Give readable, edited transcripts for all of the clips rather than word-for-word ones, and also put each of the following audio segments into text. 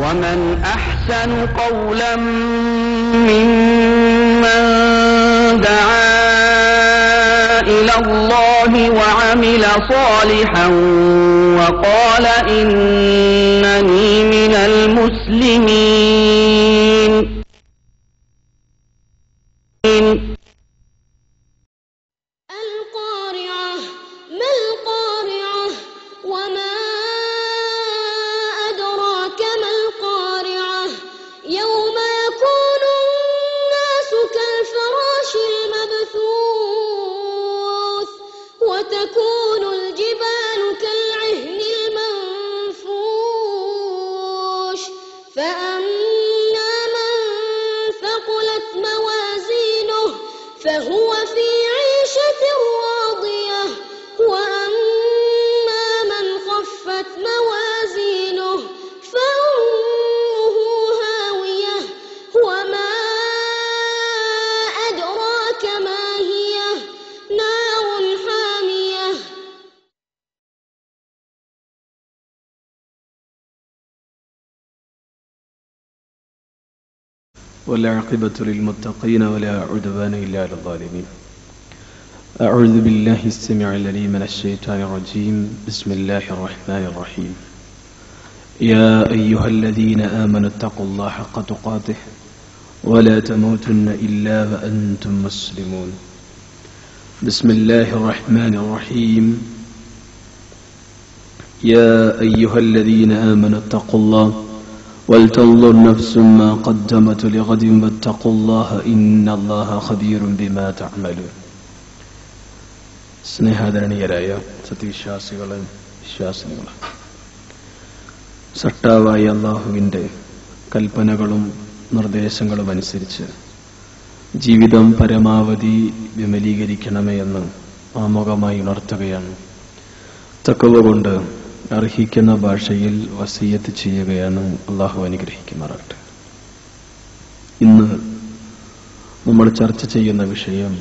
ومن أحسن قولا ممن دعا إلى الله وعمل صالحا وقال إنني من المسلمين. القارعة ما القارعة وما أدراك ما القارعة يوم يكون الناس كالفراش المبثوث وتكون الجبال كالعهن المنفوش فأما من ثقلت موازينه فهو في عيشة راضية وأما من خفت موازينه فأمه هاوية وما أدراك ما هي نار حامية. والعاقبة للمتقين ولا عدوان إلا على الظالمين. أعوذ بالله السميع العليم من الشيطان الرجيم. بسم الله الرحمن الرحيم. يا أيها الذين آمنوا اتقوا الله حق تقاته ولا تموتن إلا وأنتم مسلمون. بسم الله الرحمن الرحيم. يا أيها الذين آمنوا اتقوا الله ولتنظر نفس ما قدمت لغد واتقوا الله إن الله خبير بما تعملون. സ്നേഹാദരണീയരായ സത്യവിശ്വാസികളെ വിശ്വാസിനികളെ, സട്ടാവായ അല്ലാഹുവിൻ്റെ കൽപ്പനകളും നിർദ്ദേശങ്ങളും അനുസരിച്ച് ജീവിതം പരമാവധി വിമലീകരിക്കണമേ എന്ന് ആമുഖമായി ഉണർത്തുകയാണ്. തഖ്വ കൊണ്ട് അർഹിക്കുന്ന ഭാഷയിൽ വസിയത്ത് ചെയ്യുകയാണ്. അല്ലാഹു അനുഗ്രഹിക്കുമാറാകട്ടെ. ഇന്ന് നമ്മൾ ചർച്ച ചെയ്യുന്ന വിഷയം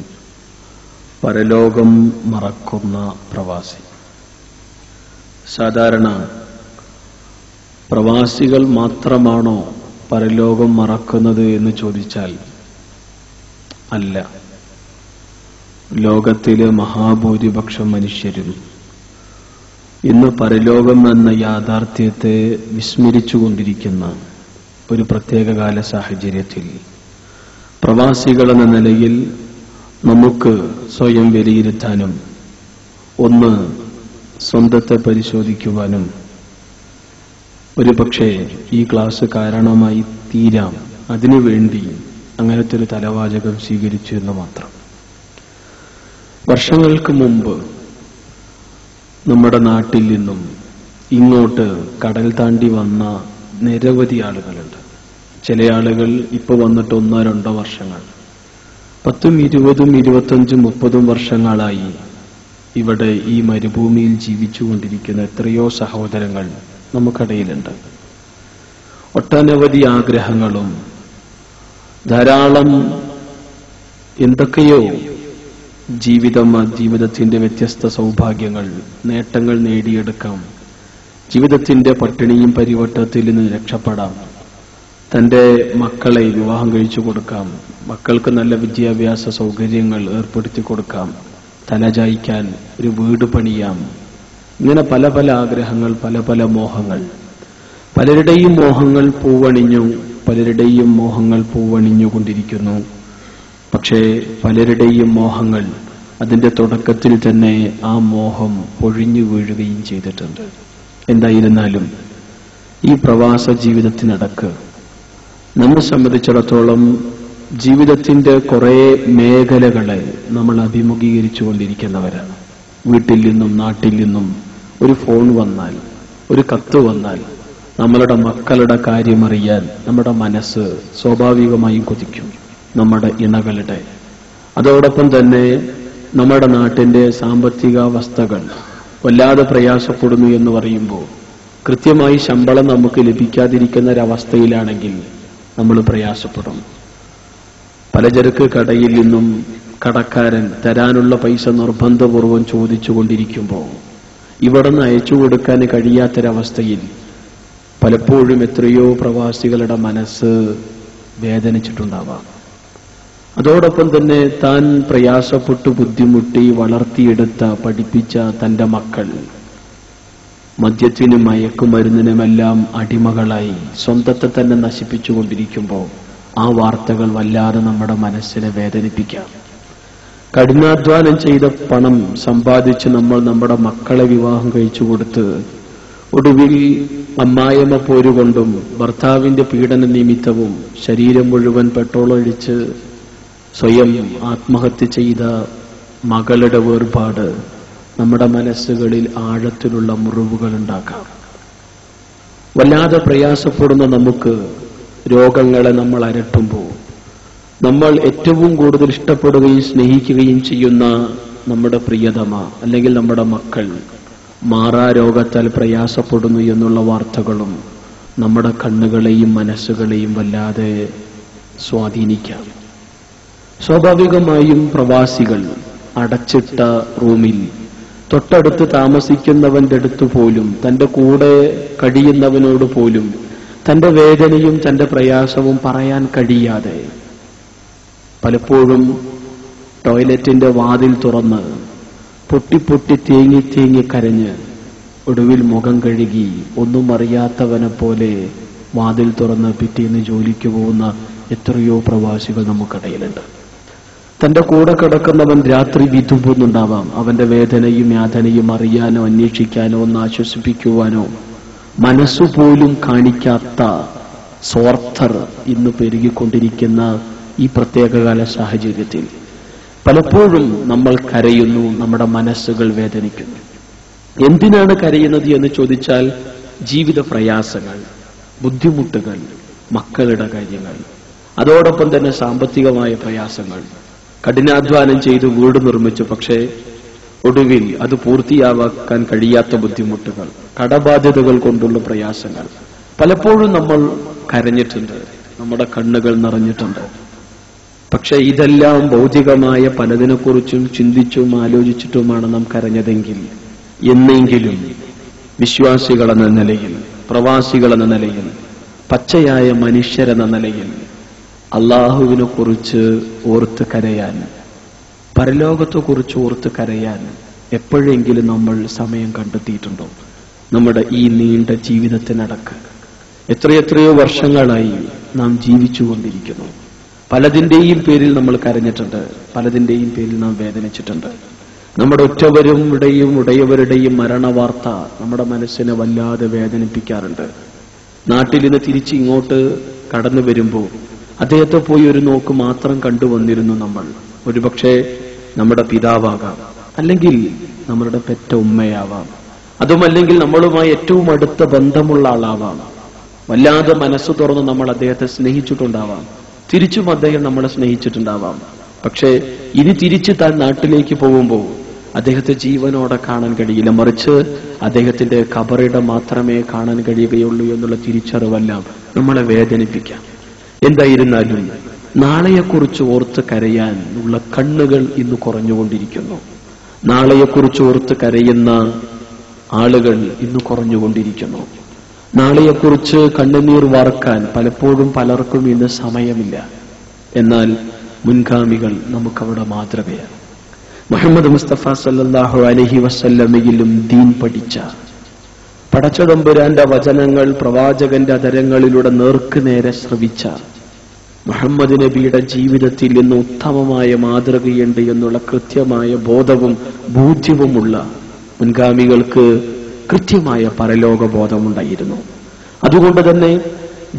പരലോകം മറക്കുന്ന പ്രവാസി. സാധാരണ പ്രവാസികൾ മാത്രമാണോ പരലോകം മറക്കുന്നത് എന്ന് ചോദിച്ചാൽ അല്ല. ലോകത്തിലെ മഹാഭൂരിപക്ഷം മനുഷ്യരും ഇന്ന് പരലോകം എന്ന യാഥാർത്ഥ്യത്തെ വിസ്മരിച്ചുകൊണ്ടിരിക്കുന്ന ഒരു പ്രത്യേകകാല സാഹചര്യത്തിൽ പ്രവാസികൾ എന്ന നിലയിൽ നമുക്ക് സ്വയം വിലയിരുത്താനും ഒന്ന് സ്വന്തത്തെ പരിശോധിക്കുവാനും ഒരു പക്ഷേ ഈ ക്ലാസ് കാരണമായി തീരാം. അതിനുവേണ്ടി അങ്ങനത്തെ ഒരു തലവാചകം സ്വീകരിച്ചു എന്ന് മാത്രം. വർഷങ്ങൾക്ക് മുമ്പ് നമ്മുടെ നാട്ടിൽ നിന്നും ഇങ്ങോട്ട് കടൽ താണ്ടി വന്ന നിരവധി ആളുകളുണ്ട്. ചില ആളുകൾ ഇപ്പോൾ വന്നിട്ട് 1-2 വർഷങ്ങൾ, 10, 20, 25, 30 വർഷങ്ങളായി ഇവിടെ ഈ മരുഭൂമിയിൽ ജീവിച്ചുകൊണ്ടിരിക്കുന്ന എത്രയോ സഹോദരങ്ങൾ നമുക്കിടയിലുണ്ട്. ഒട്ടനവധി ആഗ്രഹങ്ങളും ധാരാളം എന്തൊക്കെയോ ജീവിതത്തിന്റെ വ്യത്യസ്ത സൗഭാഗ്യങ്ങൾ, നേട്ടങ്ങൾ നേടിയെടുക്കാം, ജീവിതത്തിന്റെ പട്ടിണിയും പരിവട്ടത്തിൽ നിന്ന് രക്ഷപ്പെടാം, തന്റെ മക്കളെ വിവാഹം കഴിച്ചു കൊടുക്കാം, മക്കൾക്ക് നല്ല വിദ്യാഭ്യാസ സൗകര്യങ്ങൾ ഏർപ്പെടുത്തി കൊടുക്കാം, തലചായ്ക്കാൻ ഒരു വീട് പണിയാം. ഇങ്ങനെ പല പല ആഗ്രഹങ്ങൾ, പല പല മോഹങ്ങൾ. പലരുടെയും മോഹങ്ങൾ പൂവണിഞ്ഞുകൊണ്ടിരിക്കുന്നു. പക്ഷേ പലരുടെയും മോഹങ്ങൾ അതിന്റെ തുടക്കത്തിൽ തന്നെ ആ മോഹം പൊഴിഞ്ഞു വീഴുകയും ചെയ്തിട്ടുണ്ട്. എന്തായിരുന്നാലും ഈ പ്രവാസ ജീവിതത്തിനടക്ക് നമ്മെ സംബന്ധിച്ചിടത്തോളം ജീവിതത്തിന്റെ കുറെ മേഖലകളെ നമ്മൾ അഭിമുഖീകരിച്ചു കൊണ്ടിരിക്കുന്നവരാണ്. വീട്ടിൽ നിന്നും നാട്ടിൽ നിന്നും ഒരു ഫോൺ വന്നാൽ, ഒരു കത്ത് വന്നാൽ, നമ്മളുടെ മക്കളുടെ കാര്യമറിയാൻ നമ്മുടെ മനസ്സ് സ്വാഭാവികമായും കൊതിക്കും. നമ്മുടെ ഇണകളുടെ, അതോടൊപ്പം തന്നെ നമ്മുടെ നാട്ടിന്റെ സാമ്പത്തികാവസ്ഥകൾ വല്ലാതെ പ്രയാസപ്പെടുന്നു എന്ന് പറയുമ്പോൾ, കൃത്യമായി ശമ്പളം നമുക്ക് ലഭിക്കാതിരിക്കുന്ന ഒരവസ്ഥയിലാണെങ്കിൽ നമ്മൾ പ്രയാസപ്പെടും. പലചരക്ക് കടയിൽ നിന്നും കടക്കാരൻ തരാനുള്ള പൈസ നിർബന്ധപൂർവം ചോദിച്ചുകൊണ്ടിരിക്കുമ്പോൾ ഇവിടെ നിന്ന് അയച്ചു കൊടുക്കാൻ കഴിയാത്തൊരവസ്ഥയിൽ പലപ്പോഴും എത്രയോ പ്രവാസികളുടെ മനസ്സ് വേദനിച്ചിട്ടുണ്ടാവാം. അതോടൊപ്പം തന്നെ താൻ പ്രയാസപ്പെട്ടു ബുദ്ധിമുട്ടി വളർത്തിയെടുത്ത പഠിപ്പിച്ച തന്റെ മക്കൾ മദ്യത്തിനും മയക്കുമരുന്നിനുമെല്ലാം അടിമകളായി സ്വന്തത്തെ തന്നെ നശിപ്പിച്ചുകൊണ്ടിരിക്കുമ്പോൾ ആ വാർത്തകൾ വല്ലാതെ നമ്മുടെ മനസ്സിനെ വേദനിപ്പിക്കാം. കഠിനാധ്വാനം ചെയ്ത പണം സമ്പാദിച്ച് നമ്മൾ നമ്മുടെ മക്കളെ വിവാഹം കഴിച്ചു കൊടുത്ത് ഒടുവിൽ അമ്മായിയമ്മ പോരുകൊണ്ടും ഭർത്താവിന്റെ പീഡന നിമിത്തവും ശരീരം മുഴുവൻ പെട്രോളൊഴിച്ച് സ്വയം ആത്മഹത്യ ചെയ്ത മകളുടെ വേർപാട് നമ്മുടെ മനസ്സുകളിൽ ആഴത്തിലുള്ള മുറിവുകൾ ഉണ്ടാക്കാം. വല്ലാതെ പ്രയാസപ്പെടുന്ന നമുക്ക് രോഗങ്ങളെ നമ്മൾ അരട്ടുമ്പോൾ നമ്മൾ ഏറ്റവും കൂടുതൽ ഇഷ്ടപ്പെടുകയും സ്നേഹിക്കുകയും ചെയ്യുന്ന നമ്മുടെ പ്രിയതമ അല്ലെങ്കിൽ നമ്മുടെ മക്കൾ മാറാ രോഗത്താൽ പ്രയാസപ്പെടുന്നു എന്നുള്ള വാർത്തകളും നമ്മുടെ കണ്ണുകളെയും മനസ്സുകളെയും വല്ലാതെ സ്വാധീനിക്കാം. സ്വാഭാവികമായും പ്രവാസികൾ അടച്ചിട്ട റൂമിൽ തൊട്ടടുത്ത് താമസിക്കുന്നവന്റെ അടുത്ത് പോലും തന്റെ കൂടെ കഴിയുന്നവനോട് പോലും തന്റെ വേദനയും തന്റെ പ്രയാസവും പറയാൻ കഴിയാതെ പലപ്പോഴും ടോയ്ലറ്റിന്റെ വാതിൽ തുറന്ന് പൊട്ടി തേങ്ങി കരഞ്ഞ് ഒടുവിൽ മുഖം കഴുകി ഒന്നും അറിയാത്തവനെ പോലെ വാതിൽ തുറന്ന് പിറ്റേന്ന് ജോലിക്ക് പോകുന്ന എത്രയോ പ്രവാസികൾ നമുക്കിടയിലുണ്ട്. തന്റെ കൂടെ കിടക്കുന്നവൻ രാത്രി വിതുമ്പുന്നുണ്ടാവാം. അവന്റെ വേദനയും യാതനയും അറിയാനോ അന്വേഷിക്കാനോ ഒന്ന് ആശ്വസിപ്പിക്കുവാനോ മനസ്സുപോലും കാണിക്കാത്ത സ്വാർത്ഥർ ഇന്ന് പെരുകിക്കൊണ്ടിരിക്കുന്ന ഈ പ്രത്യേകകാല സാഹചര്യത്തിൽ പലപ്പോഴും നമ്മൾ കരയുന്നു, നമ്മുടെ മനസ്സുകൾ വേദനിക്കുന്നു. എന്തിനാണ് കരയുന്നത് എന്ന് ചോദിച്ചാൽ ജീവിത പ്രയാസങ്ങൾ, ബുദ്ധിമുട്ടുകൾ, മക്കളുടെ കാര്യങ്ങൾ, അതോടൊപ്പം തന്നെ സാമ്പത്തികമായ പ്രയാസങ്ങൾ. കഠിനാധ്വാനം ചെയ്ത് വീട് നിർമ്മിച്ചു, പക്ഷേ ഒടുവിൽ അത് പൂർത്തിയാക്കാൻ കഴിയാത്ത ബുദ്ധിമുട്ടുകൾ, കടബാധ്യതകൾ കൊണ്ടുള്ള പ്രയാസങ്ങൾ. പലപ്പോഴും നമ്മൾ കരഞ്ഞിട്ടുണ്ട്, നമ്മുടെ കണ്ണുകൾ നിറഞ്ഞിട്ടുണ്ട്. പക്ഷെ ഇതെല്ലാം ഭൗതികമായ പലതിനെക്കുറിച്ചും ചിന്തിച്ചും ആലോചിച്ചിട്ടുമാണ് നാം കരഞ്ഞതെങ്കിൽ എന്നെങ്കിലും വിശ്വാസികളെന്ന നിലയിൽ, പ്രവാസികളെന്ന നിലയിൽ, പച്ചയായ മനുഷ്യരെന്ന നിലയിൽ അള്ളാഹുവിനെ കുറിച്ച് ഓർത്ത് കരയാൻ, പരലോകത്തെക്കുറിച്ച് ഓർത്ത് കരയാൻ എപ്പോഴെങ്കിലും നമ്മൾ സമയം കണ്ടെത്തിയിട്ടുണ്ടോ? നമ്മുടെ ഈ നീണ്ട ജീവിതത്തിനടക്ക് എത്രയെത്രയോ വർഷങ്ങളായി നാം ജീവിച്ചുകൊണ്ടിരിക്കുന്നു. പലതിന്റെയും പേരിൽ നമ്മൾ കരഞ്ഞിട്ടുണ്ട്, പലതിന്റെയും പേരിൽ നാം വേദനിച്ചിട്ടുണ്ട്. നമ്മുടെ ഉറ്റവരുടെയും മരണവാർത്ത നമ്മുടെ മനസ്സിനെ വല്ലാതെ വേദനിപ്പിക്കാറുണ്ട്. നാട്ടിൽ നിന്ന് തിരിച്ച് ഇങ്ങോട്ട് കടന്നു വരുമ്പോൾ അദ്ദേഹത്തെ പോയി ഒരു നോക്ക് മാത്രം കണ്ടുവന്നിരുന്നു നമ്മൾ. ഒരുപക്ഷെ നമ്മുടെ പിതാവാകാം, അല്ലെങ്കിൽ നമ്മളുടെ പെറ്റ ഉമ്മയാവാം, അതുമല്ലെങ്കിൽ നമ്മളുമായി ഏറ്റവും അടുത്ത ബന്ധമുള്ള ആളാവാം. വല്ലാതെ മനസ്സ് തുറന്ന് നമ്മൾ അദ്ദേഹത്തെ സ്നേഹിച്ചിട്ടുണ്ടാവാം, തിരിച്ചും അദ്ദേഹം നമ്മളെ സ്നേഹിച്ചിട്ടുണ്ടാവാം. പക്ഷേ ഇനി തിരിച്ച് താൻ നാട്ടിലേക്ക് പോകുമ്പോൾ അദ്ദേഹത്തെ ജീവനോടെ കാണാൻ കഴിയില്ല, മറിച്ച് അദ്ദേഹത്തിന്റെ ഖബറിടം മാത്രമേ കാണാൻ കഴിയുകയുള്ളൂ എന്നുള്ള തിരിച്ചറിവെല്ലാം നമ്മളെ വേദനിപ്പിക്കാം. എന്തായിരുന്നാലും നാളെയെക്കുറിച്ച് ഓർത്ത് കരയാൻ ഉള്ള കണ്ണുകൾ ഇന്ന് കുറഞ്ഞുകൊണ്ടിരിക്കുന്നു. നാളെയെക്കുറിച്ച് ഓർത്ത് കരയുന്ന ആളുകൾ ഇന്ന് കുറഞ്ഞുകൊണ്ടിരിക്കുന്നു. നാളെയെക്കുറിച്ച് കണ്ണുനീർ വാർക്കാൻ പലപ്പോഴും പലർക്കും ഇന്ന് സമയമില്ല. എന്നാൽ മുൻഗാമികൾ നമുക്കവിടെ മാതൃകയാണ്. മുഹമ്മദ് മുസ്തഫ സല്ലല്ലാഹു അലൈഹി വസല്ലമയിലും ദീൻ പഠിച്ച, പടച്ചതമ്പുരാന്റെ വചനങ്ങൾ പ്രവാചകന്റെ അധരങ്ങളിലൂടെ നേർക്കുനേരെ ശ്രവിച്ച മുഹമ്മദ് നബിയുടെ ജീവിതത്തിൽ ഇന്ന് ഉത്തമമായ മാതൃകയുണ്ട് എന്നുള്ള കൃത്യമായ ബോധവും ബോധ്യവുമുള്ള മുൻഗാമികൾക്ക് കൃത്യമായ പരലോക ബോധമുണ്ടായിരുന്നു. അതുകൊണ്ട് തന്നെ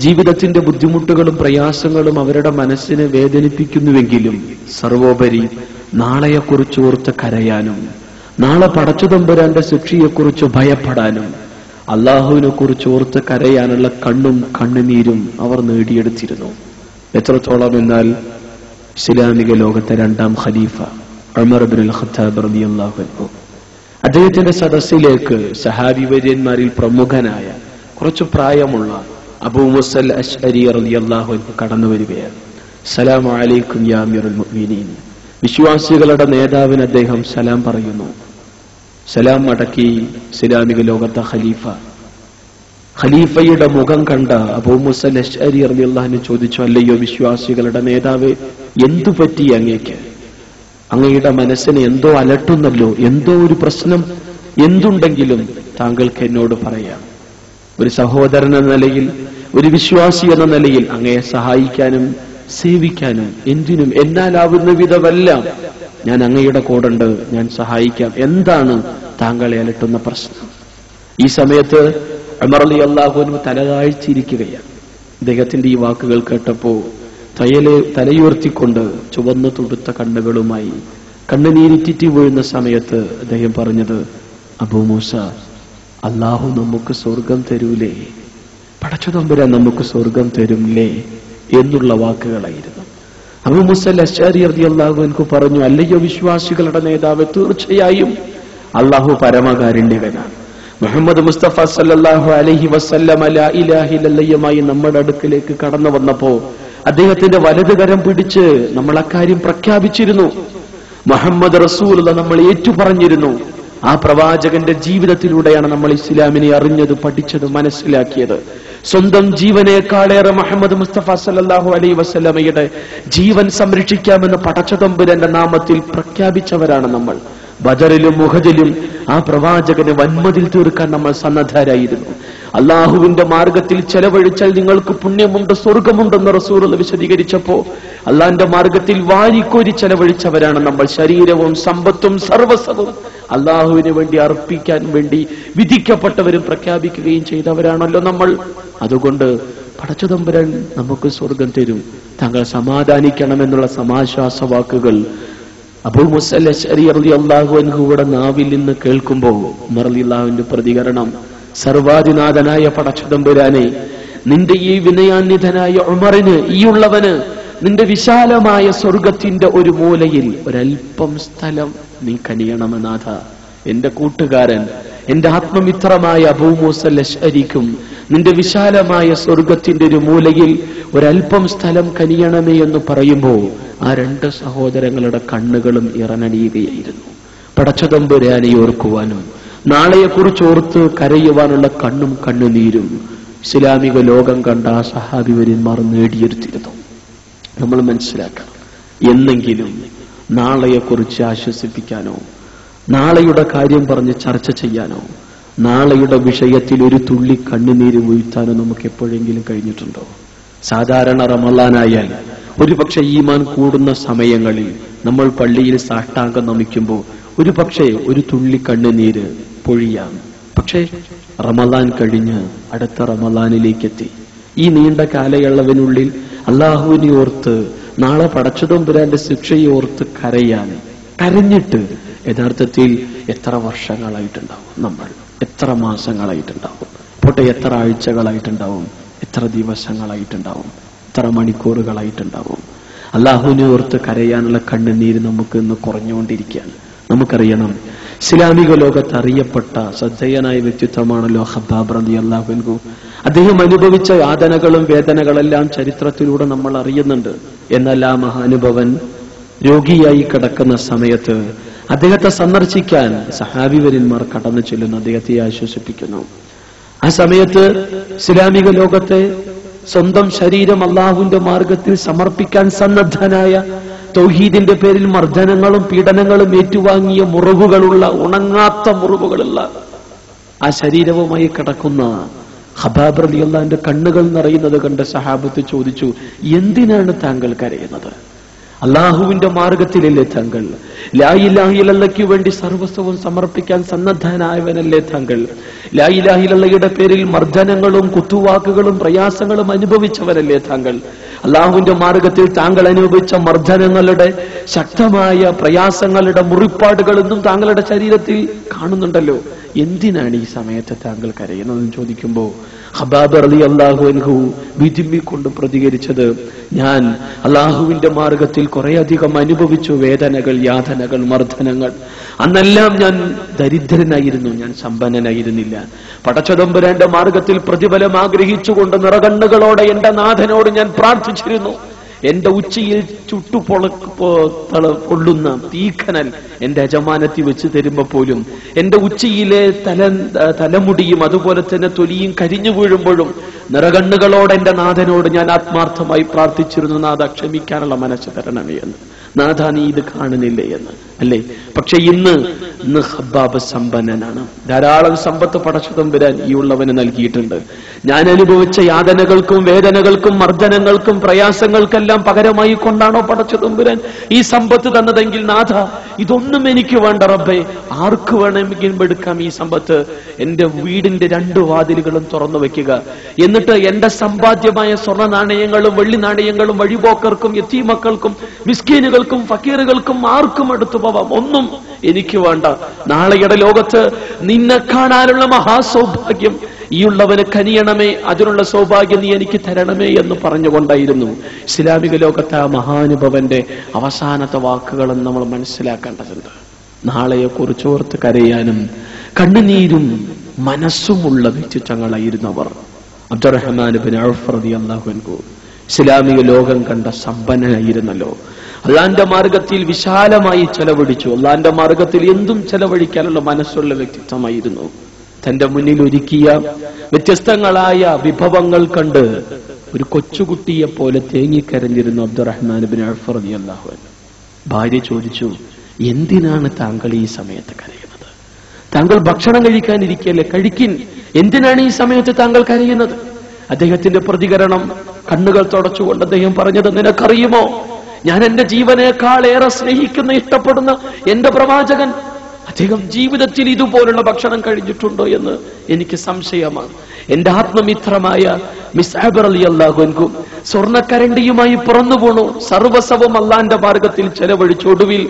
ജീവിതത്തിന്റെ ബുദ്ധിമുട്ടുകളും പ്രയാസങ്ങളും അവരുടെ മനസ്സിനെ വേദനിപ്പിക്കുന്നുവെങ്കിലും സർവോപരി നാളെയെക്കുറിച്ച് ഓർത്ത് കരയാനും, നാളെ പടച്ചുതമ്പുരാന്റെ ശിക്ഷയെക്കുറിച്ച് ഭയപ്പെടാനും, അള്ളാഹുവിനെ കുറിച്ച് ഓർത്ത് കരയാനുള്ള കണ്ണും കണ്ണുനീരും അവർ നേടിയെടുത്തിരുന്നു. എത്രത്തോളം എന്നാൽ ഇസ്ലാമിക ലോകത്തെ രണ്ടാം ഖലീഫ ഉമർ ഇബ്നുൽ ഖത്താബ് റളിയല്ലാഹു അൻഹു അദ്ദേഹത്തിന്റെ സദസ്സിലേക്ക് സഹാബി വര്യന്മാരിൽ പ്രമുഖനായ കുറച്ചു പ്രായമുള്ള അബൂ മുസൽ അശ്അരി റളിയല്ലാഹു അൻഹു കടന്നു വരികയാണ്. സലാമു അലൈക്കും യാ അമീറുൽ മുഅ്മിനീൻ. വിശ്വാസികളുടെ നേതാവിന് അദ്ദേഹം സലാം പറയുന്നു. സലാം മടക്കി ഇസ്ലാമിക ലോകത്തെ ഖലീഫയുടെ മുഖം കണ്ട അബൂ മൂസ അശ്അരി റളിയല്ലാഹു അൻഹു ചോദിച്ചു, അല്ലയോ വിശ്വാസികളുടെ നേതാവേ, എന്തു പറ്റി അങ്ങേക്ക്? അങ്ങയുടെ മനസ്സിനെ എന്തോ അലട്ടുന്നല്ലോ, എന്തോ ഒരു പ്രശ്നം. എന്തുണ്ടെങ്കിലും താങ്കൾക്ക് എന്നോട് പറയാം. ഒരു സഹോദരൻ എന്ന നിലയിൽ, ഒരു വിശ്വാസി എന്ന നിലയിൽ അങ്ങയെ സഹായിക്കാനും സേവിക്കാനും എന്തിനും എന്നാലാവുന്ന വിധമെല്ലാം ഞാൻ അങ്ങയുടെ കൂടെയുണ്ട്, ഞാൻ സഹായിക്കാം. എന്താണ് താങ്കളെ അലട്ടുന്ന പ്രശ്നം? ഈ സമയത്ത് ഉമർ റളിയല്ലാഹു അൻഹു തലതാഴ്ചയിരിക്കുകയാണ്. അദ്ദേഹത്തിന്റെ ഈ വാക്കുകൾ കേട്ടപ്പോ തലയുയർത്തിക്കൊണ്ട് ചുവന്നു തുടുത്ത കണ്ണുകളുമായി കണ്ണുനീരിറ്റിറ്റി വീഴുന്ന സമയത്ത് അദ്ദേഹം പറഞ്ഞത്, അബൂ മൂസ, അല്ലാഹു നമുക്ക് സ്വർഗം തരൂലേ, പടച്ചതമ്പുരാൻ നമുക്ക് സ്വർഗം തരുംലേ എന്നുള്ള വാക്കുകളായിരുന്നു. അബൂ മൂസ അശ്അരി റളിയല്ലാഹു അൻഹു പറഞ്ഞു, അല്ലയോ വിശ്വാസികളുടെ നേതാവ്, തീർച്ചയായും അല്ലാഹു പരമകാരുണ്യകനാണ്. മുഹമ്മദ് മുസ്തഫ സല്ലല്ലാഹു അലൈഹി വസല്ലം ലാ ഇലാഹ ഇല്ലല്ലാഹുമായി നമ്മുടെ അടുക്കിലേക്ക് കടന്നു വന്നപ്പോ അദ്ദേഹത്തിന്റെ വലതുകരം പിടിച്ച് നമ്മൾ അക്കാര്യം പ്രഖ്യാപിച്ചിരുന്നു. മുഹമ്മദ് റസൂലുള്ളാഹി നമ്മൾ ഏറ്റുപറഞ്ഞിരുന്നു. ആ പ്രവാചകന്റെ ജീവിതത്തിലൂടെയാണ് നമ്മൾ ഇസ്ലാമിനെ അറിഞ്ഞത്, പഠിച്ചത്, മനസ്സിലാക്കിയത്. സ്വന്തം ജീവനേക്കാളേറെ മുഹമ്മദ് മുസ്തഫ സല്ലല്ലാഹു അലൈഹി വസല്ലമയുടെ ജീവൻ സംരക്ഷിക്കാമെന്ന് പടച്ചതമ്പുരാന്റെ നാമത്തിൽ പ്രഖ്യാപിച്ചവരാണ് നമ്മൾ. ബദറിലും മുഹദിലും ആ പ്രവാചകന് വന്മതിൽ തീർക്കാൻ നമ്മൾ സന്നദ്ധരായിരുന്നു. അള്ളാഹുവിന്റെ മാർഗത്തിൽ ചെലവഴിച്ചാൽ നിങ്ങൾക്ക് പുണ്യമുണ്ട്, സ്വർഗമുണ്ടെന്ന് റസൂലുള്ളാഹി വിശദീകരിച്ചപ്പോ അള്ളാഹിന്റെ മാർഗത്തിൽ വാരിക്കോരി ചെലവഴിച്ചവരാണ് നമ്മൾ. ശരീരവും സമ്പത്തും സർവസ്വവും അള്ളാഹുവിന് വേണ്ടി അർപ്പിക്കാൻ വേണ്ടി വിധിക്കപ്പെട്ടവരും പ്രഖ്യാപിക്കുകയും ചെയ്തവരാണല്ലോ നമ്മൾ. അതുകൊണ്ട് പടച്ചതമ്പുരാൻ നമുക്ക് സ്വർഗം തരും, താങ്കൾ സമാധാനിക്കണമെന്നുള്ള സമാശ്വാസ വാക്കുകൾ അബൂ മൂസ അശ്അരി റളിയല്ലാഹു അൻഹുയുടെ നാവിൽ നിന്ന് കേൾക്കുമ്പോൾ ഉമർ റളിയല്ലാഹുവിന്റെ പ്രതികരണം, സർവാധിനാഥനായ പടച്ചതമ്പുരാനെ, നിന്റെ ഈ വിനയാന്വിതനായ ഉമറിന്, ഈ ഉള്ളവന് നിന്റെ വിശാലമായ സ്വർഗത്തിന്റെ ഒരു മൂലയിൽ ഒരൽപ്പം സ്ഥലം നീ കനിയണമെന്നാഥ. എന്റെ കൂട്ടുകാരൻ, എന്റെ ആത്മമിത്രമായ അബൂ മൂസ അശ്അരിക്കും നിന്റെ വിശാലമായ സ്വർഗത്തിന്റെ ഒരു മൂലയിൽ ഒരൽപ്പം സ്ഥലം കനിയണമേ എന്ന് പറയുമ്പോൾ ആ രണ്ട് സഹോദരങ്ങളുടെ കണ്ണുകളും ഇറനണിയുകയായിരുന്നു. പടച്ചതമ്പുരാനെ ഓർക്കുവാനും നാളെയെക്കുറിച്ച് ഓർത്ത് കരയുവാനുള്ള കണ്ണും കണ്ണുനീരും ഇസ്ലാമിക ലോകം കണ്ട ആ സഹാബിവര്യന്മാർ നേടിയെടുത്തിരുന്നു. നമ്മൾ മനസ്സിലാക്കണം, എന്നെങ്കിലും നാളെയെക്കുറിച്ച് ആശ്വസിപ്പിക്കാനോ നാളെയുടെ കാര്യം പറഞ്ഞ് ചർച്ച ചെയ്യാനോ നാളെയുടെ വിഷയത്തിൽ ഒരു തുള്ളി കണ്ണുനീര് വീഴ്ത്താനോ നമുക്ക് എപ്പോഴെങ്കിലും കഴിഞ്ഞിട്ടുണ്ടോ? സാധാരണ റമളാനായാൽ ഒരുപക്ഷെ ഈമാൻ കൂടുന്ന സമയങ്ങളിൽ നമ്മൾ പള്ളിയിൽ സാഷ്ടാംഗം നമിക്കുമ്പോൾ ഒരുപക്ഷെ ഒരു തുള്ളി കണ്ണുനീര് പൊഴിയാം. പക്ഷേ റമളാൻ കഴിഞ്ഞ് അടുത്ത റമളാനിലേക്കെത്തി. ഈ നീണ്ട കാലയളവിനുള്ളിൽ അള്ളാഹുവിനെ ഓർത്ത് നാളെ പടച്ചതമ്പുരാന്റെ ശിക്ഷയെ ഓർത്ത് കരഞ്ഞിട്ട് യഥാർത്ഥത്തിൽ എത്ര വർഷങ്ങളായിട്ടുണ്ടാവും, നമ്മൾ എത്ര മാസങ്ങളായിട്ടുണ്ടാവും, പോട്ടെ എത്ര ആഴ്ചകളായിട്ടുണ്ടാവും, എത്ര ദിവസങ്ങളായിട്ടുണ്ടാവും, എത്ര മണിക്കൂറുകളായിട്ടുണ്ടാവും. അള്ളാഹുവിനെ ഓർത്ത് കരയാനുള്ള കണ്ണുനീര് നമുക്ക് ഇന്ന് കുറഞ്ഞുകൊണ്ടിരിക്കുകയാണ്. നമുക്കറിയണം, ഇസ്ലാമിക ലോകത്ത് അറിയപ്പെട്ട ശ്രദ്ധേയനായ വ്യക്തിത്വമാണല്ലോ ഖബ്ബാബ് റളിയല്ലാഹു അൻഹു. അദ്ദേഹം അനുഭവിച്ച യാതനകളും വേദനകളെല്ലാം ചരിത്രത്തിലൂടെ നമ്മൾ അറിയുന്നുണ്ട്. എന്നാൽ ആ മഹാനുഭവൻ രോഗിയായി കിടക്കുന്ന സമയത്ത് അദ്ദേഹത്തെ സന്ദർശിക്കാൻ സഹാബിവര്യന്മാർ കടന്നു ചെല്ലുന്നു, അദ്ദേഹത്തെ ആശ്വസിപ്പിക്കുന്നു. ആ സമയത്ത് ഇസ്ലാമിക ലോകത്തെ സ്വന്തം ശരീരം അള്ളാഹുവിന്റെ മാർഗത്തിൽ സമർപ്പിക്കാൻ സന്നദ്ധനായ, തൗഹീദിന്റെ പേരിൽ മർദ്ദനങ്ങളും പീഡനങ്ങളും ഏറ്റുവാങ്ങിയ മുറിവുകളുള്ള, ഉണങ്ങാത്ത മുറിവുകളുള്ള ആ ശരീരവുമായി കിടക്കുന്ന ഖബ്ബാബ് റളിയല്ലാഹുവിന്റെ കണ്ണുകൾ നിറയുന്നത് കണ്ട് സഹാബത്ത് ചോദിച്ചു, എന്തിനാണ് താങ്കൾ കരയുന്നത്? അള്ളാഹുവിന്റെ മാർഗത്തിലല്ലേ താങ്കൾ? ലാ ഇലാഹ ഇല്ലല്ലാഹ്ക്ക് വേണ്ടി സർവസ്വവും സമർപ്പിക്കാൻ സന്നദ്ധനായവനല്ലേ താങ്കൾ? ലാ ഇലാഹ ഇല്ലല്ലാഹയുടെ പേരിൽ മർദ്ദനങ്ങളും കുത്തുവാക്കുകളും പ്രയാസങ്ങളും അനുഭവിച്ചവനല്ലേ താങ്കൾ? അള്ളാഹുവിന്റെ മാർഗത്തിൽ താങ്കൾ അനുഭവിച്ച മർദ്ദനങ്ങളുടെ, ശക്തമായ പ്രയാസങ്ങളുടെ മുറിപ്പാടുകളൊന്നും താങ്കളുടെ ശരീരത്തിൽ കാണുന്നുണ്ടല്ലോ. എന്തിനാണ് ഈ സമയത്ത് താങ്കൾ കരയുന്നതെന്ന് ചോദിക്കുമ്പോൾ ഖബ്ബാബ് റളിയല്ലാഹു അൻഹു വിതുമ്പിക്കൊണ്ട് പ്രതികരിച്ചത്, ഞാൻ അള്ളാഹുവിന്റെ മാർഗത്തിൽ കുറേയധികം അനുഭവിച്ചു വേദനകൾ, യാതനകൾ, മർദ്ദനങ്ങൾ. അന്നെല്ലാം ഞാൻ ദരിദ്രനായിരുന്നു, ഞാൻ സമ്പന്നനായിരുന്നില്ല. പടച്ചതമ്പുരാന്റെ മാർഗത്തിൽ പ്രതിഫലം ആഗ്രഹിച്ചുകൊണ്ട് നിറകണ്ണുകളോടെ എന്റെ നാഥനോട് ഞാൻ പ്രാർത്ഥിച്ചിരുന്നു. എന്റെ ഉച്ചയിൽ പൊള്ളുന്ന തീക്കനൽ എന്റെ യജമാനത്തി വെച്ച് തരുമ്പോ പോലും എന്റെ ഉച്ചയിലെ തലമുടിയും അതുപോലെ തന്നെ തൊലിയും കരിഞ്ഞു വീഴുമ്പോഴും നിറകണ്ണുകളോടെ എന്റെ നാഥനോട് ഞാൻ ആത്മാർത്ഥമായി പ്രാർത്ഥിച്ചിരുന്നു, നാഥ ക്ഷമിക്കാനുള്ള മനസ്സ് തരണമേ എന്ന്. നാഥ നീ ഇത് കാണുന്നില്ലേ എന്ന് അല്ലേ? പക്ഷെ ഇന്ന് ഹബ്ബാബ് സമ്പന്നനാണ്. ധാരാളം സമ്പത്ത് പടച്ചു തമ്പുരാൻ ഈ ഉള്ളവന് നൽകിയിട്ടുണ്ട്. ഞാൻ അനുഭവിച്ച യാതനകൾക്കും വേദനകൾക്കും മർദ്ദനങ്ങൾക്കും പ്രയാസങ്ങൾക്കെല്ലാം പകരമായി കൊണ്ടാണോ പടച്ചു തമ്പുരാൻ ഈ സമ്പത്ത് തന്നതെങ്കിൽ നാഥ ഇതൊന്നും എനിക്ക് വേണ്ട റബ്ബേ, ആർക്ക് വേണമെങ്കിലും എടുക്കാം ഈ സമ്പത്ത്. എന്റെ വീടിന്റെ 2 വാതിലുകളും തുറന്നു വെക്കുക, എന്നിട്ട് എന്റെ സമ്പാദ്യമായ സ്വർണ്ണ നാണയങ്ങളും വെള്ളി നാണയങ്ങളും വഴിപോക്കർക്കും യതീമക്കൾക്കും മിസ്കീനുകൾക്കും ഫക്കീറുകൾക്കും ആർക്കും എടുത്തു പോവാം, ഒന്നും എനിക്ക് വേണ്ട. നാളെയുടെ ലോകത്ത് നിന്നെ കാണാനുള്ള മഹാസൗഭാഗ്യം ഈ ഉള്ളവന് കനിയണമേ, അതിനുള്ള സൗഭാഗ്യം നീ എനിക്ക് തരണമേ എന്ന് പറഞ്ഞുകൊണ്ടായിരുന്നു ഇസ്ലാമിക ലോകത്തെ ആ മഹാനുഭവന്റെ അവസാനത്തെ വാക്കുകളെന്ന് നമ്മൾ മനസ്സിലാക്കേണ്ടതുണ്ട്. നാളെയെ കുറിച്ചോർത്ത് കരയാനും കണ്ണുനീരും മനസ്സുമുള്ള വ്യക്തിത്വങ്ങളായിരുന്നു അവർ. അബ്ദുറഹ്മാൻ ഇബ്നു ഔഫ് റളിയല്ലാഹു അൻഹു ഇസ്ലാമിക ലോകം കണ്ട സമ്പന്നനായിരുന്നല്ലോ. അള്ളാന്റെ മാർഗത്തിൽ വിശാലമായി ചെലവഴിച്ചു. അള്ളാന്റെ മാർഗത്തിൽ എന്തും ചെലവഴിക്കാനുള്ള മനസ്സുള്ള വ്യക്തിത്വമായിരുന്നു. തന്റെ മുന്നിൽ ഒരുക്കിയ വ്യത്യസ്തങ്ങളായ വിഭവങ്ങൾ കണ്ട് ഒരു കൊച്ചുകുട്ടിയെ പോലെ തേങ്ങിക്കരഞ്ഞിരുന്നു അബ്ദുറഹ്മാൻ ഇബ്നു ഔഫ് റളിയല്ലാഹു അൻഹു. ഭാര്യ ചോദിച്ചു, എന്തിനാണ് താങ്കൾ ഈ സമയത്ത് കരയുന്നത്? താങ്കൾ ഭക്ഷണം കഴിക്കാനിരിക്കല്ലേ, കഴിക്കിൻ, എന്തിനാണ് ഈ സമയത്ത് താങ്കൾ കരയുന്നത്? അദ്ദേഹത്തിന്റെ പ്രതികരണം കണ്ണുകൾ തുടച്ചുകൊണ്ട് അദ്ദേഹം പറഞ്ഞത്, നിനക്കറിയുമോ, ഞാൻ എന്റെ ജീവനേക്കാൾ ഏറെ സ്നേഹിക്കുന്ന ഇഷ്ടപ്പെടുന്ന എന്റെ പ്രവാചകൻ അദ്ദേഹം ജീവിതത്തിൽ ഇതുപോലുള്ള ഭക്ഷണം കഴിഞ്ഞിട്ടുണ്ടോ എന്ന് എനിക്ക് സംശയമാണ്. എന്റെ ആത്മമിത്രമായ മിസ്അബ് റളിയല്ലാഹു അൻഹു സ്വർണ്ണക്കരണ്ടിയുമായി പിറന്നു വീണു. സർവസ്വവും അള്ളാന്റെ മാർഗത്തിൽ ചെലവഴിച്ചു. ഒടുവിൽ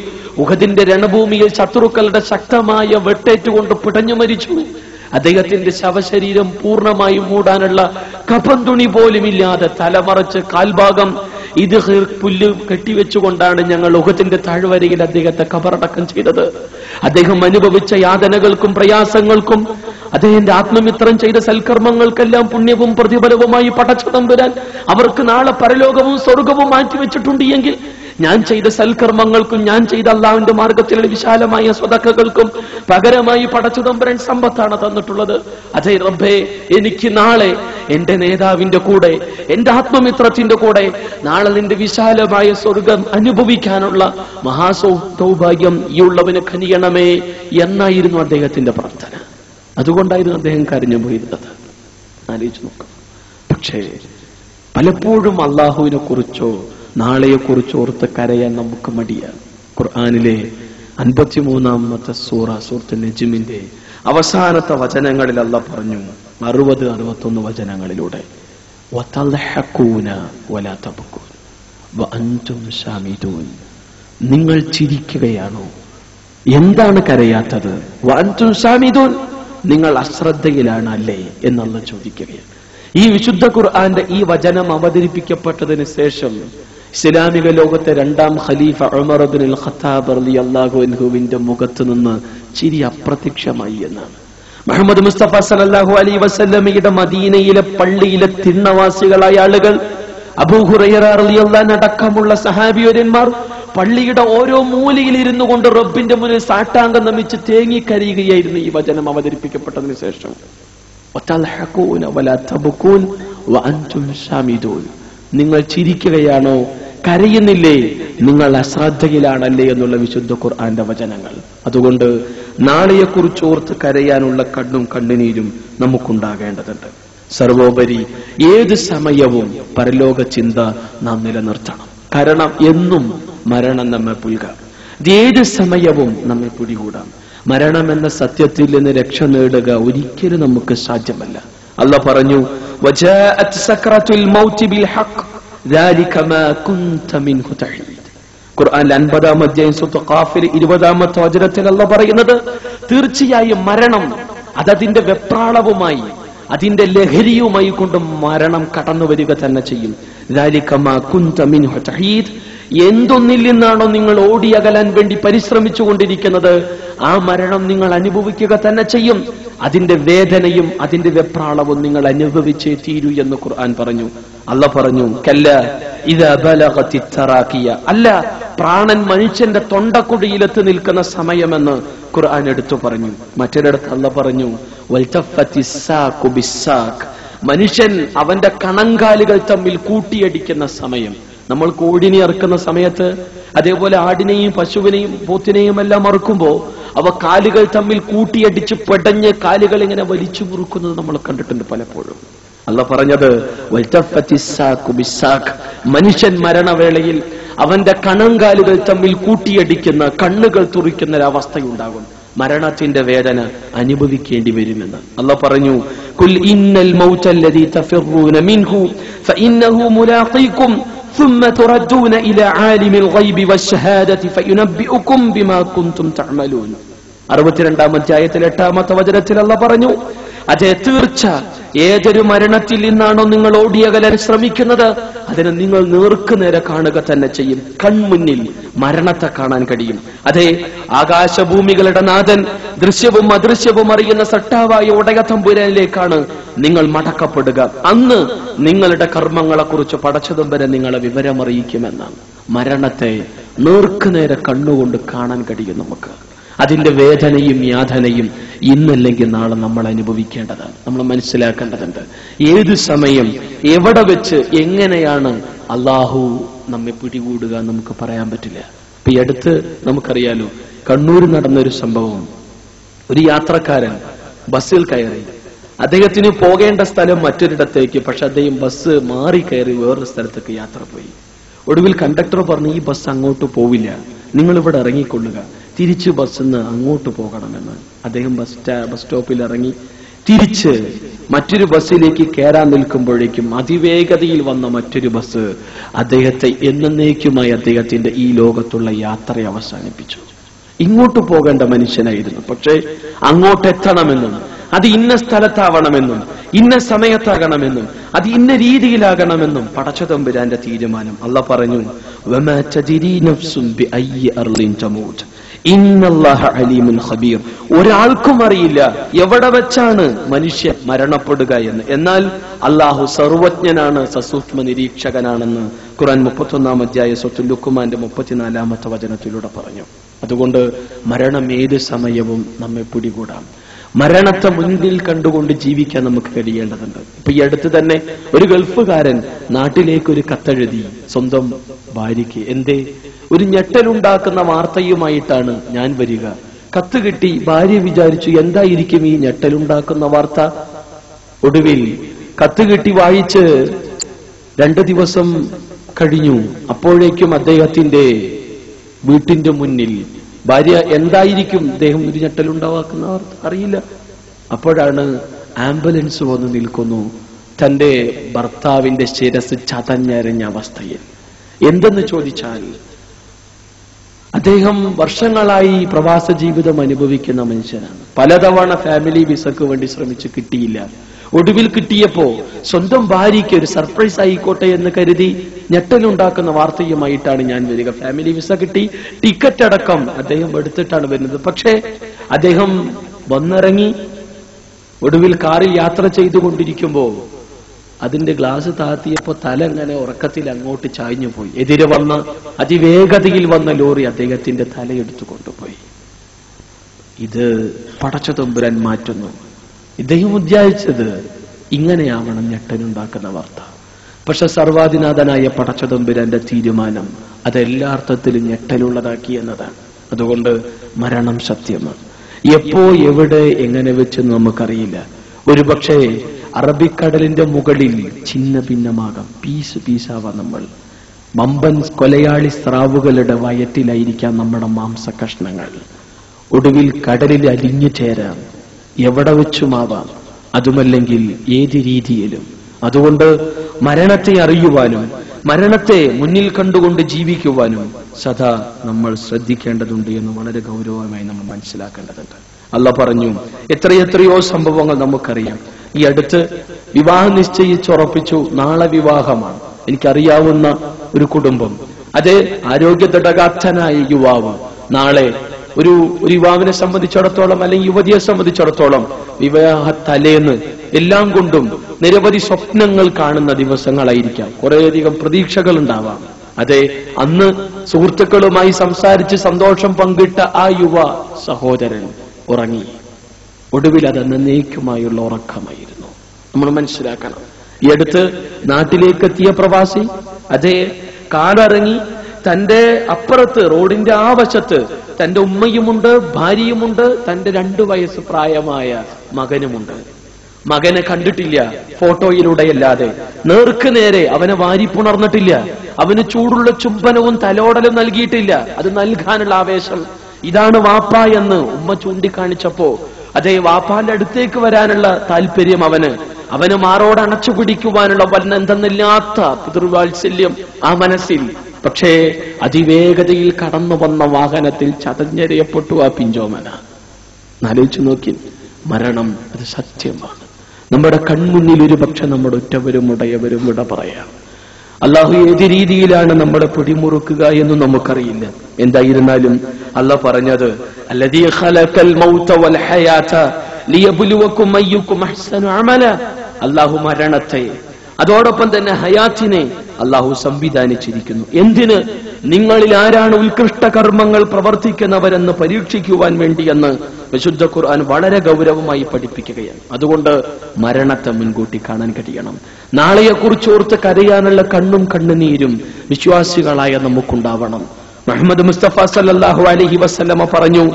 ഉഹദിന്റെ രണഭൂമിയിൽ ശത്രുക്കളുടെ ശക്തമായ വെട്ടേറ്റുകൊണ്ട് പിടഞ്ഞു മരിച്ചു. അദ്ദേഹത്തിന്റെ ശവശരീരം പൂർണ്ണമായി മൂടാനുള്ള കഫൻ തുണി പോലുമില്ലാതെ തലമറച്ച് കാൽഭാഗം ഇത് പുല്ല് കെട്ടിവെച്ചുകൊണ്ടാണ് ഞങ്ങൾ ഉഹദിന്റെ താഴ്വരയിൽ അദ്ദേഹത്തെ ഖബറടക്കം ചെയ്തത്. അദ്ദേഹം അനുഭവിച്ച യാതനകൾക്കും പ്രയാസങ്ങൾക്കും അദ്ദേഹത്തിന്റെ ആത്മമിത്രം ചെയ്ത സൽക്കർമ്മങ്ങൾക്കെല്ലാം പുണ്യവും പ്രതിഫലവുമായി പടച്ച തമ്പുരാൻ അവർക്ക് നാളെ പരലോകവും സ്വർഗവും മാറ്റിവെച്ചിട്ടുണ്ട് എങ്കിൽ ഞാൻ ചെയ്ത സൽക്കർമ്മങ്ങൾക്കും ഞാൻ ചെയ്ത അള്ളാഹുവിന്റെ മാർഗത്തിലുള്ള വിശാലമായ സ്വതക്കകൾക്കും പകരമായി പടച്ച തമ്പുരാൻ സമ്പത്താണ് തന്നിട്ടുള്ളത്. അതേ റബ്ബേ, എനിക്ക് നാളെ എന്റെ നേതാവിന്റെ കൂടെ എന്റെ ആത്മമിത്രത്തിന്റെ കൂടെ നാളെ നിന്റെ വിശാലമായ സ്വർഗം അനുഭവിക്കാനുള്ള മഹാസൗഭാഗ്യം ഈ ഉള്ളവന് കനിയണമേ എന്നായിരുന്നു അദ്ദേഹത്തിന്റെ പ്രാർത്ഥന. അതുകൊണ്ടായിരുന്നു അദ്ദേഹം കരഞ്ഞു പോയിരുന്നത്. ആലോചിച്ചു നോക്കാം. പക്ഷേ പലപ്പോഴും അള്ളാഹുവിനെ കുറിച്ചോ നാളെയെ കുറിച്ച് ഓർത്ത് കരയാൻ നമുക്ക് മടിയാണ്. ഖുർആനിലെ 53-ാമത്തെ സൂറത്തുൽ നജ്മിന്റെ അവസാനത്തെ വചനങ്ങളിൽ അല്ലാഹ് പറഞ്ഞു, 60-61 വചനങ്ങളിലൂടെ, വതൽഹഖൂന വലാ തബ്കൂൻ വഅൻതും ശാമിദൂൻ, നിങ്ങൾ ചിരിക്കുകയാണോ, എന്താണ് കരയാത്തത്? വഅൻതും ശാമിദൂൻ, നിങ്ങൾ അശ്രദ്ധയിലാണ് അല്ലേ എന്ന് അല്ലാഹ് ചോദിക്കുകയാണ്. ഈ വിശുദ്ധ ഖുർആന്റെ ഈ വചനം അവതരിപ്പിക്കപ്പെട്ടതിന് ശേഷം ഇസ്ലാമിക ലോകത്തെ 2ാം ഖലീഫ ഉമർ ഇബ്നുൽ ഖത്താബ് റളിയല്ലാഹു അൻഹുവിന്റെ മുഖത്ത് നിന്ന് ചിരി അപ്രത്യക്ഷമായി എന്നാണ്. മുഹമ്മദ് മുസ്തഫ സല്ലല്ലാഹു അലൈഹി വസല്ലമയുടെ മദീനയിലെ പള്ളിയിലെ തിണ്ണവാസികളായ ആളുകൾ, അബൂ ഹുറൈറ റളിയല്ലാഹു അൻഹു അടക്കമുള്ള സഹാബിവര്യന്മാർ പള്ളിയുടെ ഓരോ മൂലയിൽ ഇരുന്നു കൊണ്ട് റബ്ബിന്റെ മുന്നിൽ സാഷ്ടാംഗം നമിച്ച് തേങ്ങിക്കരയുകയായിരുന്നു ഈ വചനം അവതരിപ്പിക്കപ്പെട്ടതിന് ശേഷം. വതൽഹഖൂന വലാ തബ്കൂൻ വഅൻതും ശാമിദൂൻ, നിങ്ങൾ ചിരിക്കുകയാണോ, കരയുന്നില്ലേ, നിങ്ങൾ അശ്രദ്ധയിലാണല്ലേ എന്നുള്ള വിശുദ്ധ ഖുർആന്റെ വചനങ്ങൾ. അതുകൊണ്ട് നാളെയെക്കുറിച്ച് ഓർത്ത് കരയാനുള്ള കണ്ണും കണ്ണുനീരും നമുക്കുണ്ടാകേണ്ടതുണ്ട്. സർവോപരി ഏത് സമയവും പരലോക ചിന്ത നാം നിലനിർത്തണം. കാരണം എന്നും മരണം നമ്മെ പുൽകാം, ഏത് സമയവും നമ്മെ പിടികൂടാം. മരണമെന്ന സത്യത്തിൽ നിന്ന് രക്ഷ നേടുക ഒരിക്കലും നമുക്ക് സാധ്യമല്ല. അല്ലാഹ് പറഞ്ഞു, വജാഅത് സക്രത്തുൽ മൗതി ബിൽ ഹഖ് ദാലിക മാ കുൻത മിൻഹു തഹീദ്. ഖുർആൻ 50-ാം അധ്യായം സൂറത്ത് ഖാഫിർ 20-ാമത്തെ വചനത്തിൽ അല്ലാഹ് പറയുന്നത്, തീർച്ചയായും മരണം അതതിന്റെ വെപ്രാളവുമായി അതിന്റെ ലഹരിയുമായി കൊണ്ട് മരണം കടന്നു വരിക തന്നെ ചെയ്യും. ദാലിക മാ കുൻത മിൻഹു തഹീദ്, എന്തൊന്നിൽ നിന്നാണോ നിങ്ങൾ ഓടിയകലാൻ വേണ്ടി പരിശ്രമിച്ചു കൊണ്ടിരിക്കുന്നത് ആ മരണം നിങ്ങൾ അനുഭവിക്കുക തന്നെ ചെയ്യും. അതിന്റെ വേദനയും അതിന്റെ വെപ്രാളവും നിങ്ങൾ അനുഭവിച്ചേ തീരൂ എന്ന് ഖുർആൻ പറഞ്ഞു. അല്ലാഹ് പറഞ്ഞു, കല്ല ഇദാ ബലഗതി തറാഖിയ, അല്ല, പ്രാണൻ മനുഷ്യന്റെ തൊണ്ടക്കുഴിയിലെത്തി നിൽക്കുന്ന സമയമെന്ന് ഖുർആൻ എടുത്തു പറഞ്ഞു. മറ്റൊരിടത്ത് അല്ലാഹ് പറഞ്ഞു, വൽതഫത്തിസ്സാഖു ബിസ്സാഖ്, മനുഷ്യൻ അവന്റെ കണങ്കാലുകൾ തമ്മിൽ കൂട്ടിയടിക്കുന്ന സമയം. നമ്മൾ കോഴിനെ അറുക്കുന്ന സമയത്ത്, അതേപോലെ ആടിനെയും പശുവിനെയും പോത്തിനെയും എല്ലാം അറുക്കുമ്പോ അവ കാലുകൾ തമ്മിൽ കൂട്ടിയടിച്ച് പെടഞ്ഞ് കാലുകൾ ഇങ്ങനെ വലിച്ചു മുറുക്കുന്നത് നമ്മൾ കണ്ടിട്ടുണ്ട് പലപ്പോഴും. അല്ലാഹ് പറഞ്ഞത് വൽതഫത്തിസ്സാഖു ബിസ്സാഖ്, മനുഷ്യൻ മരണവേളയിൽ അവന്റെ കണങ്കാലുകൾ തമ്മിൽ കൂട്ടിയടിക്കുന്ന, കണ്ണുകൾ തുറിക്കുന്ന ഒരവസ്ഥയുണ്ടാകും. മരണത്തിന്റെ വേദന അനുഭവിക്കേണ്ടി വരുമെന്ന് അല്ലാഹ് പറഞ്ഞു. ഖുൽ ഇന്നൽ മൗതല്ലദീ തഫിറൂന മിൻഹു ഫഇന്നഹു മുലാഖീകും ثم تردون إلى عالم الغيب والشهادة فينبئكم بما كنتم تعملون. 62-ാം അധ്യായത്തിലെ 8-ാമത്തെ വചനത്തിൽ അല്ലാഹ് പറഞ്ഞു, അതേ, തീർച്ച ഏതൊരു മരണത്തിൽ നിന്നാണോ നിങ്ങൾ ഓടിയകലാൻ ശ്രമിക്കുന്നത് അതിനെ നിങ്ങൾ നേർക്കുനേരെ കാണുക തന്നെ ചെയ്യും. കൺമുന്നിൽ മരണത്തെ കാണാൻ കഴിയും. അതേ, ആകാശഭൂമികളുടെ നാഥൻ, ദൃശ്യവും അദൃശ്യവും അറിയുന്ന സട്ടാവായ ഉടയ തമ്പുരാനിലേക്കാണ് നിങ്ങൾ മടക്കപ്പെടുക. അന്ന് നിങ്ങളുടെ കർമ്മങ്ങളെ കുറിച്ച് പടച്ചതമ്പുരാൻ നിങ്ങളെ വിവരമറിയിക്കുമെന്നാണ്. മരണത്തെ നേർക്കുനേരെ കണ്ണുകൊണ്ട് കാണാൻ കഴിയും നമുക്ക്. അതിന്റെ വേദനയും യാതനയും ഇന്നല്ലെങ്കിൽ നാളെ നമ്മൾ അനുഭവിക്കേണ്ടതാണ്. നമ്മൾ മനസ്സിലാക്കേണ്ടതുണ്ട്. ഏത് സമയം എവിടെ വെച്ച് എങ്ങനെയാണ് അള്ളാഹു നമ്മെ പിടികൂടുക നമുക്ക് പറയാൻ പറ്റില്ല. ഇപ്പൊ ഈ അടുത്ത് നമുക്കറിയാലോ, കണ്ണൂർ നടന്നൊരു സംഭവം. ഒരു യാത്രക്കാരൻ ബസ്സിൽ കയറി. അദ്ദേഹത്തിന് പോകേണ്ട സ്ഥലം മറ്റൊരിടത്തേക്ക്, പക്ഷെ അദ്ദേഹം ബസ് മാറി കയറി വേറൊരു സ്ഥലത്തേക്ക് യാത്ര പോയി. ഒടുവിൽ കണ്ടക്ടർ പറഞ്ഞു, ഈ ബസ് അങ്ങോട്ട് പോവില്ല, നിങ്ങൾ ഇവിടെ ഇറങ്ങിക്കൊള്ളുക, തിരിച്ച് ബസ്സിന്ന് അങ്ങോട്ട് പോകണമെന്ന്. അദ്ദേഹം ബസ് സ്റ്റോപ്പിൽ ഇറങ്ങി തിരിച്ച് മറ്റൊരു ബസ്സിലേക്ക് കയറാൻ നിൽക്കുമ്പോഴേക്കും അതിവേഗതയിൽ വന്ന മറ്റൊരു ബസ് അദ്ദേഹത്തെ എന്നേക്കുമായി അദ്ദേഹത്തിന്റെ ഈ ലോകത്തുള്ള യാത്ര അവസാനിപ്പിച്ചു. ഇങ്ങോട്ട് പോകേണ്ട മനുഷ്യനായിരുന്നു, പക്ഷേ അങ്ങോട്ടെത്തണമെന്നും അത് ഇന്ന സ്ഥലത്താവണമെന്നും ഇന്ന സമയത്താകണമെന്നും അത് ഇന്ന രീതിയിലാകണമെന്നും പടച്ചതമ്പുരാന്റെ തീരുമാനം. അല്ലാഹ് പറഞ്ഞു, വമാ തദ്രീ നഫ്സുൻ ബിഅയ്യി അർളിൻ തമൂത് ഇന്നല്ലാഹ അലീമുൻ ഖബീർ. ഒരാൾക്കും അറിയില്ല എവിടെ വെച്ചാണ് മനുഷ്യൻ മരണപ്പെടുക എന്ന്. എന്നാൽ അല്ലാഹു സർവജ്ഞനാണ്, സസൂക്ഷ്മ നിരീക്ഷകനാണെന്ന് ഖുർആൻ 31-ാം അധ്യായ സൂറത്തുൽ ലുഖ്മാന്റെ 34-ാമത്തെ വചനത്തിലൂടെ പറഞ്ഞു. അതുകൊണ്ട് മരണം ഏത് സമയവും നമ്മെ പിടികൂടാം. മരണത്തെ മുൻപിൽ കണ്ടുകൊണ്ട് ജീവിക്കാൻ നമുക്ക് കഴിയേണ്ടതുണ്ട്. ഇപ്പൊ ഈ അടുത്ത് തന്നെ ഒരു ഗൾഫുകാരൻ നാട്ടിലേക്ക് ഒരു കത്തെഴുതി സ്വന്തം ഭാര്യയ്ക്ക്. എന്തേ? ഒരു ഞെട്ടലുണ്ടാക്കുന്ന വാർത്തയുമായിട്ടാണ് ഞാൻ വരിക. കത്ത് കിട്ടി. ഭാര്യ വിചാരിച്ചു, എന്തായിരിക്കും ഈ ഞെട്ടലുണ്ടാക്കുന്ന വാർത്ത? ഒടുവിൽ കത്ത് കിട്ടി വായിച്ച് 2 ദിവസം കഴിഞ്ഞു. അപ്പോഴേക്കും അദ്ദേഹത്തിന്റെ വീട്ടിന്റെ മുന്നിൽ ഭാര്യ, എന്തായിരിക്കും അദ്ദേഹം ഒരു ഞെട്ടലുണ്ടാക്കുന്ന വാർത്ത? അറിയില്ല. അപ്പോഴാണ് ആംബുലൻസ് വന്ന് നിൽക്കുന്നു, തന്റെ ഭർത്താവിന്റെ ശിരസ് ചതഞ്ഞരഞ്ഞ അവസ്ഥയിൽ. എന്തെന്ന് ചോദിച്ചാൽ, അദ്ദേഹം വർഷങ്ങളായി പ്രവാസ ജീവിതം അനുഭവിക്കുന്ന മനുഷ്യനാണ്. പലതവണ ഫാമിലി വിസക്ക് വേണ്ടി ശ്രമിച്ച് കിട്ടിയില്ല. ഒടുവിൽ കിട്ടിയപ്പോ സ്വന്തം ഭാര്യയ്ക്ക് ഒരു സർപ്രൈസ് ആയിക്കോട്ടെ എന്ന് കരുതി ഞെട്ടലുണ്ടാക്കുന്ന വാർത്തയുമായിട്ടാണ് ഞാൻ വരിക. ഫാമിലി വിസ കിട്ടി, ടിക്കറ്റ് അടക്കം അദ്ദേഹം എടുത്തിട്ടാണ് വരുന്നത്. പക്ഷേ അദ്ദേഹം വന്നിറങ്ങി. ഒടുവിൽ കാറിൽ യാത്ര ചെയ്തുകൊണ്ടിരിക്കുമ്പോ അതിന്റെ ഗ്ലാസ് താത്തിയപ്പോ തല ഇങ്ങനെ ഉറക്കത്തിൽ അങ്ങോട്ട് ചായ്ഞ്ഞു പോയി. എതിരെ വന്ന അതിവേഗതയിൽ വന്ന ലോറി അദ്ദേഹത്തിന്റെ തലയെടുത്തു കൊണ്ടുപോയി. ഇത് പടച്ചതമ്പുരാൻ മാറ്റുന്നു. ഇദ്ദേഹം ഉദ്ദേശിച്ചത് ഇങ്ങനെയാവണം ഞെട്ടലുണ്ടാക്കുന്ന വാർത്ത. പക്ഷെ സർവാധിനാഥനായ പടച്ചതമ്പുരാന്റെ തീരുമാനം അതെല്ലാ അർത്ഥത്തിലും ഞെട്ടലുള്ളതാക്കി എന്നതാണ്. അതുകൊണ്ട് മരണം സത്യമാണ്. എപ്പോ എവിടെ എങ്ങനെ വെച്ചെന്ന് നമുക്കറിയില്ല. ഒരുപക്ഷെ അറബിക്കടലിന്റെ മുകളിൽ ഛിന്ന ഭിന്നമാകാം, പീസ് പീസാവാം നമ്മൾ. വമ്പൻ കൊലയാളി സ്രാവുകളുടെ വയറ്റിലായിരിക്കാം നമ്മുടെ മാംസകഷ്ണങ്ങൾ. ഒടുവിൽ കടലിൽ അലിഞ്ഞു ചേരാം, എവിടെ വെച്ചുമാവാം, അതുമല്ലെങ്കിൽ ഏത് രീതിയിലും. അതുകൊണ്ട് മരണത്തെ അറിയുവാനും മരണത്തെ മുന്നിൽ കണ്ടുകൊണ്ട് ജീവിക്കുവാനും സദാ നമ്മൾ ശ്രദ്ധിക്കേണ്ടതുണ്ട് എന്ന് വളരെ ഗൗരവമായി നമ്മൾ മനസ്സിലാക്കേണ്ടതുണ്ട്. അല്ലാഹ് പറഞ്ഞു, എത്രയെത്രയോ സംഭവങ്ങൾ നമുക്കറിയാം. ഈ അടുത്ത് വിവാഹം നിശ്ചയിച്ചുറപ്പിച്ചു, നാളെ വിവാഹമാണ്. എനിക്കറിയാവുന്ന ഒരു കുടുംബം, അതേ ആരോഗ്യദൃഢഗാത്രനായ യുവാവ് നാളെ ഒരു യുവാവിനെ സംബന്ധിച്ചിടത്തോളം അല്ലെങ്കിൽ യുവതിയെ സംബന്ധിച്ചിടത്തോളം വിവാഹ തലേന്ന് എല്ലാം കൊണ്ടും നിരവധി സ്വപ്നങ്ങൾ കാണുന്ന ദിവസങ്ങളായിരിക്കാം, കുറേയധികം പ്രതീക്ഷകൾ ഉണ്ടാവാം. അതെ, അന്ന് സുഹൃത്തുക്കളുമായി സംസാരിച്ച് സന്തോഷം പങ്കിട്ട ആ യുവ സഹോദരൻ ഉറങ്ങി. ഒടുവിൽ അത് എന്നേക്കുമായുള്ള ഉറക്കമായിരുന്നു. നമ്മൾ മനസ്സിലാക്കണം. ഈ അടുത്ത് നാട്ടിലേക്കെത്തിയ പ്രവാസി അതേ കാലിറങ്ങി തന്റെ അപ്പുറത്ത് റോഡിന്റെ ആ വശത്ത് തന്റെ ഉമ്മയുമുണ്ട്, ഭാര്യയുമുണ്ട്, തന്റെ 2 വയസ്സ് പ്രായമായ മകനുമുണ്ട്. മകനെ കണ്ടിട്ടില്ല ഫോട്ടോയിലൂടെയല്ലാതെ, നേർക്ക് നേരെ അവനെ വാരിപ്പുണർന്നിട്ടില്ല, അവന് ചൂടുള്ള ചുംബനവും തലോടലും നൽകിയിട്ടില്ല. അത് നൽകാനുള്ള ആവേശം, ഇതാണ് വാപ്പ എന്ന് ഉമ്മ ചൂണ്ടിക്കാണിച്ചപ്പോ അതേ വാപ്പാന്റെ അടുത്തേക്ക് വരാനുള്ള താല്പര്യം അവന് മാറോട് അണച്ചു പിടിക്കുവാനുള്ള എന്തെന്നില്ലാത്ത പിതൃവാത്സല്യം ആ മനസ്സിൽ. പക്ഷേ അതിവേഗതയിൽ കടന്നു വന്ന വാഹനത്തിൽ ചതഞ്ഞെറിയപ്പെട്ടു ആ പിഞ്ചോമന. ആലോചിച്ചു നോക്കി, മരണം അത് സത്യമാണ്. നമ്മുടെ കൺമുന്നിൽ ഒരു പക്ഷെ നമ്മുടെ ഉറ്റവരും ഉടയവരും വിട പറയാം. അള്ളാഹു ഏത് രീതിയിലാണ് നമ്മളെ പിടിമുറുക്കുക എന്ന് നമുക്കറിയില്ല. എന്തായിരുന്നാലും അള്ളാഹ് പറഞ്ഞത് അല്ലദീ ഖലഖൽ മൗത വൽ ഹയാത ലിയബ്ലുവകും അയ്യുകും അഹ്സനു അമല. അള്ളാഹു മരണത്തെ അതോടൊപ്പം തന്നെ ഹയാത്തിനെ അള്ളാഹു സംവിധാനിച്ചിരിക്കുന്നു. എന്തിന്? നിങ്ങളിൽ ആരാണ് ഉത്കൃഷ്ട കർമ്മങ്ങൾ പ്രവർത്തിക്കുന്നവരെന്ന് പരീക്ഷിക്കുവാൻ വേണ്ടിയെന്ന് വിശുദ്ധ ഖുർആൻ വളരെ ഗൗരവമായി പഠിപ്പിക്കുകയാണ്. അതുകൊണ്ട് മരണത്തെ മുൻകൂട്ടി കാണാൻ കഴിയണം. നാളെയെക്കുറിച്ച് ഓർത്ത് കരയാനുള്ള കണ്ണും കണ്ണുനീരും വിശ്വാസികളായ നമുക്കുണ്ടാവണം. മുഹമ്മദ് മുസ്തഫ സല്ലല്ലാഹു അലൈഹി വസല്ലമ പറഞ്ഞു,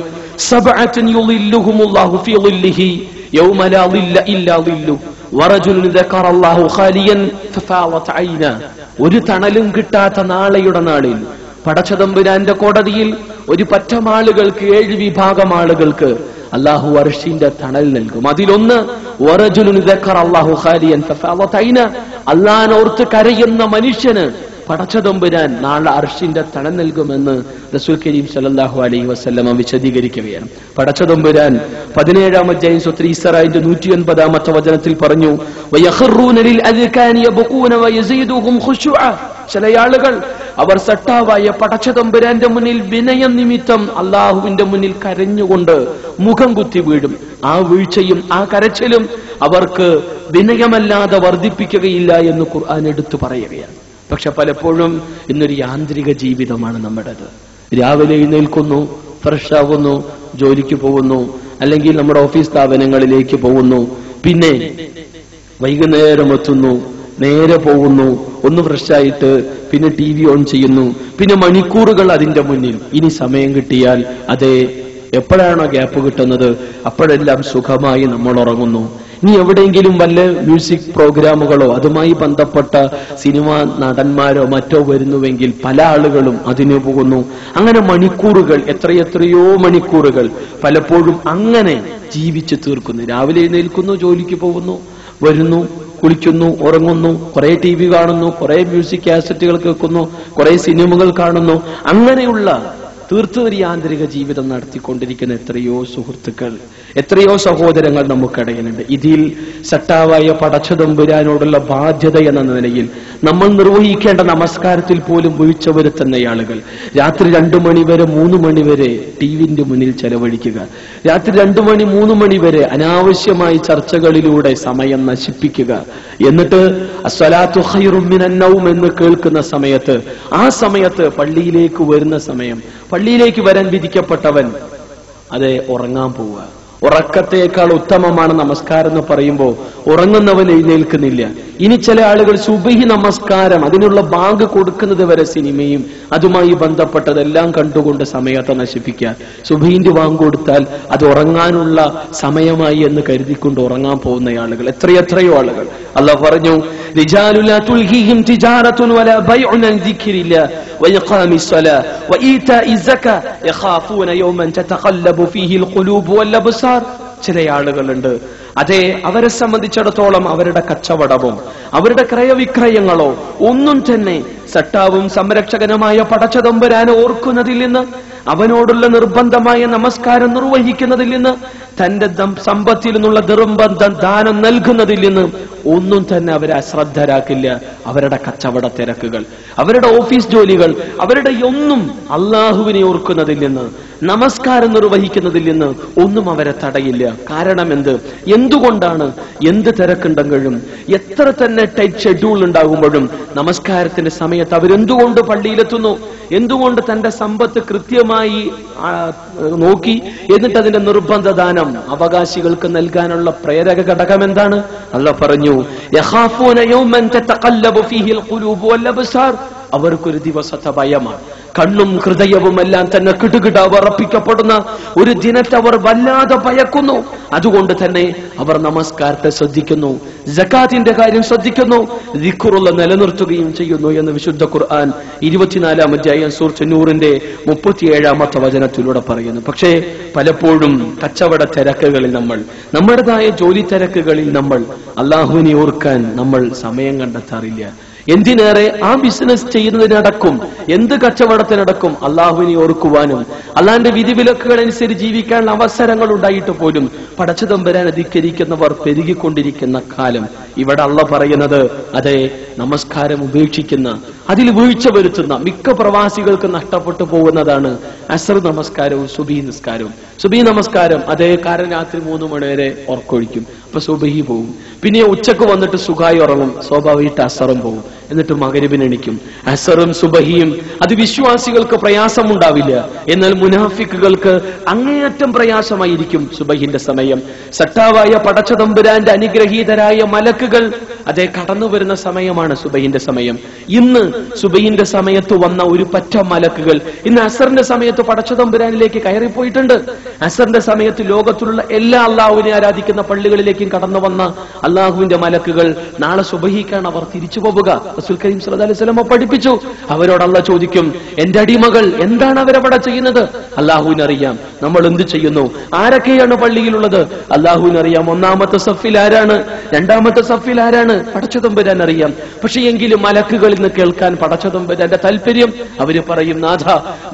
സബഅത്തുൻ യുളില്ലുഹുമുല്ലാഹു ഫീ ളില്ലിഹി യൗമ ലാ ളില്ല ഇല്ലാ ളില്ലുഹു വറജുലുൻ ദക്കറല്ലാഹു ഖാലിയൻ ഫഫാവത ഐന. ഒരു തണലും കിട്ടാത്ത നാളെയുടെ നാളിൽ പടച്ചതമ്പുരാന്റെ കോടതിയിൽ ഒരു പറ്റം ആളുകൾക്ക്, 7 വിഭാഗം ആളുകൾക്ക് അല്ലാഹു അർശിന്റെ തണൽ നൽകും. അതിലൊന്ന് വറജുലുൻ ദക്കറല്ലാഹു ഖാലിയൻ ഫഫാവത ഐന, അല്ലാഹുവോർത്ത് കരയുന്ന മനുഷ്യന് പടച്ചതമ്പുരാൻ നാളെ അർശിന്റെ തണൽ നൽകുമെന്ന് റസൂൽ കരീം സല്ലല്ലാഹു അലൈഹി വസല്ലമ വിശദീകരിക്കുകയാണ്. പടച്ചതമ്പുരാൻ 17-ാം അധ്യായം സൂറത്തുൽ ഇസ്രായിന്റെ 109-ാമത്തെ വചനത്തിൽ പറഞ്ഞു, വയഖറൂന ലിൽ അദ്കാനി യബ്ഖൂന വയസീദുഹും ഖുശൂഅ. ചില ആളുകൾ അവർ സട്ടാവായ പടച്ചതമ്പുരാന്റെ മുന്നിൽ വിനയം നിമിത്തം അള്ളാഹുവിന്റെ മുന്നിൽ കരഞ്ഞുകൊണ്ട് മുഖം കുത്തി വീഴും. ആ വീഴ്ചയും ആ കരച്ചിലും അവർക്ക് വിനയമല്ലാതെ വർദ്ധിപ്പിക്കുകയില്ല എന്ന് ഖുർആൻ എടുത്തു പറയുകയാണ്. പക്ഷെ പലപ്പോഴും ഇന്നൊരു യാന്ത്രിക ജീവിതമാണ് നമ്മുടേത്. രാവിലെ എഴുന്നേൽക്കുന്നു, ഫ്രഷ് ആവുന്നു, ജോലിക്ക് പോകുന്നു, അല്ലെങ്കിൽ നമ്മുടെ ഓഫീസ് സ്ഥാപനങ്ങളിലേക്ക് പോകുന്നു, പിന്നെ വൈകുന്നേരം എത്തുന്നു, നേരെ പോകുന്നു, ഒന്ന് ഫ്രഷായിട്ട് പിന്നെ TV ഓൺ ചെയ്യുന്നു, പിന്നെ മണിക്കൂറുകൾ അതിന്റെ മുന്നിൽ. ഇനി സമയം കിട്ടിയാൽ അതേ എപ്പോഴാണോ ഗ്യാപ്പ് കിട്ടുന്നത് അപ്പോഴെല്ലാം സുഖമായി നമ്മൾ ഉറങ്ങുന്നു. ഇനി എവിടെയെങ്കിലും വല്ല മ്യൂസിക് പ്രോഗ്രാമുകളോ അതുമായി ബന്ധപ്പെട്ട സിനിമാ നടന്മാരോ മറ്റോ വരുന്നുവെങ്കിൽ പല ആളുകളും അതിന് പോകുന്നു. അങ്ങനെ മണിക്കൂറുകൾ, എത്രയെത്രയോ മണിക്കൂറുകൾ പലപ്പോഴും അങ്ങനെ ജീവിച്ചു തീർക്കുന്നു. രാവിലെ എഴുന്നേൽക്കുന്നു, ജോലിക്ക് പോകുന്നു, വരുന്നു, കുളിക്കുന്നു, ഉറങ്ങുന്നു, കുറെ TV കാണുന്നു, കുറെ മ്യൂസിക് കാസറ്റുകൾ കേൾക്കുന്നു, കുറെ സിനിമകൾ കാണുന്നു. അങ്ങനെയുള്ള തീർത്തും ഒരു യാന്ത്രിക ജീവിതം നടത്തിക്കൊണ്ടിരിക്കുന്ന എത്രയോ സുഹൃത്തുക്കൾ, എത്രയോ സഹോദരങ്ങൾ നമുക്കിടയിലുണ്ട്. ഇതിൽ സട്ടാവായ പടച്ചതമ്പുരാനോടുള്ള ബാധ്യത എന്ന നിലയിൽ നമ്മൾ നിർവഹിക്കേണ്ട നമസ്കാരത്തിൽ പോലും വീഴ്ച വരുത്തുന്ന ആളുകൾ രാത്രി 2 മണി വരെ 3 മണി വരെ ടിവിന്റെ മുന്നിൽ ചെലവഴിക്കുക, രാത്രി 2 മണി 3 മണി വരെ അനാവശ്യമായി ചർച്ചകളിലൂടെ സമയം നശിപ്പിക്കുക, എന്നിട്ട് അസ്സലാത്തു ഖൈറും മിനൻ നൗം എന്ന് കേൾക്കുന്ന സമയത്ത്, ആ സമയത്ത് പള്ളിയിലേക്ക് വരുന്ന സമയം, പള്ളിയിലേക്ക് വരാൻ വിധിക്കപ്പെട്ടവൻ അതെ ഉറങ്ങാൻ പോവുക. ഉറക്കത്തേക്കാൾ ഉത്തമമാണ് നമസ്കാരം എന്ന് പറയുമ്പോൾ ഉറങ്ങുന്നവൻ എഴുന്നേൽക്കുന്നില്ല. ഇനി ചില ആളുകൾ സുബഹി നമസ്കാരം അതിനുള്ള ബാങ്ക് കൊടുക്കുന്നത് വരെ സിനിമയും അതുമായി ബന്ധപ്പെട്ടതെല്ലാം കണ്ടുകൊണ്ട് സമയത്തെ നശിപ്പിക്കുക. സുബഹിന്റെ ബാങ്ക് കൊടുത്താൽ അത് ഉറങ്ങാനുള്ള സമയമായി എന്ന് കരുതിക്കൊണ്ട് ഉറങ്ങാൻ പോകുന്ന ആളുകൾ എത്രയെത്രയോ ആളുകൾ. അല്ലാഹു പറഞ്ഞു, റിജാലു ലാ തുൽഹിഹിം തിജാറത്തുൻ വലാ ബൈഉൻ അൻ ദിക്രില്ലാ വഇഖാമിസ് സ്വലാ വഈതാഇസ് സകാ യഖാഫൂന യൗമൻ തതഖല്ലബു ഫീഹിൽ ഖുലൂബു വൽ അബ്സാർ. ചില ആളുകളുണ്ട്, അതെ, അവരെ സംബന്ധിച്ചിടത്തോളം അവരുടെ കച്ചവടമോ അവരുടെ ക്രയവിക്രയങ്ങളോ ഒന്നും തന്നെ സട്ടാവും സംരക്ഷകനുമായ പടച്ചതമ്പുരാനെ ഓർക്കുന്നതിൽ നിന്ന്, അവനോടുള്ള നിർബന്ധമായ നമസ്കാരം നിർവഹിക്കുന്നതിൽ നിന്ന്, തന്റെ സമ്പത്തിൽ നിന്നുള്ള നിർബന്ധം ദാനം നൽകുന്നതിൽ നിന്ന് ഒന്നും തന്നെ അവരെ അശ്രദ്ധരാക്കില്ല. അവരുടെ കച്ചവട തിരക്കുകൾ, അവരുടെ ഓഫീസ് ജോലികൾ, അവരുടെ ഒന്നും അള്ളാഹുവിനെ ഓർക്കുന്നതിൽ നിന്ന്, നമസ്കാരം നിർവഹിക്കുന്നതിൽ നിന്ന് ഒന്നും അവരെ തടയില്ല. കാരണം എന്തുകൊണ്ടാണ്? എന്ത് തിരക്കുണ്ടെങ്കിലും എത്ര തന്നെ ടൈറ്റ് ഷെഡ്യൂൾ ഉണ്ടാകുമ്പോഴും നമസ്കാരത്തിന്റെ സമയത്ത് അവരെന്തുകൊണ്ട് പള്ളിയിലെത്തുന്നു? എന്തുകൊണ്ട് തന്റെ സമ്പത്ത് കൃത്യമായി നോക്കി എന്നിട്ട് അതിന്റെ നിർബന്ധ ദാനം അവകാശികൾക്ക് നൽകാനുള്ള പ്രേരക ഘടകം എന്താണ്? അല്ലാഹു പറഞ്ഞു, യഖാഫൂന യൗമൻ തതഖല്ലബു ഫീഹിൽ ഖുലൂബു വൽ അബ്സാർ. അവർക്കൊരു ദിവസത്തെ ഭയമാണ്. കണ്ണും ഹൃദയവും എല്ലാം തന്നെ കിടുകിട വിറപ്പിക്കപ്പെടുന്ന ഒരു ദിനത്തെ അവർ വല്ലാതെ ഭയക്കുന്നു. അതുകൊണ്ട് തന്നെ അവർ നമസ്കാരത്തെ ശ്രദ്ധിക്കുന്നു, സകാത്തിന്റെ കാര്യം ശ്രദ്ധിക്കുന്നു, ദിക്റുള്ള നിലനിർത്തുകയും ചെയ്യുന്നു എന്ന് വിശുദ്ധ ഖുർആൻ 24-ാം അധ്യായം സൂറത്ത് നൂറിന്റെ 37-ാമത്തെ വചനത്തിലൂടെ പറയുന്നു. പക്ഷേ പലപ്പോഴും കച്ചവട തിരക്കുകളിൽ നമ്മുടേതായ ജോലി തിരക്കുകളിൽ അള്ളാഹുവിനെ ഓർക്കാൻ നമ്മൾ സമയം കണ്ടെത്താറില്ല. എന്തിനേറെ ആ ബിസിനസ് ചെയ്യുന്നതിനടക്കും, എന്ത് കച്ചവടത്തിനടക്കും അള്ളാഹുവിനെ ഓർക്കുവാനും അള്ളാഹിന്റെ വിധിവിലക്കുകൾ അനുസരിച്ച് ജീവിക്കാനുള്ള അവസരങ്ങൾ ഉണ്ടായിട്ട് പോലും പടച്ചതമ്പുരാൻ ധിക്കരിക്കുന്നവർ പെരുകിക്കൊണ്ടിരിക്കുന്ന കാലം. ഇവിടെ അള്ളാഹ് പറയുന്നത് അതെ, നമസ്കാരം ഉപേക്ഷിക്കുന്ന, അതിൽ വീഴ്ച വരുത്തുന്ന മിക്ക പ്രവാസികൾക്ക് നഷ്ടപ്പെട്ടു പോകുന്നതാണ് അസ്ർ നമസ്കാരവും സുബഹി നിസ്കാരവും. സുബഹി നമസ്കാരം അതേ കാരണം രാത്രി 3 മണി വരെ ഉറക്കൊഴിക്കും, അപ്പൊ സുബഹി പോകും. പിന്നെ ഉച്ചക്ക് വന്നിട്ട് സുഖായി ഉറങ്ങും, സ്വാഭാവികമായിട്ട് അസറും പോകും. എന്നിട്ട് മഗ്‌രിബിന് എണീക്കും. അസറും സുബഹിയും അത് വിശ്വാസികൾക്ക് പ്രയാസമുണ്ടാവില്ല, എന്നാൽ മുനാഫിക്കുകൾക്ക് അങ്ങേയറ്റം പ്രയാസമായിരിക്കും സുബഹിന്റെ സമയം. സട്ടാവായ പടച്ചതമ്പുരാന്റെ അനുഗ്രഹീതരായ മലക്കുകൾ അതേ കടന്നു വരുന്ന സമയമാണ് സുബഹിന്റെ സമയം. ഇന്ന് സുബഹിന്റെ സമയത്ത് വന്ന ഒരു പറ്റ മലക്കുകൾ ഇന്ന് അസറിന്റെ സമയത്ത് പടച്ചതമ്പുരാനിലേക്ക് കയറിപ്പോയിട്ടുണ്ട്. അസറിന്റെ സമയത്ത് ലോകത്തിലുള്ള എല്ലാ അള്ളാഹുവിനെ ആരാധിക്കുന്ന പള്ളികളിലേക്കും കടന്നു വന്ന അള്ളാഹുവിന്റെ മലക്കുകൾ നാളെ സുബഹിക്കാണ് അവർ തിരിച്ചു പോവുക. റസൂൽ കരീം സ്വല്ലല്ലാഹു അലൈഹി വസല്ലം പഠിപ്പിച്ചു. അവരോട് അള്ളാഹ് ചോദിക്കും, എന്റെ അടിമകൾ എന്താണ് അവരവിടെ ചെയ്യുന്നത്? അള്ളാഹുവിനറിയാം. നമ്മൾ എന്ത് ചെയ്യുന്നു? ആരൊക്കെയാണ് പള്ളിയിലുള്ളത്? അള്ളാഹുവിനറിയാം. ഒന്നാമത്തെ സഫിൽ ആരാണ്, രണ്ടാമത്തെ സഫിൽ ആരാണ്? പടച്ചതമ്പുരാൻ അറിയാം. പക്ഷെ എങ്കിലും മലക്കുകളിൽ നിന്ന് കേൾക്കാൻ പടച്ചതമ്പുരാന്റെ താല്പര്യം. അവര് പറയും, നാഥ,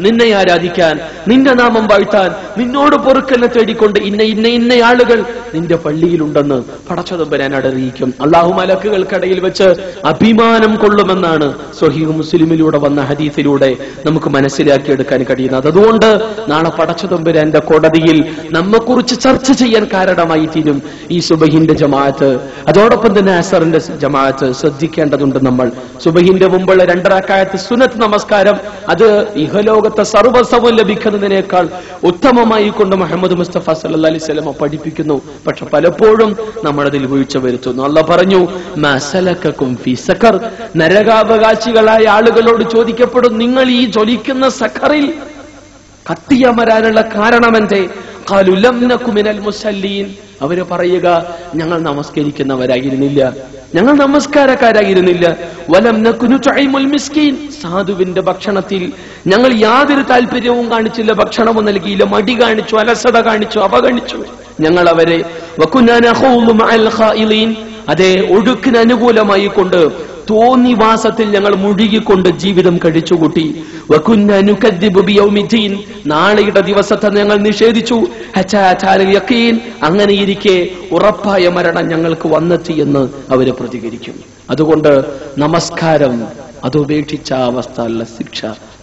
നിന്നെ ആരാധിക്കാൻ, നിന്റെ നാമം വാഴ്ത്താൻ, നിന്നോട് പൊറുക്കലിനെ തേടിക്കൊണ്ട് ഇന്ന ആളുകൾ നിന്റെ പള്ളിയിലുണ്ടെന്ന് പടച്ചതമ്പുരാൻ അറിയിക്കും. അള്ളാഹു മലക്കുകൾക്കിടയിൽ വെച്ച് അഭിമാനം കൊള്ളുമെന്നാണ് സ്വഹീഹ് മുസ്ലിമിലൂടെ വന്ന ഹദീസിലൂടെ നമുക്ക് മനസ്സിലാക്കിയെടുക്കാൻ കഴിയുന്നത്. അതുകൊണ്ട് നാളെ പടച്ചതമ്പുരാന്റെ കോടതിയിൽ നമ്മെക്കുറിച്ച് ചർച്ച ചെയ്യാൻ കാരണമായി തീരും ഈ സുബഹിന്റെ ജമാഅത്ത്. അതോടൊപ്പം തന്നെ അസറിന്റെ ജമാഅത്ത് ശ്രദ്ധിക്കേണ്ടതുണ്ട്. നമ്മൾ സുബഹിന്റെ മുമ്പുള്ള 2 റക്അത്ത് സുന്നത്ത് നമസ്കാരം അത് ഇഹലോകത്തെ സർവ്വസവും ലഭിക്കുന്നതിനേക്കാൾ ഉത്തമമായി കൊണ്ട് മുഹമ്മദ് മുസ്തഫ സല്ലല്ലാഹു അലൈഹി വസല്ലം പഠിപ്പിക്കുന്നു. പക്ഷെ പലപ്പോഴും നമ്മളതിൽ വീഴ്ച വരുത്തുന്നു. അല്ലാഹ് പറഞ്ഞു, മാ സലകകും ഫീ സഖർ. നരകാവകാശികളായ ആളുകളോട് ചോദിക്കപ്പെടും, നിങ്ങൾ ഈ ജ്വലിക്കുന്ന സഖറിൽ കത്തിയമരാനുള്ള കാരണമെന്തേ? ഖാലു ലം നകു മിനൽ മുസല്ലീൻ. അവര് പറയുക, ഞങ്ങൾ നമസ്കരിക്കുന്നവരായിരുന്നില്ല, ഞങ്ങൾ നമസ്കാരക്കാരായിരുന്നില്ല. വലം നകു നുതഇമുൽ മിസ്കീൻ. സാധുവിന്റെ ഭക്ഷണത്തിൽ ഞങ്ങൾ യാതൊരു താല്പര്യവും കാണിച്ചില്ല, ഭക്ഷണവും നൽകിയില്ല, മടി കാണിച്ചു, അലസത കാണിച്ചു, അവഗണിച്ചു ഞങ്ങൾ അവരെ. വകുന്നാ നഖൂദു മഅൽ ഖായിലീൻ. അതേ ഒഴുക്കിന് അനുകൂലമായി കൊണ്ട് തോന്നിവാസത്തിൽ ഞങ്ങൾ മുഴുകിക്കൊണ്ട് ജീവിതം കഴിച്ചുകൂട്ടി. വകുന്നാ നുകദ്ദിബു ബിയൗമിദ്ദീൻ. നാളെയുടെ ദിവസത്തെ ഞങ്ങൾ നിഷേധിച്ചു. ഹത്താ അതാൽ യഖീൻ. അങ്ങനെയിരിക്കെ ഉറപ്പായ മരണം ഞങ്ങൾക്ക് വന്നെത്തി എന്ന് അവര് പ്രതികരിക്കും. അതുകൊണ്ട് നമസ്കാരം അതുപേക്ഷിച്ച അവസ്ഥ അല്ല ശിക്ഷ,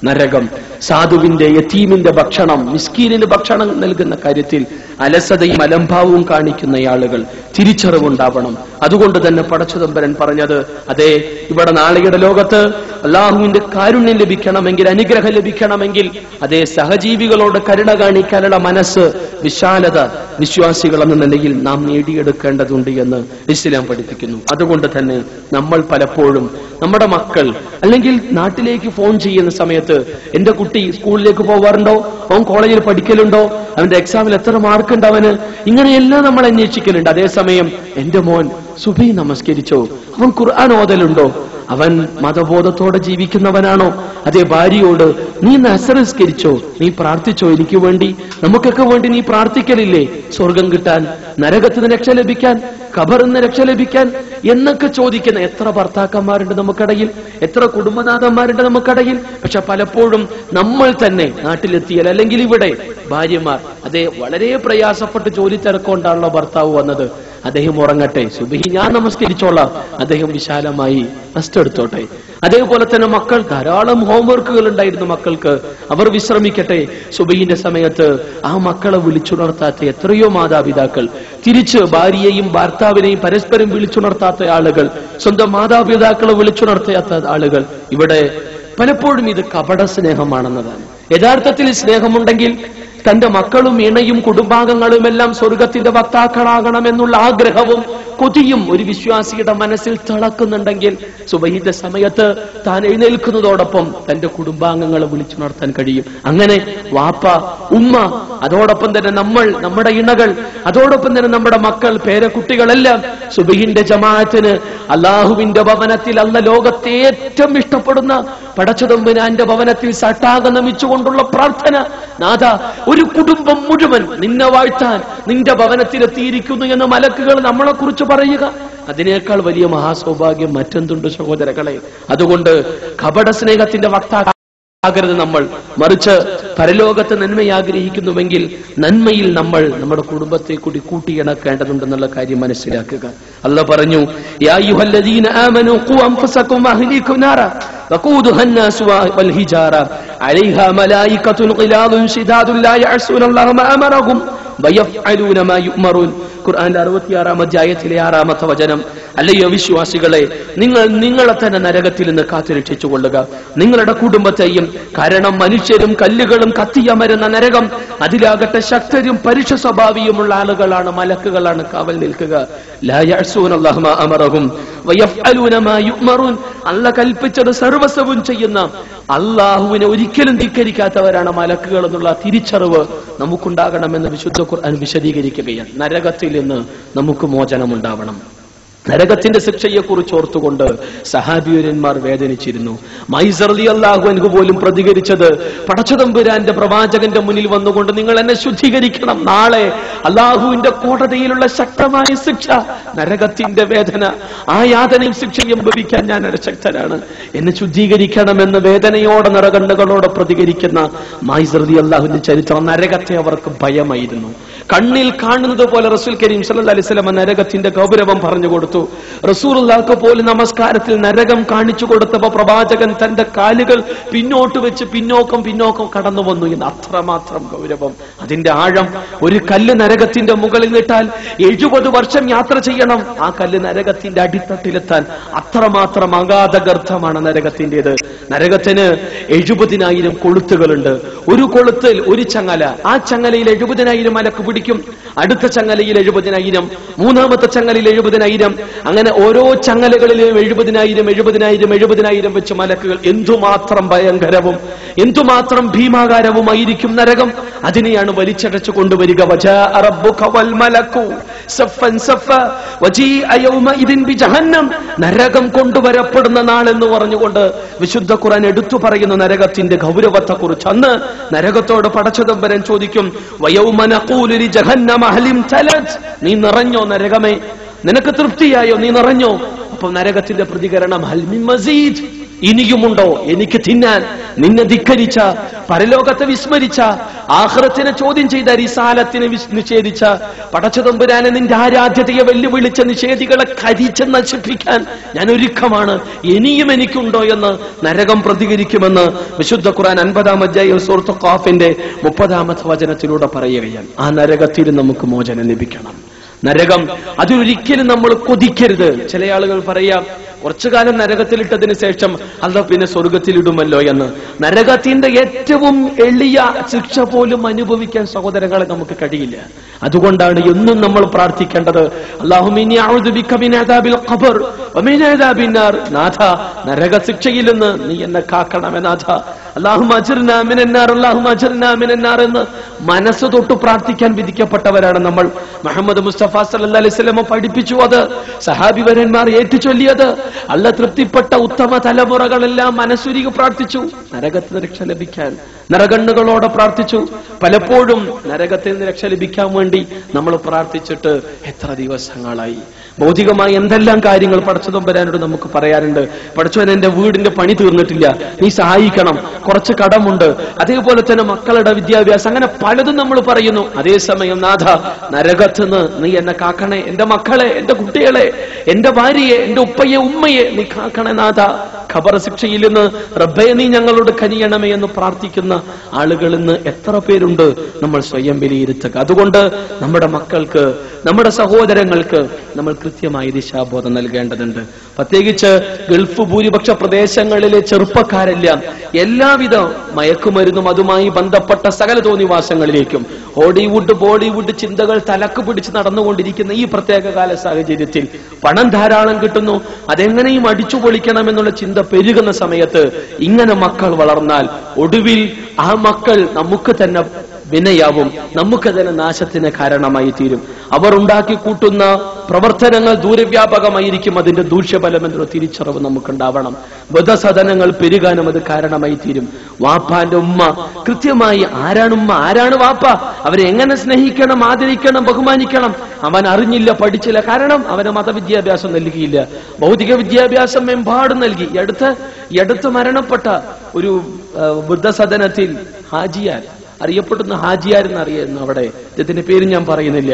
നരകം. സാധുവിന്റെ യതീമിന്റെ ഭക്ഷണം, മിസ്കീനിന് ഭക്ഷണം നൽകുന്ന കാര്യത്തിൽ അലസതയും അലംഭാവവും കാണിക്കുന്ന ആളുകൾ തിരിച്ചറിവുണ്ടാവണം. അതുകൊണ്ട് തന്നെ പടച്ചതമ്പുരാൻ പറഞ്ഞത് അതെ, ഇവിടെ നാളെയുടെ ലോകത്ത് അള്ളാഹുവിന്റെ കാരുണ്യം ലഭിക്കണമെങ്കിൽ, അനുഗ്രഹം ലഭിക്കണമെങ്കിൽ അതേ സഹജീവികളോട് കരുണ കാണിക്കാനുള്ള മനസ്സ്, വിശാലത വിശ്വാസികൾ എന്ന നിലയിൽ നാം നേടിയെടുക്കേണ്ടതുണ്ട് എന്ന് ഇസ്ലാം പഠിപ്പിക്കുന്നു. അതുകൊണ്ട് തന്നെ നമ്മൾ പലപ്പോഴും നമ്മുടെ മക്കൾ അല്ലെങ്കിൽ നാട്ടിലേക്ക് ഫോൺ ചെയ്യുന്ന സമയത്ത് എന്റെ കുട്ടി സ്കൂളിലേക്ക് പോവാറുണ്ടോ, അവൻ കോളേജിൽ പഠിക്കലുണ്ടോ, അവന്റെ എക്സാമിൽ എത്ര മാർക്ക് ഉണ്ട് അവന്, ഇങ്ങനെയെല്ലാം നമ്മൾ അന്വേഷിക്കലുണ്ട്. അതേസമയം എന്റെ മോൻ സുബഹി നമസ്കരിച്ചോ, അവൻ ഖുർആൻ ഓതലുണ്ടോ, അവൻ മതബോധത്തോടെ ജീവിക്കുന്നവനാണോ, അതേ ഭാര്യയോട് നീ നമസ്കരിച്ചോ, നീ പ്രാർത്ഥിച്ചോ എനിക്ക് വേണ്ടി, നമുക്കൊക്കെ വേണ്ടി നീ പ്രാർത്ഥിക്കലില്ലേ സ്വർഗം കിട്ടാൻ, നരകത്തിന് രക്ഷ ലഭിക്കാൻ, ഖബറിന് രക്ഷ ലഭിക്കാൻ എന്നൊക്കെ ചോദിക്കുന്ന എത്ര ഭർത്താക്കന്മാരുണ്ട് നമുക്കിടയിൽ, എത്ര കുടുംബനാഥന്മാരുണ്ട് നമുക്കിടയിൽ. പക്ഷെ പലപ്പോഴും നമ്മൾ തന്നെ നാട്ടിലെത്തിയാൽ അല്ലെങ്കിൽ ഇവിടെ ഭാര്യമാർ അതേ വളരെ പ്രയാസപ്പെട്ട് ജോലി തിരക്കൊണ്ടാണല്ലോ ഭർത്താവ് വന്നത്, അദ്ദേഹം ഉറങ്ങട്ടെ, സുബഹി ഞാൻ നമസ്കരിച്ചോളാം, അദ്ദേഹം വിശാലമായി റെസ്റ്റ് എടുത്തോട്ടെ. അതേപോലെ തന്നെ മക്കൾ, ധാരാളം ഹോംവർക്കുകൾ ഉണ്ടായിരുന്നു മക്കൾക്ക്, അവർ വിശ്രമിക്കട്ടെ. സുബഹിന്റെ സമയത്ത് ആ മക്കളെ വിളിച്ചുണർത്താത്ത എത്രയോ മാതാപിതാക്കൾ, തിരിച്ച് ഭാര്യയെയും ഭർത്താവിനെയും പരസ്പരം വിളിച്ചുണർത്താത്ത ആളുകൾ, സ്വന്തം മാതാപിതാക്കളെ വിളിച്ചുണർത്താത്ത ആളുകൾ. ഇവിടെ പലപ്പോഴും ഇത് കപട സ്നേഹമാണെന്നതാണ്. യഥാർത്ഥത്തിൽ സ്നേഹമുണ്ടെങ്കിൽ തന്റെ മക്കളും ഇണയും കുടുംബാംഗങ്ങളും എല്ലാം സ്വർഗത്തിന്റെ വക്താക്കളാകണമെന്നുള്ള ആഗ്രഹവും കൊതിയും ഒരു വിശ്വാസിയുടെ മനസ്സിൽ തിളക്കുന്നുണ്ടെങ്കിൽ സുബഹിന്റെ സമയത്ത് താൻ എഴുന്നേൽക്കുന്നതോടൊപ്പം തന്റെ കുടുംബാംഗങ്ങളെ വിളിച്ചുണർത്താൻ കഴിയും. അങ്ങനെ വാപ്പ, ഉമ്മ, അതോടൊപ്പം തന്നെ നമ്മൾ, നമ്മുടെ ഇണകൾ, അതോടൊപ്പം തന്നെ നമ്മുടെ മക്കൾ, പേരക്കുട്ടികളെല്ലാം സുബഹിന്റെ ജമാഅത്തിന് അള്ളാഹുവിന്റെ ഭവനത്തിൽ, അല്ല ലോകത്തെ ഏറ്റവും ഇഷ്ടപ്പെടുന്ന പടച്ചതമ്പുരാന്റെ ഭവനത്തിൽ സട്ടാകം നമിച്ചുകൊണ്ടുള്ള പ്രാർത്ഥന. നാഥ, ഒരു കുടുംബം മുഴുവൻ നിന്നെ വാഴ്ത്താൻ നിന്റെ ഭവനത്തിലെത്തിയിരിക്കുന്നു എന്ന് മലക്കുകൾ നമ്മളെ കുറിച്ച് പറയുക. അതിനേക്കാൾ വലിയ മഹാസൗഭാഗ്യം മറ്റെന്തുണ്ട് സഹോദരങ്ങളെ? അതുകൊണ്ട് കപട സ്നേഹത്തിന്റെ വക്താകരുത് നമ്മൾ. മറിച്ച് പരലോകത്ത് നന്മ ആഗ്രഹിക്കുന്നുവെങ്കിൽ നന്മയിൽ നമ്മൾ നമ്മുടെ കുടുംബത്തെ കൂടി കൂട്ടിയിണക്കേണ്ടതുണ്ടെന്നുള്ള കാര്യം മനസ്സിലാക്കുക. അല്ലാഹു പറഞ്ഞു, യാ അയ്യുഹല്ലദീന ആമനൂ ഖൂ അൻഫുസകും വഅഹ്ലീകും നാറ വഖൂദുഹാ അന്നാസു വൽ ഹിജാറ അലൈഹാ മലായികത്തുൻ ഖിലാദുൻ ശിദാദുൻ ലാ യഅസൂന അല്ലാഹ മാ അമറഹും വയഫ്അലൂന മാ യുഅ്മറൂൻ. ഖുർആന്റെ 66-ാം അധ്യായത്തിലെ 6-ാമത്തെ വചനം. അല്ലയോ വിശ്വാസികളെ, നിങ്ങൾ നിങ്ങളെ തന്നെ നരകത്തിൽ നിന്ന് കാത്തുരക്ഷിച്ചു കൊള്ളുക, നിങ്ങളുടെ കുടുംബത്തെയും. കാരണം മനുഷ്യരും കല്ലുകളും കത്തിയമരുന്ന നരകം, അതിലാകട്ടെ ശക്തരും പരുഷ സ്വഭാവിയുമുള്ള ആളുകളാണ്, മലക്കുകളാണ് കാവൽ നിൽക്കുക. ലാ യഅസൂന അല്ലാഹ മാ അമറഹും വയഫ്അലൂന മാ യുഅ്മറൂൻ. അല്ലാഹു കൽപ്പിച്ചത് സർവ്വസ്വവും ചെയ്യുന്ന, അല്ലാഹുവിനെ ഒരിക്കലും ധിക്കരിക്കാത്തവരാണ് മലക്കുകൾ എന്നുള്ള തിരിച്ചറിവ് നമുക്കുണ്ടാകണമെന്ന് വിശുദ്ധ ഖുർആൻ വിശദീകരിക്കുകയാണ്. നരകത്തിൽ നിന്ന് നമുക്ക് മോചനമുണ്ടാവണം. നരകത്തിന്റെ ശിക്ഷയെക്കുറിച്ച് ഓർത്തുകൊണ്ട് സഹാബിയന്മാർ വേദനിച്ചിരുന്നു. മൈസർ റളിയല്ലാഹു അൻഹു പോലും പ്രതികരിച്ചത്, പടച്ചതമ്പുരാന്റെ പ്രവാചകന്റെ മുന്നിൽ വന്നുകൊണ്ട് നിങ്ങൾ എന്നെ ശുദ്ധീകരിക്കണം, നാളെ അല്ലാഹുവിന്റെ കോടതിയിലുള്ള ശക്തമായ ശിക്ഷ, നരകത്തിന്റെ വേദന, ആ യാതനയും ശിക്ഷയും ഭവിക്കാൻ ഞാൻ അശക്തനാണ്, എന്നെ ശുദ്ധീകരിക്കണമെന്ന് വേദനയോടെ നിറകണ്ണുകളോടെ പ്രതികരിക്കുന്ന മൈസർ റളിയല്ലാഹുവിന്റെ ചരിത്രം. നരകത്തെ അവർക്ക് ഭയമായിരുന്നു. കണ്ണിൽ കാണുന്നത് പോലെ റസൂൽ കരീം സല്ലല്ലാഹു അലൈഹി വസല്ലം നരകത്തിന്റെ ഗൗരവം പറഞ്ഞു കൊടുത്തു. റസൂലുള്ളാഹിക്ക് പോലും നമസ്കാരത്തിൽ നരകം കാണിച്ചു കൊടുത്തപ്പോൾ പ്രവാചകൻ തന്റെ കാലുകൾ പിന്നോട്ട് വെച്ച് പിന്നോക്കം കടന്നു വന്നു എന്ന്. അത്രമാത്രം ഗൗരവം, അതിന്റെ ആഴം. ഒരു കല്ല് നരകത്തിന്റെ മുകളിൽ നിട്ടാൽ 70 വർഷം യാത്ര ചെയ്യണം ആ കല്ല് നരകത്തിന്റെ അടിത്തട്ടിലെത്താൻ. അത്രമാത്രം അഗാധഗർത്തമാണ് നരകത്തിന്റേത്. നരകത്തിന് 70,000 കൊളുത്തുകളുണ്ട്. ഒരു കൊളുത്തിൽ ഒരു ചങ്ങല, ആ ചങ്ങലയിൽ 70,000 മലക്ക് പിടിക്കും. അടുത്ത ചങ്ങലയിൽ 70,000, മൂന്നാമത്തെ ചങ്ങലയിൽ 70,000, അങ്ങനെ ഓരോ ചങ്ങലകളിലും 70,000 വെച്ച് മലക്കുകൾ. എന്തുമാത്രം ഭയങ്കരവും എന്തുമാത്രം ഭീമാകാരവുമായിരിക്കും നരകം. അതിനെയാണ് വലിച്ചടച്ചു കൊണ്ടുവരിക. വജാഅ റബ്ബുക വൽ മലക്കു സഫൻ സഫ വജീഅ യൗമഇദിൻ ബിജഹന്നം. നരകം കൊണ്ടുവരപ്പെടുന്ന നാളെന്ന് പറഞ്ഞുകൊണ്ട് വിശുദ്ധ ഖുർആൻ എടുത്തു പറയുന്ന നരകത്തിന്റെ ഗൗരവത്തെക്കുറിച്ച്. അന്ന് നരകത്തോട് പടച്ചതമ്പുരാൻ ചോദിക്കും, വയൗമ നഖൂലു ലി ജഹന്നമ ഹലിം തലത്. നീ നിറഞ്ഞോ നരകമേ? നിനക്ക് തൃപ്തിയായോ? നീ നിറഞ്ഞോ? അപ്പൊ നരകത്തിന്റെ പ്രതികരണം, ഹൽ മിൻ മസീദ്, ഇനിയുമുണ്ടോ എനിക്ക് തിന്നാൻ? നിന്നെ ധിക്കരിച്ച, പരലോകത്തെ വിസ്മരിച്ച, ആഖിറത്തിനെ ചോദ്യം ചെയ്ത, റിസാലത്തിനെ നിഷേധിച്ച, പടച്ചതമ്പുരാനെ നിന്റെ ആരാധ്യതയെ വെല്ലുവിളിച്ച നിഷേധികളെ കരിച്ച് നശിപ്പിക്കാൻ ഞാൻ ഒരുക്കമാണ്, ഇനിയും എനിക്കുണ്ടോ എന്ന് നരകം പ്രതികരിക്കുമെന്ന് വിശുദ്ധ ഖുർആൻ 50-ാം അധ്യായം സൂറത്ത് ഖാഫിന്റെ 30-ാമത്തെ വചനത്തിലൂടെ പറയുകയാണ്. ആ നരകത്തിൽ നമുക്ക് മോചനം ലഭിക്കണം. നരകം അതൊരിക്കലും നമ്മൾ കൊതിക്കരുത്. ചില ആളുകൾ പറയാം, കുറച്ചു കാലം നരകത്തിലിട്ടതിന് ശേഷം അല്ലാഹു പിന്നെ സ്വർഗത്തിലിടുമല്ലോ എന്ന്. നരകത്തിന്റെ ഏറ്റവും എളിയ ശിക്ഷ പോലും അനുഭവിക്കാൻ സഹോദരങ്ങളെ നമുക്ക് കഴിയില്ല. അതുകൊണ്ടാണ് എന്നും നമ്മൾ പ്രാർത്ഥിക്കേണ്ടത്, അല്ലാഹുമ്മ ഇന്നി അഊദു ബിക മിൻ അദാബിൽ ഖബർ വമിൻ അദാബിൻ നാർ. നാഥ, നരക ശിക്ഷയിൽ നിന്ന് നീ എന്നെ കാക്കണമേ നാഥ. അല്ലാഹുമ്മ അജ്ർനാ മിനൻ നാർ, അല്ലാഹുമ്മ അജ്ർനാ മിനൻ നാർ എന്ന് മനസ്സ് തൊട്ട് പ്രാർത്ഥിക്കാൻ വിധിക്കപ്പെട്ടവരാണ് നമ്മൾ. മുഹമ്മദ് മുസ്തഫ സല്ലല്ലാഹു അലൈഹി വസല്ലം പഠിപ്പിച്ചു, അത് സഹാബിവരന്മാർ ഏറ്റുചൊല്ലിയത്. അല്ലാഹ് തൃപ്തിപ്പെട്ട ഉത്തമ തലമുറകളെല്ലാം മനസ്സുരുകി പ്രാർത്ഥിച്ചു നരകത്തിന് രക്ഷ ലഭിക്കാൻ. നിറകണ്ണുകളോടെ പ്രാർത്ഥിച്ചു. പലപ്പോഴും നരകത്തിൽ നിന്ന് രക്ഷ ലഭിക്കാൻ വേണ്ടി നമ്മൾ പ്രാർത്ഥിച്ചിട്ട് എത്ര ദിവസങ്ങളായി. ഭൗതികമായി എന്തെല്ലാം കാര്യങ്ങൾ പടച്ചതമ്പുരാനോട് നമുക്ക് പറയാനുണ്ട്. പടച്ചവൻ എന്റെ വീടിന്റെ പണി തീർന്നിട്ടില്ല, നീ സഹായിക്കണം, കുറച്ച് കടമുണ്ട്, അതേപോലെ തന്നെ മക്കളുടെ വിദ്യാഭ്യാസം, അങ്ങനെ പലതും നമ്മൾ പറയുന്നു. അതേസമയം നാഥ, നരകത്തുനിന്ന് നീ എന്നെ കാക്കണേ, എന്റെ മക്കളെ, എന്റെ കുട്ടികളെ, എന്റെ ഭാര്യയെ, എന്റെ ഉപ്പയെ ഉമ്മയെ നീ കാക്കണേ നാഥ. ഖബർ ശിക്ഷയിൽ നിന്ന് റബ്ബേ നീ ഞങ്ങളോട് കനിയണമേ എന്ന് പ്രാർത്ഥിക്കുന്ന ആളുകൾ ഇന്ന് എത്ര പേരുണ്ട്? നമ്മൾ സ്വയം വിലയിരുത്തുക. അതുകൊണ്ട് നമ്മുടെ മക്കൾക്ക്, നമ്മുടെ സഹോദരങ്ങൾക്ക് നമ്മൾ കൃത്യമായി ദിശാബോധം നൽകേണ്ടതുണ്ട്. പ്രത്യേകിച്ച് ഗൾഫ് ഭൂരിപക്ഷ പ്രദേശങ്ങളിലെ ചെറുപ്പക്കാരെല്ലാം എല്ലാവിധ മയക്കുമരുന്നും അതുമായി ബന്ധപ്പെട്ട സകല തോന്നിവാസങ്ങളിലേക്കും ഹോളിവുഡ് ബോളിവുഡ് ചിന്തകൾ തലക്ക് പിടിച്ച് നടന്നുകൊണ്ടിരിക്കുന്ന ഈ പ്രത്യേക കാല സാഹചര്യത്തിൽ പണം ധാരാളം കിട്ടുന്നു, അതെങ്ങനെയും അടിച്ചു പൊളിക്കണമെന്നുള്ള ചിന്ത പെരുകുന്ന സമയത്ത് ഇങ്ങനെ മക്കൾ വളർന്നാൽ ഒടുവിൽ ആ മക്കൾ നമുക്ക് തന്നെ വിനയാവും, നമുക്ക് തന്നെ നാശത്തിന് കാരണമായി തീരും. അവർ ഉണ്ടാക്കി കൂട്ടുന്ന പ്രവർത്തനങ്ങൾ ദൂരവ്യാപകമായിരിക്കും. അതിന്റെ ദൂഷ്യഫലം എന്നൊരു തിരിച്ചറിവ് നമുക്കുണ്ടാവണം. വൃദ്ധസദനങ്ങൾ പെരുകാനും അത് കാരണമായി തീരും. വാപ്പാന്റെ ഉമ്മ കൃത്യമായി ആരാണ് ഉമ്മ, ആരാണ് വാപ്പ, അവരെ എങ്ങനെ സ്നേഹിക്കണം, ആദരിക്കണം, ബഹുമാനിക്കണം, അവൻ അറിഞ്ഞില്ല, പഠിച്ചില്ല. കാരണം അവന് മതവിദ്യാഭ്യാസം നൽകിയില്ല, ഭൗതിക വിദ്യാഭ്യാസം എമ്പാടും നൽകി. അടുത്ത് മരണപ്പെട്ട ഒരു വൃദ്ധസദനത്തിൽ ഹാജിയാർ, അറിയപ്പെടുന്ന ഹാജിയാർ എന്നറിയുന്നു, അവിടെ അദ്ദേഹത്തിന്റെ പേര് ഞാൻ പറയുന്നില്ല.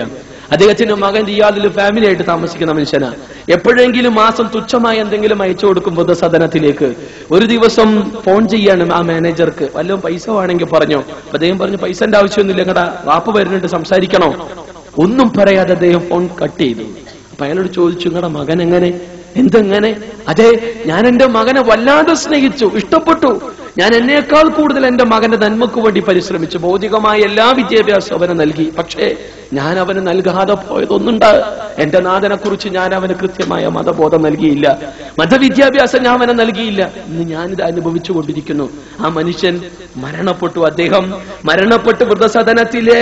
അദ്ദേഹത്തിന്റെ മകൻ റിയാദിൽ ഫാമിലി ആയിട്ട് താമസിക്കുന്ന മനുഷ്യനാ. എപ്പോഴെങ്കിലും മാസം തുച്ഛമായ എന്തെങ്കിലും അയച്ചു കൊടുക്കും വൃദ്ധസദനത്തിലേക്ക്. ഒരു ദിവസം ഫോൺ ചെയ്യാണ് ആ മാനേജർക്ക്, വല്ലതും പൈസ വേണമെങ്കിൽ പറഞ്ഞോ. അദ്ദേഹം പറഞ്ഞു പൈസന്റെ ആവശ്യമൊന്നുമില്ല, എങ്ങടാ വാപ്പ വരുന്നുണ്ട്, സംസാരിക്കണോ. ഒന്നും പറയാതെ അദ്ദേഹം ഫോൺ കട്ട് ചെയ്തു. അപ്പൊ അയാളോട് ചോദിച്ചു, നിങ്ങളുടെ മകൻ എങ്ങനെ, എന്തെങ്ങനെ? അതെ, ഞാൻ എന്റെ മകനെ വല്ലാതെ സ്നേഹിച്ചു, ഇഷ്ടപ്പെട്ടു. ഞാൻ എന്നേക്കാൾ കൂടുതൽ എന്റെ മകന്റെ നന്മക്ക് വേണ്ടി പരിശ്രമിച്ചു. ഭൗതികമായ എല്ലാ വിദ്യാഭ്യാസവും അവന് നൽകി. പക്ഷേ ഞാൻ അവന് നൽകാതെ പോയതൊന്നുണ്ട്. എന്റെ നാഥനെ കുറിച്ച് ഞാൻ അവന് കൃത്യമായ മതബോധം നൽകിയില്ല, മതവിദ്യാഭ്യാസം ഞാൻ അവനെ നൽകിയില്ല. ഇന്ന് ഞാനിത് അനുഭവിച്ചു കൊണ്ടിരിക്കുന്നു. ആ മനുഷ്യൻ മരണപ്പെട്ടു. അദ്ദേഹം മരണപ്പെട്ട് വൃദ്ധസദനത്തിലെ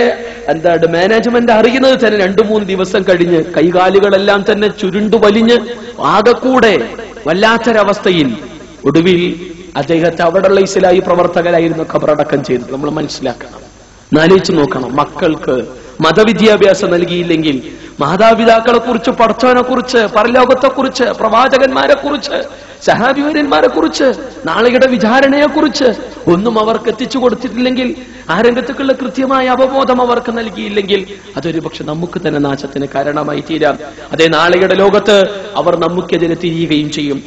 മാനേജ്മെന്റ് അറിയുന്നത് തന്നെ 2-3 ദിവസം കഴിഞ്ഞ് കൈകാലുകളെല്ലാം തന്നെ ചുരുണ്ടു വലിഞ്ഞ് ആകെക്കൂടെ വല്ലാത്തൊരവസ്ഥയിൽ ഒടുവിൽ അദ്ദേഹത്തെ അവിടെയുള്ള ഇസ്ലാഹി പ്രവർത്തകരായിരുന്നു ഖബറടക്കം ചെയ്തത്. നമ്മൾ മനസ്സിലാക്കണം, നാലിച്ചു നോക്കണം. മക്കൾക്ക് മതവിദ്യാഭ്യാസം നൽകിയില്ലെങ്കിൽ മാതാപിതാക്കളെ കുറിച്ച്, പടച്ചവനെ കുറിച്ച്, പരലോകത്തെ കുറിച്ച്, പ്രവാചകന്മാരെ കുറിച്ച്, സഹാബിവര്യന്മാരെ കുറിച്ച്, നാളെയുടെ വിചാരണയെ കുറിച്ച് ഒന്നും അവർക്ക് എത്തിച്ചു കൊടുത്തിട്ടില്ലെങ്കിൽ, ആ രംഗത്തേക്കുള്ള കൃത്യമായ അവബോധം അവർക്ക് നൽകിയില്ലെങ്കിൽ അതൊരു പക്ഷെ നമുക്ക് തന്നെ നാശത്തിന് കാരണമായി തീരാം. അതേ നാളെയുടെ ലോകത്ത് അവർ നമുക്കെതിരെ തിരിയുകയും ചെയ്യും.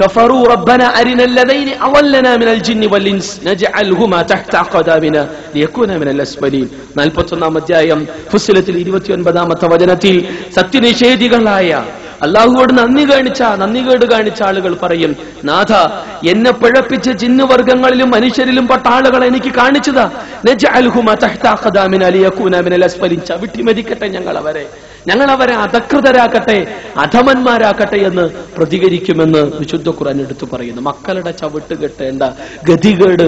كفروا ربنا أرنا الذين أضلنا من الجن والإنس نجعلهما تحت أقدامنا ليكونا من الأسفلين. 41-ാം അധ്യായം ഫുസ്സിലത്തിൽ 29-ാമത്തെ വചനത്തിൽ സത്യനിഷേധികളായ അള്ളാഹുവോട് നന്ദികേട് കാണിച്ച ആളുകൾ പറയും, നാഥ എന്നെ പിഴപ്പിച്ച ജിന്നുവർഗങ്ങളിലും മനുഷ്യരിലും പെട്ട ആളുകളെ എനിക്ക് കാണിച്ചതാ. നജഅൽഹുമാ തഹ്ത അഖദാമിനാ ലിയകൂന മിനൽ അസ്ഫലിൻ. ചവിട്ടി മരിക്കട്ടെ ഞങ്ങളവരെ അധകൃതരാക്കട്ടെ, അധമന്മാരാക്കട്ടെ എന്ന് പ്രതികരിക്കുമെന്ന് വിശുദ്ധ ഖുർആൻ എടുത്തു പറയുന്നു. മക്കളുടെ ചവിട്ട് കെട്ടേണ്ട ഗതികേട്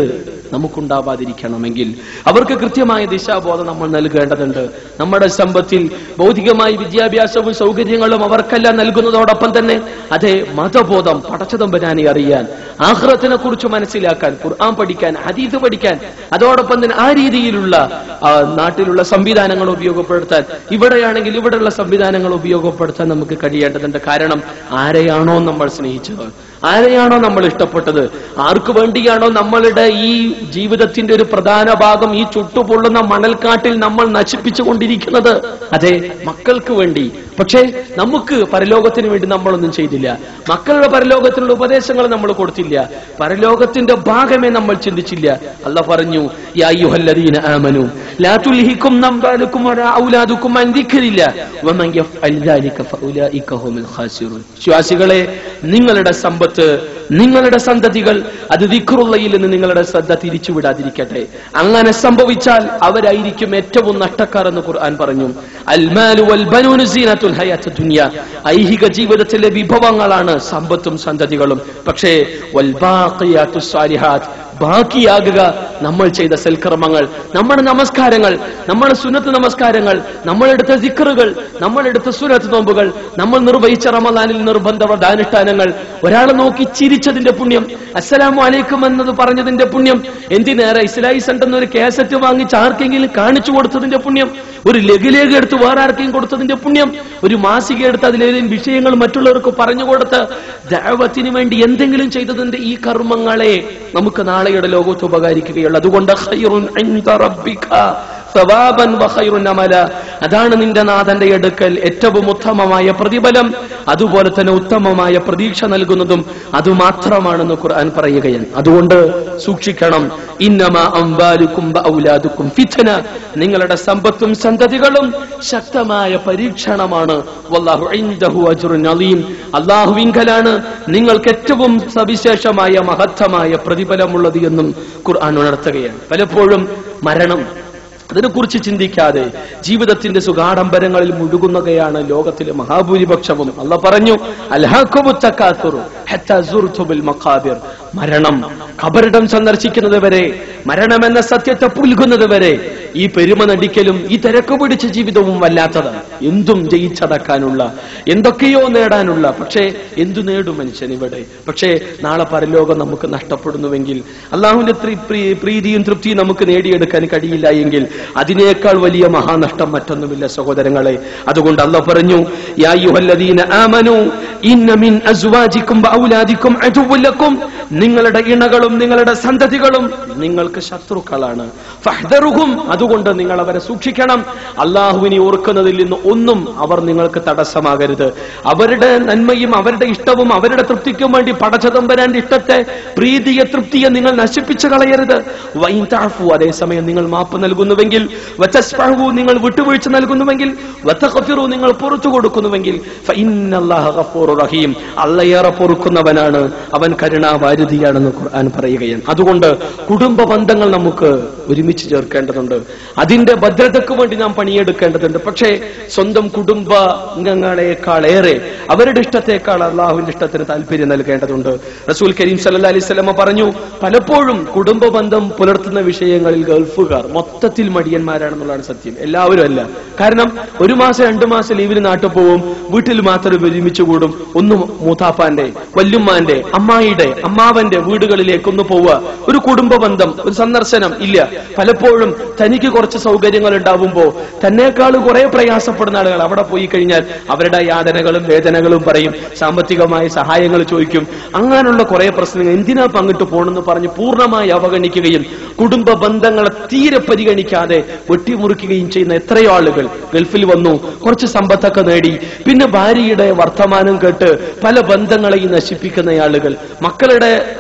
നമുക്കുണ്ടാവാതിരിക്കണമെങ്കിൽ അവർക്ക് കൃത്യമായ ദിശാബോധം നമ്മൾ നൽകേണ്ടതുണ്ട്. നമ്മുടെ സമ്പത്തിൽ ഭൗതികമായി വിദ്യാഭ്യാസവും സൗകര്യങ്ങളും അവർക്കെല്ലാം നൽകുന്നതോടൊപ്പം തന്നെ അതേ മതബോധം, പടച്ചതമ്പുരാനെ അറിയാൻ, ആഖിറത്തിനെ കുറിച്ച് മനസ്സിലാക്കാൻ, ഖുർആൻ പഠിക്കാൻ, ഹദീസ് പഠിക്കാൻ, അതോടൊപ്പം തന്നെ ആ രീതിയിലുള്ള നാട്ടിലുള്ള സംവിധാനങ്ങൾ ഉപയോഗപ്പെടുത്താൻ, ഇവിടെയാണെങ്കിൽ ഇവിടെയുള്ള സംവിധാനങ്ങൾ ഉപയോഗപ്പെടുത്താൻ നമുക്ക് കഴിയേണ്ടതുണ്ട്. കാരണം ആരെയാണോ നമ്മൾ സ്നേഹിച്ചത്, ആരെയാണോ നമ്മൾ ഇഷ്ടപ്പെട്ടത്, ആർക്കു വേണ്ടിയാണോ നമ്മളുടെ ഈ ജീവിതത്തിന്റെ ഒരു പ്രധാന ഭാഗം ഈ ചുട്ടുപൊള്ളുന്ന മണൽക്കാട്ടിൽ നമ്മൾ നശിപ്പിച്ചുകൊണ്ടിരിക്കുന്നത്, അതെ മക്കൾക്ക് വേണ്ടി. പക്ഷേ നമുക്ക് പരലോകത്തിന് വേണ്ടി നമ്മളൊന്നും ചെയ്തില്ല. മക്കളുടെ പരലോകത്തിനുള്ള ഉപദേശങ്ങൾ നമ്മൾ കൊടുത്തില്ല. പരലോകത്തിന്റെ ഭാഗമേ നമ്മൾ ചിന്തിച്ചില്ല. അല്ലാഹു പറഞ്ഞു, യാ അയ്യുഹല്ലദീന ആമനൂ ലാ തുൽഹികും അംവാലുകും വലാ ഔലാദുകും അൻ ദിക്രില്ലാഹ് വമൻ യഫ്അൽ ദാലിക ഫഉലൈക ഹുമുൽ ഖാസിറൂൻ. വിശ്വാസികളെ, നിങ്ങളുടെ സമ്പത്ത്, നിങ്ങളുടെ സന്തതികൾ അത് ദിക്റുള്ളയിൽ നിന്ന് നിങ്ങളുടെ ശ്രദ്ധ തിരിച്ചുവിടാതിരിക്കട്ടെ. അങ്ങനെ സംഭവിച്ചാൽ അവരായിരിക്കും ഏറ്റവും നഷ്ടക്കാർ എന്ന് ഖുർആൻ പറഞ്ഞു. അൽ മാലു വൽ ബനൂനു സീനത്തുൽ ഹയാത്തുദ് ദുനിയ. ഐഹിക ജീവിതത്തിലെ വിഭവങ്ങളാണ് സമ്പത്തും സന്തതികളും. പക്ഷേ വൽ ബാഖിയാത്തുസ് സാലിഹാത്ത്, ബാക്കിയാകുക നമ്മൾ ചെയ്ത സൽക്കർമ്മങ്ങൾ, നമ്മുടെ നമസ്കാരങ്ങൾ, നമ്മുടെ സുന്നത്ത് നമസ്കാരങ്ങൾ, നമ്മളെടുത്ത സിക്റുകൾ, നമ്മളെടുത്ത സുന്നത്ത് നോമ്പുകൾ, നമ്മൾ നിർവഹിച്ച റമദാനിൽ നിർബന്ധ ദാനുഷ്ഠാനങ്ങൾ, ഒരാളെ നോക്കി ചിരിച്ചതിന്റെ പുണ്യം, അസ്സലാമു അലൈക്കും എന്നത് പറഞ്ഞതിന്റെ പുണ്യം, എന്തിനേറെ ഇസ്ലായി സെന്റെന്ന് ഒരു കാസറ്റ് വാങ്ങിച്ച് ആർക്കെങ്കിലും കാണിച്ചു കൊടുത്തതിന്റെ പുണ്യം, ഒരു ലഘുലേഖ എടുത്ത് വേറെ ആർക്കെങ്കിലും കൊടുത്തതിന്റെ പുണ്യം, ഒരു മാസിക എടുത്ത് അതിലേതെങ്കിലും വിഷയങ്ങൾ മറ്റുള്ളവർക്ക് പറഞ്ഞുകൊടുത്ത് ദഅവത്തിന് വേണ്ടി എന്തെങ്കിലും ചെയ്തതിന്റെ ഈ കർമ്മങ്ങളെ നമുക്ക് നാളെയുടെ ലോകത്ത് ഉപകരിക്കുകയുള്ളൂ. അതുകൊണ്ട് ഖൈറുൻ ഇൻദ റബ്ബിക സവാബൻ വഖൈറുൻ അമല, അതാണ് നിന്റെ നാഥന്റെ അടുക്കൽ ഏറ്റവും ഉത്തമമായ പ്രതിഫലം, അതുപോലെ തന്നെ ഉത്തമമായ പ്രതീക്ഷ നൽകുന്നതും അതുമാത്രമാണെന്ന് ഖുർആൻ പറയുകയാണ്. അതുകൊണ്ട് സൂക്ഷിക്കണം. ഇന്നമാ അംവാലുക്കും വഔലാദുക്കും ഫിത്ന, നിങ്ങളുടെ സമ്പത്തും സന്തതികളും ശക്തമായ പരീക്ഷണമാണ്. വല്ലാഹു ഇൻദഹു അജ്റുൻ അലീം, അല്ലാഹുവിങ്കലാണ് നിങ്ങൾക്ക് ഏറ്റവും സവിശേഷമായ മഹത്തമായ പ്രതിഫലമുള്ളത് എന്നും ഖുർആൻ ഉണർത്തുകയാണ്. പലപ്പോഴും മരണം അതിനെക്കുറിച്ച് ചിന്തിക്കാതെ ജീവിതത്തിന്റെ സുഖാഡംബരങ്ങളിൽ മുഴുകുന്നവയാണ് ലോകത്തിലെ മഹാഭൂരിപക്ഷവും. അല്ലാഹു പറഞ്ഞു, അൽഹാകുമുത് തകാസുറു ഹത്താ സുർതുൽ മഖാബിർ, മരണം ഖബറിടം സന്ദർശിക്കുന്നത് വരെ, മരണമെന്ന സത്യത്തെ പുൽകുന്നത് വരെ ഈ പെരുമ നടിക്കലും ഈ തിരക്ക് പിടിച്ച ജീവിതവും വല്ലാത്തതാണ്. എന്തും ജയിച്ചടക്കാനുള്ള, എന്തൊക്കെയോ നേടാനുള്ള, പക്ഷേ എന്തു നേടും മനുഷ്യൻ ഇവിടെ? പക്ഷേ നാളെ പരലോകം നമുക്ക് നഷ്ടപ്പെടുന്നുവെങ്കിൽ, അള്ളാഹുവിന്റെ പ്രീതിയും തൃപ്തിയും നമുക്ക് നേടിയെടുക്കാൻ കഴിയില്ല എങ്കിൽ അതിനേക്കാൾ വലിയ മഹാനഷ്ടം മറ്റൊന്നുമില്ല സഹോദരങ്ങളെ. അതുകൊണ്ട് അല്ലാഹു പറഞ്ഞു, യാ അയ്യുഹല്ലദീന ആമനൂ ഇന്ന മിൻ അസ്വാജിക്കും വഔലാദിക്കും അദുവ്വൻ ലക്കും, നിങ്ങളുടെ ഇണകളും നിങ്ങളുടെ സന്തതികളും നിങ്ങൾക്ക് ശത്രുക്കളാണ്. ഫഹ്ദറുഹും, അതുകൊണ്ട് നിങ്ങൾ അവരെ സൂക്ഷിക്കണം. അള്ളാഹുവിനെ ഓർക്കുന്നതിൽ നിന്ന് ഒന്നും അവർ നിങ്ങൾക്ക് തടസ്സമാകരുത്. അവരുടെ നന്മയും അവരുടെ ഇഷ്ടവും അവരുടെ തൃപ്തിക്കും വേണ്ടി പടച്ചതമ്പരാന്റെ ഇഷ്ടത്തെ, പ്രീതിയെ, തൃപ്തിയെ നിങ്ങൾ നശിപ്പിച്ചു കളയരുത്. വൈൻ തഅഫു, അതേസമയം നിങ്ങൾ മാപ്പ് നൽകുന്നുവെങ്കിൽ, വതസ്ഫഹു, നിങ്ങൾ വിട്ടുവീഴ്ച നൽകുന്നുവെങ്കിൽ, വതഗ്ഫിറു, നിങ്ങൾ പുറത്തു കൊടുക്കുന്നുവെങ്കിൽ, ഫഇന്നല്ലാഹ ഗഫൂറുർ റഹീം, അല്ലാഹ് പൊറുക്കുന്നവനാണ്, അവൻ കരുണാവാരിധിയാണെന്ന് ഖുർആൻ പറയുകയാണ്. അതുകൊണ്ട് കുടുംബ ബന്ധങ്ങൾ നമുക്ക് ഒരുമിച്ച് ചേർക്കേണ്ടതുണ്ട്. അതിന്റെ ഭദ്രതയ്ക്ക് വേണ്ടി നാം പണിയെടുക്കേണ്ടതുണ്ട്. പക്ഷേ സ്വന്തം കുടുംബാംഗങ്ങളെക്കാളേറെ അവരുടെ ഇഷ്ടത്തെക്കാൾ അള്ളാഹുവിന്റെ ഇഷ്ടത്തിന് താല്പര്യം നൽകേണ്ടതുണ്ട്. റസൂൽ കരീം സല്ലല്ലാഹു അലൈഹി വസല്ലം പറഞ്ഞു, പലപ്പോഴും കുടുംബ ബന്ധം പുലർത്തുന്ന വിഷയങ്ങളിൽ ഗൾഫുകാർ മൊത്തത്തിൽ മടിയന്മാരാണെന്നുള്ളതാണ് സത്യം. എല്ലാവരും അല്ല. കാരണം 1 മാസം 2 മാസം ലീവിന് നാട്ടിൽ പോവും, വീട്ടിൽ മാത്രം ഒരുമിച്ച് കൂടും. ഒന്ന് മൂത്താപ്പാന്റെ, വല്ലുമ്മാന്റെ, അമ്മായിയുടെ, അമ്മാവന്റെ വീടുകളിലേക്ക് ഒന്ന് പോവുക, ഒരു കുടുംബ ബന്ധം, ഒരു സന്ദർശനം ഇല്ല. പലപ്പോഴും തനിക്ക് കുറച്ച് സൗകര്യങ്ങൾ ഉണ്ടാവുമ്പോ തന്നെക്കാൾ കുറെ പ്രയാസപ്പെടുന്ന ആളുകൾ അവിടെ പോയി കഴിഞ്ഞാൽ അവരുടെ യാതനകളും വേദനകളും പറയും, സാമ്പത്തികമായ സഹായങ്ങൾ ചോദിക്കും. അങ്ങനെയുള്ള കുറെ പ്രശ്നങ്ങൾ എന്തിനാ പങ്കിട്ട് പോകണമെന്ന് പറഞ്ഞ് പൂർണ്ണമായി അവഗണിക്കുകയും കുടുംബ ബന്ധങ്ങളെ തീരെ പരിഗണിക്കാതെ വെട്ടിമുറിക്കുകയും ചെയ്യുന്ന എത്രയോ ആളുകൾ ഗൾഫിൽ വന്നു, കുറച്ച് സമ്പത്തൊക്കെ നേടി, പിന്നെ ഭാര്യയുടെ വർത്തമാനം കേട്ട് പല ബന്ധങ്ങളെയും നശിപ്പിക്കുന്ന ആളുകൾ,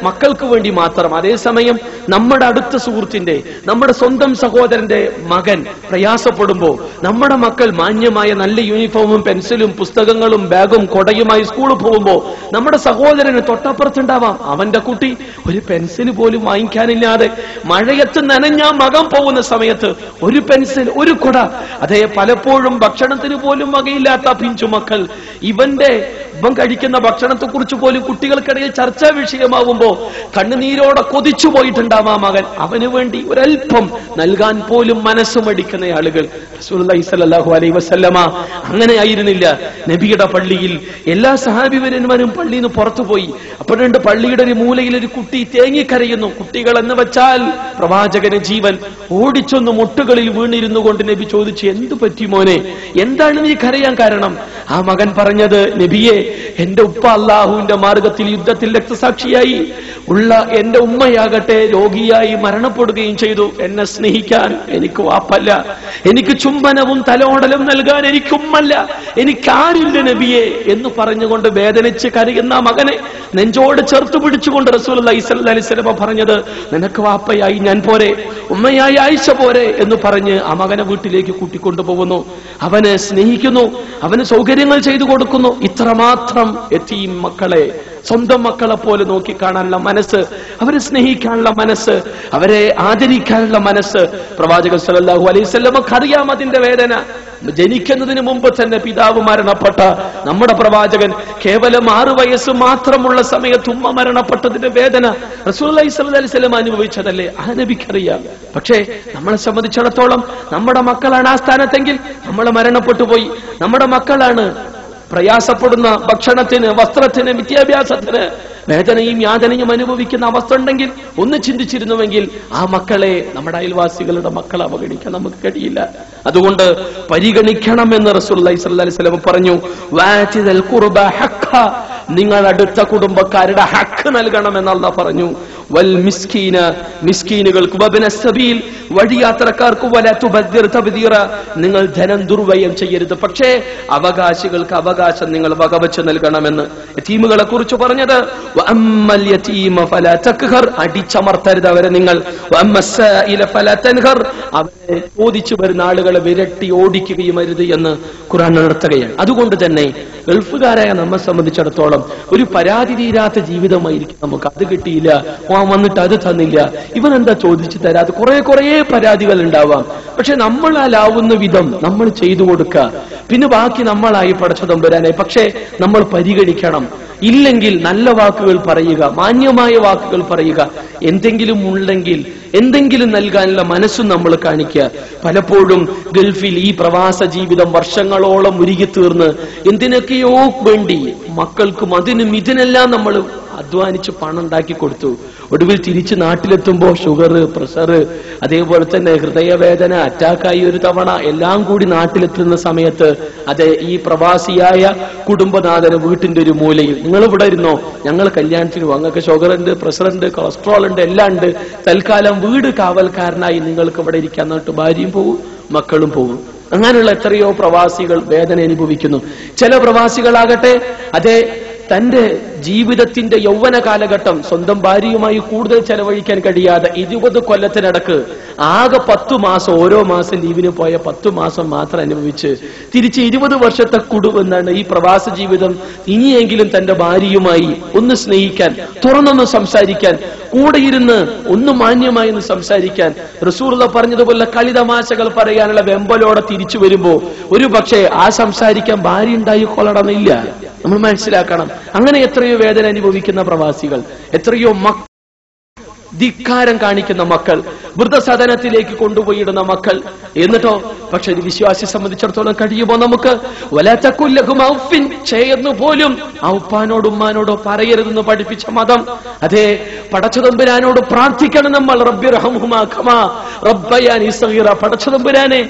മക്കൾക്ക് വേണ്ടി മാത്രം. അതേസമയം നമ്മുടെ അടുത്ത സുഹൃത്തിന്റെ, നമ്മുടെ സ്വന്തം സഹോദരന്റെ മകൻ പ്രയാസപ്പെടുമ്പോ, നമ്മുടെ മക്കൾ മാന്യമായ നല്ല യൂണിഫോമും പെൻസിലും പുസ്തകങ്ങളും ബാഗും കൊടയുമായി സ്കൂളിൽ പോകുമ്പോ നമ്മുടെ സഹോദരന് തൊട്ടപ്പുറത്തുണ്ടാവാം അവന്റെ കുട്ടി ഒരു പെൻസിൽ പോലും വാങ്ങിക്കാനില്ലാതെ മഴയത്ത് നനഞ്ഞാ മകൻ പോകുന്ന സമയത്ത് ഒരു പെൻസിൽ, ഒരു കൊട. അതേ പലപ്പോഴും ഭക്ഷണത്തിന് പോലും വകയില്ലാത്ത പിഞ്ചു മക്കൾ, ഇവൻ കഴിക്കുന്ന ഭക്ഷണത്തെ കുറിച്ച് പോലും കുട്ടികൾക്കിടയിൽ ചർച്ചാ വിഷയമാകുമ്പോ കണ്ണുനീരോടെ കൊതിച്ചു പോയിട്ടുണ്ടാവാം മകൻ. അവന് വേണ്ടി ഒരൽപ്പം നൽകാൻ പോലും മനസ്സുമടിക്കുന്ന ആളുകൾ. റസൂലുള്ളാഹി സ്വല്ലല്ലാഹു അലൈഹി വസല്ലമ അങ്ങനെയായിരുന്നില്ല. നബിയുടെ പള്ളിയിൽ എല്ലാ സഹാബിവര്യന്മാരും പള്ളിയിൽ നിന്ന് പുറത്തുപോയി. അപ്പോഴുണ്ട് പള്ളിയുടെ ഒരു മൂലയിൽ ഒരു കുട്ടി തേങ്ങിക്കരയുന്നു. കുട്ടികൾ എന്ന് വെച്ചാൽ പ്രവാചകന് ജീവൻ. ഓടിച്ചൊന്ന് മുട്ടുകളിൽ വീണിരുന്നു കൊണ്ട് നബി ചോദിച്ചു, എന്തു പറ്റി മോനെ, എന്താണ് നീ കരയാൻ കാരണം? ആ മകൻ പറഞ്ഞത്, നബിയെ, എന്റെ ഉപ്പ അള്ളാഹുവിന്റെ മാർഗത്തിൽ യുദ്ധത്തിൽ രക്തസാക്ഷിയായി, ഉള്ള എന്റെ ഉമ്മയാകട്ടെ രോഗിയായി മരണപ്പെടുകയും ചെയ്തു. എന്നെ സ്നേഹിക്കാൻ എനിക്ക് വാപ്പല്ല, എനിക്ക് ചുംബനവും തലോടലും നൽകാൻ എനിക്ക് ഉമ്മല്ല, എനിക്കാരില്ല നബിയെ എന്ന് പറഞ്ഞുകൊണ്ട് വേദനിച്ച് കരയുന്ന മകനെ നെഞ്ചോട് ചേർത്ത് പിടിച്ചുകൊണ്ട് റസൂലുള്ളാഹി സ്വല്ലല്ലാഹു അലൈഹി വസല്ലം പറഞ്ഞത്, നിനക്ക് വാപ്പയായി ഞാൻ പോരെ, ഉമ്മയായി ആയിഷ പോരെ എന്ന് പറഞ്ഞ് ആ മകനെ വീട്ടിലേക്ക് കൂട്ടിക്കൊണ്ടുപോകുന്നു. അവനെ സ്നേഹിക്കുന്നു, അവന് സൗകര്യങ്ങൾ ചെയ്തു കൊടുക്കുന്നു. ഇത്രമാത്രം യതീം മക്കളെ സ്വന്തം മക്കളെ പോലെ നോക്കിക്കാണാനുള്ള മനസ്സ്, അവരെ സ്നേഹിക്കാനുള്ള മനസ്സ്, അവരെ ആദരിക്കാനുള്ള മനസ്സ് പ്രവാചകൻ സല്ലല്ലാഹു അലൈഹി വസല്ലമക്ക് അറിയാം അതിന്റെ വേദന. ജനിക്കുന്നതിന് മുമ്പ് തന്നെ പിതാവ് മരണപ്പെട്ട നമ്മുടെ പ്രവാചകൻ കേവലം 6 വയസ്സ് മാത്രമുള്ള സമയത്ത് ഉമ്മ മരണപ്പെട്ടതിന്റെ വേദന റസൂലുള്ളാഹി സ്വല്ലല്ലാഹു അലൈഹി വസല്ലം അനുഭവിച്ചതല്ലേ? ആ നബിക്കറിയാം. പക്ഷേ നമ്മളെ സംബന്ധിച്ചിടത്തോളം നമ്മുടെ മക്കളാണ് ആ സ്ഥാനത്തെങ്കിൽ നമ്മൾ മരണപ്പെട്ടു പോയി. നമ്മുടെ മക്കളാണ് പ്രയാസപ്പെടുന്ന ഭക്ഷണത്തിന്, വസ്ത്രത്തിന്, വിദ്യാഭ്യാസത്തിന് വേദനയും യാതനയും അനുഭവിക്കുന്ന അവസ്ഥ ഉണ്ടെങ്കിൽ ഒന്ന് ചിന്തിച്ചിരുന്നുവെങ്കിൽ ആ മക്കളെ, നമ്മുടെ അയൽവാസികളുടെ മക്കളെ അവഗണിക്കാൻ നമുക്ക് കഴിയില്ല. അതുകൊണ്ട് പരിഗണിക്കണമെന്ന് റസൂലുള്ളാഹി സ്വല്ലല്ലാഹു അലൈഹി വസല്ലം പറഞ്ഞു. വാതിൽ ഖുർബ ഹഖ, നിങ്ങൾ അടുത്ത കുടുംബക്കാരുടെ ഹക്ക് നൽകണമെന്ന് അല്ലാഹു പറഞ്ഞു. വൽ മിസ്കീന, മിസ്കീനുകൾക്ക്, വബന സബീൽ, വഴിയാത്രക്കാർക്ക്, വല തുബദ്ദിർ തബ്ദീറ, നിങ്ങൾ ധനം ദുർവ്യയം ചെയ്യരുത്, പക്ഷേ അവകാശികൾക്ക് അവകാശം നിങ്ങൾ വകവച്ച് നൽകണമെന്ന്. യതീമുകളെ കുറിച്ച് പറഞ്ഞത് വഅമ്മൽ യതീമ ഫലാ തഖ്ഹർ, അടിച്ചമർത്തരുത് അവരെ നിങ്ങൾ. വഅമ്മസ്സായില ഫലാ തൻഹർ, അവരെ ചോദിച്ചു വരുന്ന ആളുകളെ വിരട്ടി ഓടിക്കുകയും അരുത് എന്ന് ഖുർആൻ ഉണർത്തുകയാണ്. അതുകൊണ്ട് തന്നെ ഗൾഫുകാരായ നമ്മെ സംബന്ധിച്ചിടത്തോളം ഒരു പരാതി തീരാത്ത ജീവിതമായിരിക്കും നമുക്ക്. അത് കിട്ടിയില്ല, വന്നിട്ട് അത് തന്നില്ല, ഇവൻ എന്താ ചോദിച്ചു തരാതെ, കുറെ പരാതികൾ ഉണ്ടാവാം. പക്ഷെ നമ്മളാലാവുന്ന വിധം നമ്മൾ ചെയ്തു കൊടുക്കുക. പിന്നെ ബാക്കി നമ്മളായി പടച്ച തമ്പുരാനായി. പക്ഷേ നമ്മൾ പരിഗണിക്കണം. ഇല്ലെങ്കിൽ നല്ല വാക്കുകൾ പറയുക, മാന്യമായ വാക്കുകൾ പറയുക. എന്തെങ്കിലും ഉണ്ടെങ്കിൽ എന്തെങ്കിലും നൽകാനുള്ള മനസ്സും നമ്മൾ കാണിക്കുക. പലപ്പോഴും ഗൾഫിൽ ഈ പ്രവാസ ജീവിതം വർഷങ്ങളോളം ഉരുകിത്തീർന്ന് എന്തിനൊക്കെയോ വേണ്ടി മക്കൾക്കും അതിനും ഇതിനെല്ലാം നമ്മൾ അധ്വാനിച്ച് പണം ഉണ്ടാക്കി കൊടുത്തു. ഒടുവിൽ തിരിച്ച് നാട്ടിലെത്തുമ്പോ ഷുഗർ, പ്രഷർ, അതേപോലെ തന്നെ ഹൃദയവേദന, അറ്റാക്കായി ഒരു തവണ, എല്ലാം കൂടി നാട്ടിലെത്തുന്ന സമയത്ത് അതെ ഈ പ്രവാസിയായ കുടുംബനാഥന് വീട്ടിന്റെ ഒരു മൂലയിൽ, നിങ്ങൾ ഇവിടെ ഇരുന്നോ, ഞങ്ങൾ കല്യാണത്തിന് അങ്ങക്ക് ഷുഗർ ഉണ്ട്, പ്രഷർ ഉണ്ട്, കൊളസ്ട്രോൾ ഉണ്ട്, എല്ലാം ഉണ്ട്, തൽക്കാലം വീട് കാവൽക്കാരനായി നിങ്ങൾക്ക് ഇവിടെ ഇരിക്കാൻ എന്നിട്ട് ഭാര്യയും പോകും, മക്കളും പോകും. അങ്ങനെയുള്ള എത്രയോ പ്രവാസികൾ വേദന അനുഭവിക്കുന്നു. ചില പ്രവാസികളാകട്ടെ അതേ തന്റെ ജീവിതത്തിന്റെ യൗവന കാലഘട്ടം സ്വന്തം ഭാര്യയുമായി കൂടുതൽ ചെലവഴിക്കാൻ കഴിയാതെ 20 കൊല്ലത്തിനടക്ക് ആകെ 10 മാസം, ഓരോ മാസം ലീവിന് പോയ 10 മാസം മാത്രം അനുഭവിച്ച് തിരിച്ച് 20 വർഷത്തെ കുടുംബെന്നാണ് ഈ പ്രവാസ ജീവിതം. ഇനിയെങ്കിലും തന്റെ ഭാര്യയുമായി ഒന്ന് സ്നേഹിക്കാൻ, തുറന്നൊന്ന് സംസാരിക്കാൻ, കൂടെ ഇരുന്ന് ഒന്ന് മാന്യമായി ഒന്ന് സംസാരിക്കാൻ, റസൂലുള്ളാഹി പറഞ്ഞതുപോലെ കളിതമാശകൾ പറയാനുള്ള വെമ്പലോടെ തിരിച്ചു വരുമ്പോ ഒരു പക്ഷേ ആ സംസാരിക്കാൻ ഭാര്യ ഉണ്ടായിക്കൊള്ളണമെന്നില്ല. നമ്മൾ മനസ്സിലാക്കണം. അങ്ങനെ എത്രയോ വേദന അനുഭവിക്കുന്ന പ്രവാസികൾ, എത്രയോ ധിക്കാരം കാണിക്കുന്ന മക്കൾ, വൃദ്ധസദനത്തിലേക്ക് കൊണ്ടുപോയിടുന്ന മക്കൾ. എന്നിട്ടോ പക്ഷെ ഒരു വിശ്വാസിയെ സംബന്ധിച്ചിടത്തോളം കഴിയുമോ നമുക്ക് ചെയ്യുന്നു പോലും ആ ഉപ്പാനോട് ഉമ്മാനോടോ പറയരുതെന്ന് പഠിപ്പിച്ച മതം. അതേ പടച്ചതമ്പുരാനോട് പ്രാർത്ഥിക്കണം നമ്മൾ. റബ്ബിർഹംഹുമാ കമാ റബ്ബയാനി സഗീറ, പടച്ചതമ്പുരാനെ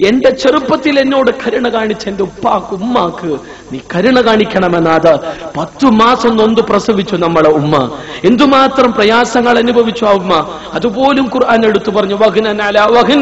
എന്റെ ചെറുപ്പത്തിൽ എന്നോട് കരുണ കാണിച്ച എന്റെ ഉപ്പാക്ക് ഉമ്മാക്ക് നീ കരുണ കാണിക്കണമെന്നത്. 10 മാസം നൊന്ത് പ്രസവിച്ചു നമ്മളെ ഉമ്മ, എന്തുമാത്രം പ്രയാസങ്ങൾ അനുഭവിച്ചു ആ ഉമ്മ. അതുപോലും ഖുർആൻ എടുത്തു പറഞ്ഞു വഹ്നൻ അലാ വഹ്ൻ,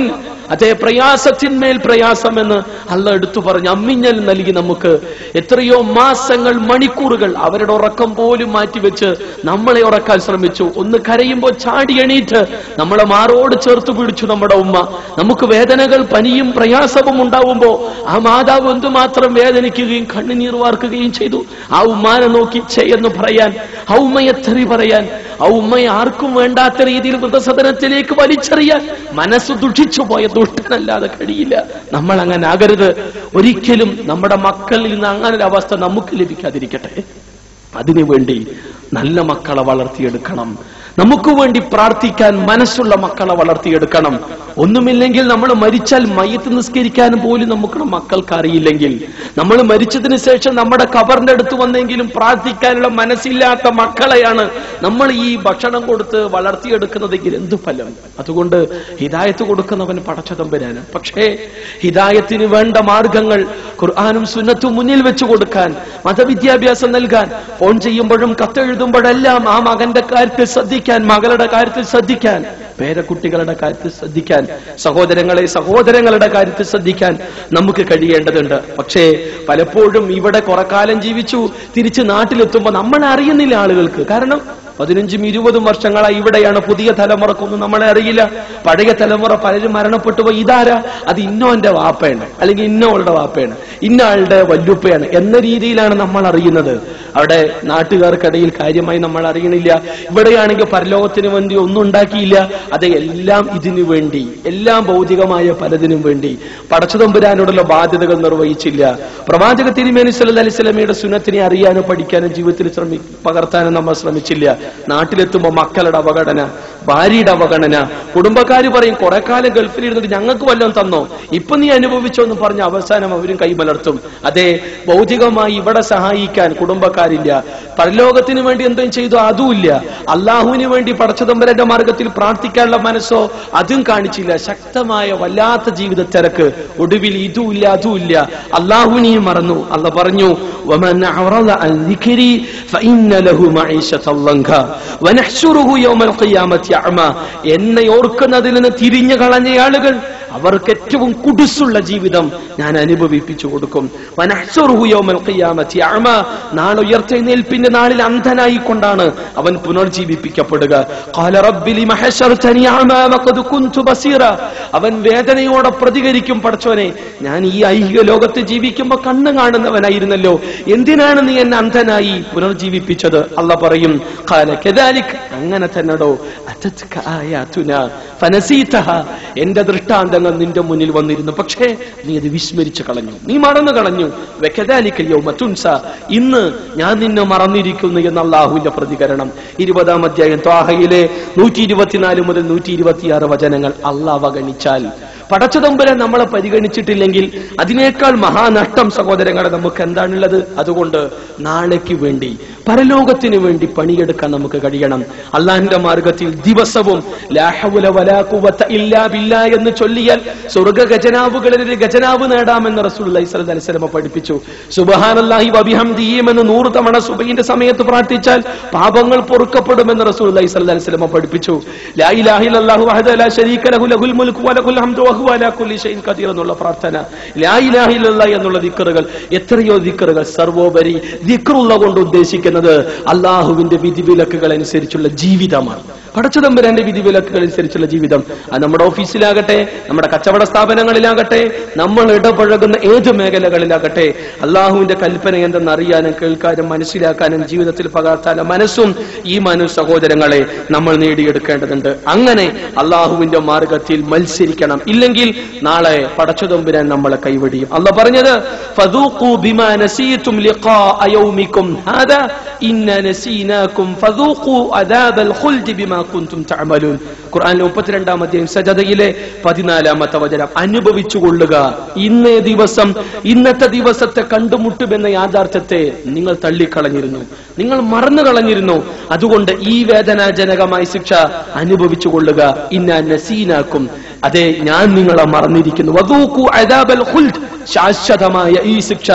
അതേ പ്രയാസത്തിന്മേൽ പ്രയാസം എന്ന് അള്ളാഹ് എടുത്തു പറഞ്ഞു. അമ്മിഞ്ഞൽ നൽകി നമുക്ക് എത്രയോ മാസങ്ങൾ, മണിക്കൂറുകൾ അവരുടെ ഉറക്കം പോലും മാറ്റിവെച്ച് നമ്മളെ ഉറക്കാൻ ശ്രമിച്ചു. ഒന്ന് കരയുമ്പോൾ ചാടി എണീറ്റ് നമ്മളെ മാറോട് ചേർത്ത് പിടിച്ചു നമ്മുടെ ഉമ്മ. നമുക്ക് വേദനകൾ, പനിയും പ്രയാസവും ഉണ്ടാവുമ്പോ ആ മാതാവ് എന്തുമാത്രം വേദനിക്കുകയും കണ്ണുനീർ വാർക്കുകയും ചെയ്തു. ആ ഉമ്മാനെ നോക്കി എന്ന് പറയാൻ, ആ ഉമ്മയെ തെറി പറയാൻ, ആ ഉമ്മയെ ആർക്കും വേണ്ടാത്ത രീതിയിൽ വൃദ്ധസദനത്തിലേക്ക് വലിച്ചെറിയാൻ മനസ്സ് ദുഷിച്ചു പോയ ദുഷ്ടനല്ലാതെ കഴിയില്ല. നമ്മൾ അങ്ങനെ ആകരുത് ഒരിക്കലും. നമ്മുടെ മക്കളിൽ നിന്ന് അങ്ങനെ ഒരു അവസ്ഥ നമുക്ക് ലഭിക്കാതിരിക്കട്ടെ. അതിനുവേണ്ടി നല്ല മക്കളെ വളർത്തിയെടുക്കണം. നമുക്ക് വേണ്ടി പ്രാർത്ഥിക്കാൻ മനസ്സുള്ള മക്കളെ വളർത്തിയെടുക്കണം. ഒന്നുമില്ലെങ്കിൽ നമ്മൾ മരിച്ചാൽ മയ്യത്ത് നിസ്കരിക്കാൻ പോലും നമുക്ക് മക്കൾക്ക് അറിയില്ലെങ്കിൽ, നമ്മൾ മരിച്ചതിന് ശേഷം നമ്മുടെ ഖബറിന്റെ അടുത്ത് വന്നെങ്കിലും പ്രാർത്ഥിക്കാനുള്ള മനസ്സില്ലാത്ത മക്കളെയാണ് നമ്മൾ ഈ ഭക്ഷണം കൊടുത്ത് വളർത്തിയെടുക്കുന്നതെങ്കിൽ എന്ത് ഫലം. അതുകൊണ്ട് ഹിദായത്ത് കൊടുക്കുന്നവൻ പടച്ച തമ്പുരാന്. പക്ഷേ ഹിദായത്തിന് വേണ്ട മാർഗങ്ങൾ ഖുർആനും സുന്നത്തും മുന്നിൽ വെച്ചു കൊടുക്കാൻ, മതവിദ്യാഭ്യാസം നൽകാൻ, ഫോൺ ചെയ്യുമ്പോഴും കത്തെഴുതുമ്പോഴെല്ലാം ആ മകന്റെ കാര്യത്തിൽ ശ്രദ്ധിക്കാൻ, മകളുടെ കാര്യത്തിൽ ശ്രദ്ധിക്കാൻ, പേരക്കുട്ടികളുടെ കാര്യത്തിൽ ശ്രദ്ധിക്കാൻ, സഹോദരങ്ങളുടെ കാര്യത്തിൽ ശ്രദ്ധിക്കാൻ നമുക്ക് കഴിയേണ്ടതുണ്ട്. പക്ഷേ പലപ്പോഴും ഇവിടെ കുറെ കാലം ജീവിച്ചു, തിരിച്ച് നാട്ടിലെത്തുമ്പോൾ നമ്മളെ അറിയുന്നില്ല ആളുകൾക്ക്. കാരണം 15-20 വർഷങ്ങളായി ഇവിടെയാണ്. പുതിയ തലമുറക്കൊന്നും നമ്മളെ അറിയില്ല. പഴയ തലമുറ പലരും മരണപ്പെട്ടു പോയി. ഇതാരാ? അത് ഇന്നോന്റെ വാപ്പയാണ്, അല്ലെങ്കിൽ ഇന്നോളുടെ വാപ്പയാണ്, ഇന്ന ആളുടെ വല്ലുപ്പയാണ് എന്ന രീതിയിലാണ് നമ്മൾ അറിയുന്നത്. അവിടെ നാട്ടുകാർക്കിടയിൽ കാര്യമായി നമ്മൾ അറിയണില്ല. ഇവിടെയാണെങ്കിൽ പരലോകത്തിന് വേണ്ടി ഒന്നും ഉണ്ടാക്കിയില്ല. അത് എല്ലാം ഇതിനു വേണ്ടി, എല്ലാം ഭൗതികമായ പലതിനും വേണ്ടി പടച്ചതമ്പുരാനോടുള്ള ബാധ്യതകൾ നിർവഹിച്ചില്ല. പ്രവാചക തിരുമേനി സല്ലല്ലാഹു അലൈഹി വസല്ലമയുടെ സുന്നത്തിനെ അറിയാനും പഠിക്കാനും ജീവിതത്തിൽ പകർത്താനും നമ്മൾ ശ്രമിച്ചില്ല. നാട്ടിലെത്തുമ്പോൾ മക്കളുടെ അവഗണന, ഭാര്യയുടെ അവഗണന, കുടുംബക്കാര് പറയും കുറെ കാലം ഗൾഫിൽ ഇരുന്നിട്ട് ഞങ്ങൾക്ക് വല്ലതും തന്നോ, ഇപ്പൊ നീ അനുഭവിച്ചോ എന്ന് പറഞ്ഞ് അവസാനം അവരും കൈമലർത്തും. അതെ, ഭൗതികമായി ഇവിടെ സഹായിക്കാൻ കുടുംബക്കാരില്ല. പരലോകത്തിന് വേണ്ടി എന്തും ചെയ്തോ അതുമില്ല. അള്ളാഹുവിന് വേണ്ടി പടച്ചതമ്പുരാന്റെ മാർഗത്തിൽ പ്രാർത്ഥിക്കാനുള്ള മനസ്സോ അതും കാണിച്ചില്ല. ശക്തമായ വല്ലാത്ത ജീവിത തിരക്ക്. ഒടുവിൽ ഇതുമില്ല അതുമില്ല, അള്ളാഹുവിനെയും മറന്നു. അള്ളാഹ് പറഞ്ഞു, വമൻ അഅറദ അൻ ദിക്രി ഫഇന്ന ലഹു മഈശതൻ ലങ്ക വനഹ്ശുറുഹു യൗമൽ ഖിയാമത്തി അഅമ. എന്നെ ഓർക്കുന്നതിൽ നിന്ന് തിരിഞ്ഞു കളഞ്ഞ ആളുകൾ അവർക്ക് ഏറ്റവും കുടുസുള്ള ജീവിതം ഞാൻ അനുഭവിപ്പിച്ചു കൊടുക്കും. വനഹ്ശുറുഹു യൗമൽ ഖിയാമത്തി അഅമ. നാളെ ഉയർത്തെഴുന്നേൽപ്പിന്റെ നാളിൽ അന്ധനായിക്കൊണ്ടാണ് അവൻ പുനർജീവിപ്പിക്കപ്പെടുക. ഖാല റബ്ബി ലിമ ഹശർതനി അഅമ വഖദ് കുൻതു ബസീറ. അവൻ വേദനയോടെ പ്രതികരിക്കും, പടച്ചോനെ, ഞാൻ ഈ ഐഹിക ലോകത്ത് ജീവിക്കുമ്പോൾ കണ്ണ് കാണുന്നവനായിരുന്നല്ലോ, എന്തിനാണ് നീ എന്നെ അന്ധനായി പുനർജീവിപ്പിച്ചത്? അല്ലാഹ് പറയും, ഖാല കദാലിക, അങ്ങനെ തന്നെടോ, അതത്ക ആയാതുനാ ഫനസീതഹ. എന്റെ ദൃഷ്ടാന്തങ്ങൾ നിന്റെ മുന്നിൽ വന്നിരുന്നു, പക്ഷേ നീ അത് വിസ്മരിച്ചു കളഞ്ഞു, നീ മറന്നു കളഞ്ഞു. വകദാലിക യൗമ തുൻസ, ഇന്ന് ഞാൻ നിന്നെ മറന്നിരിക്കുന്നു എന്ന അല്ലാഹുവിന്റെ പ്രതികരണം. 20-ാം അധ്യായം ത്വാഹയിലെ 124 മുതൽ 126 വചനങ്ങൾ അല്ലാഹ് അവഗണിച്ചാൽ, പടച്ചതമ്പുരാൻ നമ്മളെ പരിഗണിച്ചിട്ടില്ലെങ്കിൽ അതിനേക്കാൾ മഹാനഷ്ടം സഹോദരങ്ങളെ നമുക്ക് എന്താണുള്ളത്? അതുകൊണ്ട് നാളേക്ക് വേണ്ടി, പരലോകത്തിന് വേണ്ടി പണിയെടുക്കാൻ നമുക്ക് കഴിയണം. അള്ളാഹിന്റെ മാർഗത്തിൽ ദിവസവും ലാ ഹൗല വലാ ഖുവത ഇല്ലാ ബില്ലാ എന്ന് ചൊല്ലിയാൽ സ്വർഗ ഖജനാവുകളിൽ ഒരു ഖജനാവ് നേടാമെന്ന് റസൂലുള്ളാഹി സ്വല്ലല്ലാഹു അലൈഹി വസല്ലം പഠിപ്പിച്ചു. സുബ്ഹാനല്ലാഹി വബിഹംദിഹി എന്ന് 100 തവണ സുബഹിന്റെ സമയത്ത് പ്രാർത്ഥിച്ചാൽ പാപങ്ങൾ പൊറുക്കപ്പെടുമെന്ന് റസൂലുള്ളാഹി സ്വല്ലല്ലാഹു അലൈഹി വസല്ലം പഠിപ്പിച്ചു. ലാ ഇലാഹ ഇല്ലല്ലാഹു വഹദഹു ലാ ശരീക ലഹു ലഹുൽ മുൽക്കു വലഹുൽ ഹംദു വഹുവ അലാ കുല്ലി ഷൈഇൻ ഖദീർ എന്നുള്ള പ്രാർത്ഥന, ലാ ഇലാഹ ഇല്ലല്ലാഹ് എന്നുള്ള ദിക്റുകൾ, എത്രയോ ദിക്റുകൾ. സർവോപരി ദിക്റുള്ള കൊണ്ട് ഉദ്ദേശിക്കുന്നത് അള്ളാഹുവിന്റെ വിധിവിലക്കുകൾ അനുസരിച്ചുള്ള ജീവിതമാണ്. പടച്ചതമ്പുരാന്റെ വിധിവിലക്കുകൾ അനുസരിച്ചുള്ള ജീവിതം. അത് നമ്മുടെ ഓഫീസിലാകട്ടെ, നമ്മുടെ കച്ചവട സ്ഥാപനങ്ങളിലാകട്ടെ, നമ്മൾ ഇടപഴകുന്ന ഏത് മേഖലകളിലാകട്ടെ, അള്ളാഹുവിന്റെ കൽപ്പന എന്തെന്ന് അറിയാനും കേൾക്കാനും മനസ്സിലാക്കാനും ജീവിതത്തിൽ പകർത്താനും മനസ്സും ഈ സഹോദരങ്ങളെ നമ്മൾ നേടിയെടുക്കേണ്ടതുണ്ട്. അങ്ങനെ അള്ളാഹുവിന്റെ മാർഗത്തിൽ മത്സരിക്കണം. ഇല്ലെങ്കിൽ നാളെ പടച്ചതമ്പുരാൻ നമ്മളെ കൈവടിയും. അള്ളാഹ് പറഞ്ഞത്, ഫദൂഖൂ ബിമാ നസീതും ലിഖാഅ യൗമികും ഹാദാ ഇന്നാ നസീനാകും ഫദൂഖൂ അദാബൽ ഖുൽദി ബിമാ കുൻതും തഅമലൂൻ. ഖുർആനിലെ 32-ാം അധ്യായം സജദയിലെ 14-ാമത്തെ വചനം. അനുഭവിച്ചുകൊള്ളുക, ഇന്നേ ദിവസം, ഇന്നത്തെ ദിവസത്തെ കണ്ടുമുട്ടുമെന്ന യാഥാർത്ഥ്യത്തെ നിങ്ങൾ തള്ളിക്കളഞ്ഞിരുന്നു, നിങ്ങൾ മറന്നു കളഞ്ഞിരുന്നു. അതുകൊണ്ട് ഈ വേദനാജനകമായ ശിക്ഷ അനുഭവിച്ചുകൊള്ളുക. ഇന്നാ നസീനാക്കും, അതെ ഞാൻ നിങ്ങളെ മറന്നിരിക്കുന്നു. വദൂഖൂ അദാബൽ ഖുൽദ്, ശാശ്വതമായ ഈ ശിക്ഷ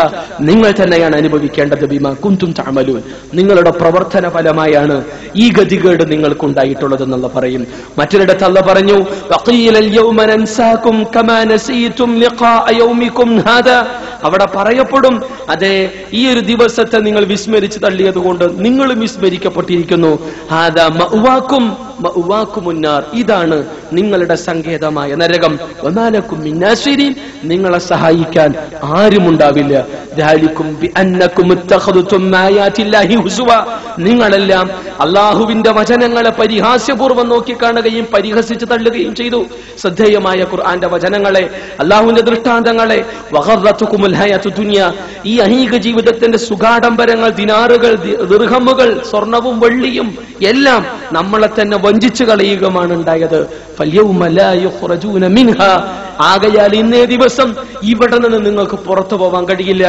നിങ്ങൾ തന്നെയാണ് അനുഭവിക്കേണ്ടത്. ബിമാ കുൻതും തഅമലൂൻ, നിങ്ങളുടെ പ്രവർത്തന ഫലമായാണ് ഈ ഗതികേട് നിങ്ങൾക്കുണ്ടായിട്ടുള്ളതെന്നുള്ള പറയും. മറ്റൊരിടത്ത് അല്ലാഹ് പറഞ്ഞു, വഖീലൽ യൗമ നൻസാകും കമാ നസീതും ലിഖാഅ യൗമികും ഹാദാ. അവിടെ പറയപ്പെടും, അതെ ഈ ഒരു ദിവസത്തെ നിങ്ങൾ വിസ്മരിച്ചു തള്ളിയതുകൊണ്ട് നിങ്ങൾ വിസ്മരിക്കപ്പെട്ടിരിക്കുന്നു. ഹാദാ മഅവാകും മഅവാകുമുന്നാർ, ഇതാണ് നിങ്ങളുടെ സങ്കേതമായ നരകം. വമാലക്കും മിൻ നാസിരീൻ, നിങ്ങളെ സഹായിക്കാൻ ആരുമുണ്ടാവില്ല. ദാലികും ബിഅന്നകും ഇത്തഖദതും ആയാതില്ലാഹി ഹുസുവ, നിങ്ങളെല്ലാം അല്ലാഹുവിന്റെ വചനങ്ങളെ പരിഹാസ്യപൂർവ്വം നോക്കിക്കാണുകയും പരിഹസിച്ച് തള്ളുകയും ചെയ്തു. ശ്രദ്ധേയമായ ഖുർആന്റെ വചനങ്ങളെ, അല്ലാഹുവിന്റെ ദൃഷ്ടാന്തങ്ങളെ, വഗറതുകുമുൽ ഹയാതു ദുനിയ, ഈ അനീക ജീവിതത്തിന്റെ സുഖാഡംബരങ്ങൾ, ദിനാറുകൾ, ദിർഹമുകൾ, സ്വർണവും വെള്ളിയും എല്ലാം നമ്മളെ തന്നെ വഞ്ചിച്ചു കളയുകയാണ് ഉണ്ടായത്. ഫൽയൗമ ലാ യുഖ്റജൂന മിൻഹാ, ആകയാൽ ഇന്നേ ദിവസം ഇവിടെ നിന്ന് നിങ്ങൾക്ക് പുറത്തു പോവാൻ കഴിയില്ല.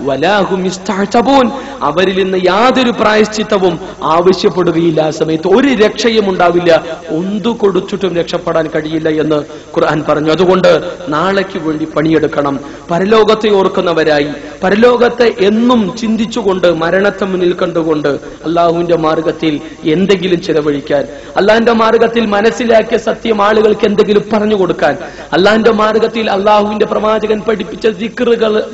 വലാഹും യസ്തഅതബൂൻ, അവരിൽ നിന്ന് യാതൊരു പ്രായശ്ചിത്തവും ആവശ്യപ്പെടുകയില്ല. ആ സമയത്ത് ഒരു രക്ഷയും ഉണ്ടാവില്ല, ഒന്നു കൊടുത്തിട്ടും രക്ഷപ്പെടാൻ കഴിയില്ല എന്ന് ഖുർആൻ പറഞ്ഞു. അതുകൊണ്ട് നാളേക്ക് വേണ്ടി പണിയെടുക്കണം. പരലോകത്തെ ഓർക്കുന്നവരായി, പരലോകത്തെ എന്നും ചിന്തിച്ചുകൊണ്ട്, മരണത്തെ മുന്നിൽ കണ്ടുകൊണ്ട് അള്ളാഹുവിന്റെ മാർഗത്തിൽ എന്തെങ്കിലും ചെലവഴിക്കാൻ, അള്ളാഹിന്റെ മാർഗത്തിൽ മനസ്സിലാക്കിയ സത്യം ആളുകൾക്ക് എന്തെങ്കിലും പറഞ്ഞു കൊടുക്കാൻ, അള്ളാഹിന്റെ മാർഗത്തിൽ അള്ളാഹുവിന്റെ പ്രവാചകൻ പഠിപ്പിച്ച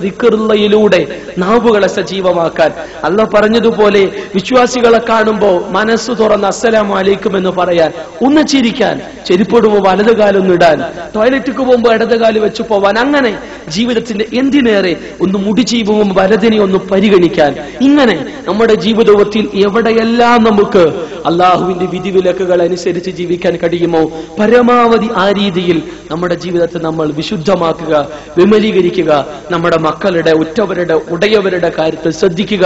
ദിക്റുകളിലൂടെ നാവുകളെ സജീവമാക്കാൻ. അള്ളാഹ് പറഞ്ഞതുപോലെ വിശ്വാസികളെ കാണുമ്പോൾ മനസ്സ് തുറന്ന് അസ്സലാമു അലൈക്കും എന്ന് പറയാൻ, ഒന്ന് ചിരിക്കാൻ, ചെരുപ്പിടുമ്പോൾ വലതുകാലൊന്നിടാൻ, ടോയ്ലറ്റിക്ക് പോകുമ്പോൾ ഇടതുകാല് വെച്ച് പോവാൻ, അങ്ങനെ ജീവിതത്തിന്റെ എന്തിനേറെ ഒന്ന് മുടി ചീവുമ്പോൾ വലതിനെ ഒന്ന് പരിഗണിക്കാൻ. ഇങ്ങനെ നമ്മുടെ ജീവിതത്തിൽ എവിടെയെല്ലാം നമുക്ക് അള്ളാഹുവിന്റെ വിധിവിലക്കുകൾ അനുസരിച്ച് ജീവിക്കാൻ കഴിയുമോ പരമാവധി ആ രീതിയിൽ നമ്മുടെ ജീവിതത്തെ നമ്മൾ വിശുദ്ധമാക്കുക, വിമലീകരിക്കുക. നമ്മുടെ മക്കളുടെ, ഉറ്റവരുടെ, ഉടയവരുടെ കാര്യത്തിൽ ശ്രദ്ധിക്കുക.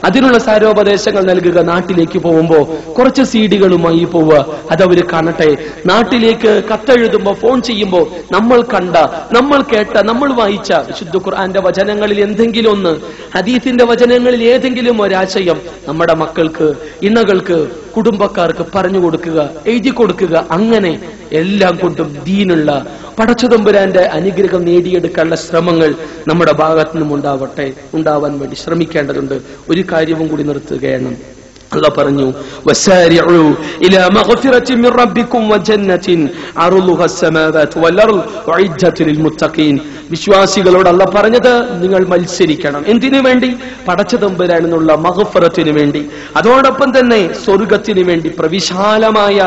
അതിനുള്ള സാരോപദേശങ്ങൾ നൽകുക. നാട്ടിലേക്ക് പോകുമ്പോൾ കുറച്ച് സീഡികളുമായി പോവുക, അതവര് കാണട്ടെ. നാട്ടിലേക്ക് കത്തെഴുതുമ്പോൾ, ഫോൺ ചെയ്യുമ്പോൾ നമ്മൾ കണ്ട, നമ്മൾ കേട്ട, നമ്മൾ വായിച്ച വിശുദ്ധ ഖുർആന്റെ വചനങ്ങളിൽ എന്തെങ്കിലും ഒന്ന്, ഹദീസിന്റെ വചനങ്ങളിൽ ഏതെങ്കിലും ഒരാശയം നമ്മുടെ മക്കൾക്ക്, ഇണകൾക്ക്, കുടുംബക്കാർക്ക് പറഞ്ഞു കൊടുക്കുക, എഴുതി കൊടുക്കുക. അങ്ങനെ എല്ലാം കൊണ്ടും ദീനുള്ള പടച്ചതമ്പുരാന്റെ അനുഗ്രഹം നേടിയെടുക്കാനുള്ള ശ്രമങ്ങൾ നമ്മുടെ ഭാഗത്തു നിന്നും ഉണ്ടാവാൻ വേണ്ടി ശ്രമിക്കേണ്ടതുണ്ട്. ഒരു കാര്യവും കൂടി നിർത്തുകയാണ്. അല്ലാഹ് പറഞ്ഞു, വസാരിഉ ഇലാ മഗ്ഫിറത്തിൻ മിർ റബ്ബിക്കും വജന്നത്തിൻ അർളുഹാ അസ്സമാവാതു വൽ അർള് ഉഇദ്ദത് ലിൽ മുത്തഖീൻ. വിശ്വാസികളോട് അല്ലാഹ് പറഞ്ഞത്, നിങ്ങൾ മത്സരിക്കണം. എന്തിനു വേണ്ടി? പടച്ചതമ്പുരാനുള്ള മഗ്ഫിറത്തിന് വേണ്ടി, അതോടൊപ്പം തന്നെ സ്വർഗത്തിന് വേണ്ടി. പ്രവിശാലമായ,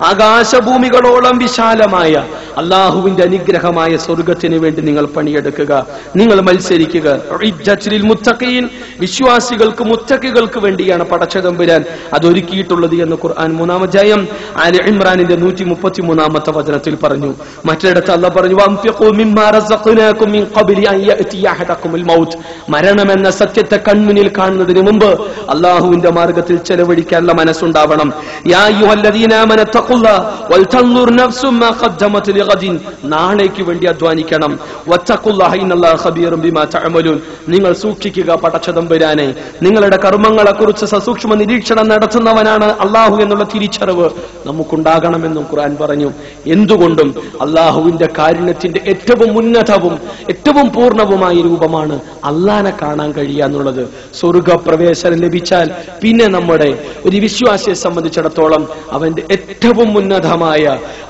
ആകാശഭൂമികളോളം വിശാലമായ അള്ളാഹുവിന്റെ അനുഗ്രഹമായ സ്വർഗത്തിന് വേണ്ടി നിങ്ങൾ പണിയെടുക്കുക, നിങ്ങൾ മത്സരിക്കുക. ഉഇദ്ദത് ലിൽ മുത്തഖീൻ, വിശ്വാസികൾക്ക്, മുത്തഖികൾക്ക് വേണ്ടിയാണ് പടച്ചതമ്പുരാൻ അതൊരുക്കിയിട്ടുള്ളത് എന്ന് ഖുർആൻ 3-ാം അധ്യായം ആലി ഇംറാനിന്റെ 133-ാമത്തെ വചനത്തിൽ പറഞ്ഞു. മറ്റൊരിടത്ത് അല്ലാഹ് പറഞ്ഞു, വൻഫിഖൂ മിമ്മാ റസഖ്നാകും മിൻ ഖബ്ലി അൻ യഅതിയ അഹദകുമുൽ മൗത്ത്. മരണമെന്ന സത്യത്തെ കൺമുന്നിൽ കാണുന്നതിന് മുമ്പ് അല്ലാഹുവിന്റെ മാർഗ്ഗത്തിൽ ചെലവഴിക്കാനുള്ള മനസ്സുണ്ടാവണം. യാ അയ്യുഹല്ലദീന ആമനു തഖുല്ലാഹ വൽതൻദുർ നഫ്സും മാ ഖദ്ദമത് ലിഗദിൻ. നാളേക്ക് വേണ്ടി അധ്വാനിക്കണം. വത്തഖുല്ലാഹ ഇന്നല്ലാഹ ഖബീറും ബിമാ തഅമലൂൻ. നിങ്ങൾ സൂക്ഷിക്കുക പടച്ചതമ്പുരാനെ. നിങ്ങളുടെ കർമ്മങ്ങളെ കുറിച്ച് സസൂക്ഷ്മ നിരീക്ഷണം നടത്തുന്നവനാണ് അള്ളാഹു എന്നുള്ള തിരിച്ചറിവ് നമുക്കുണ്ടാകണമെന്നും ഖുർആൻ പറഞ്ഞു. എന്തുകൊണ്ടും അള്ളാഹുവിന്റെ കാരുണ്യത്തിന്റെ ഏറ്റവും ഉന്നതവും ഏറ്റവും പൂർണ്ണവുമായ രൂപമാണ് അള്ളാനെ കാണാൻ കഴിയുക എന്നുള്ളത്. സ്വർഗപ്രവേശനം ലഭിച്ചാൽ പിന്നെ നമ്മുടെ ഒരു വിശ്വാസിയെ സംബന്ധിച്ചിടത്തോളം അവന്റെ ഏറ്റവും ഉന്നതമായ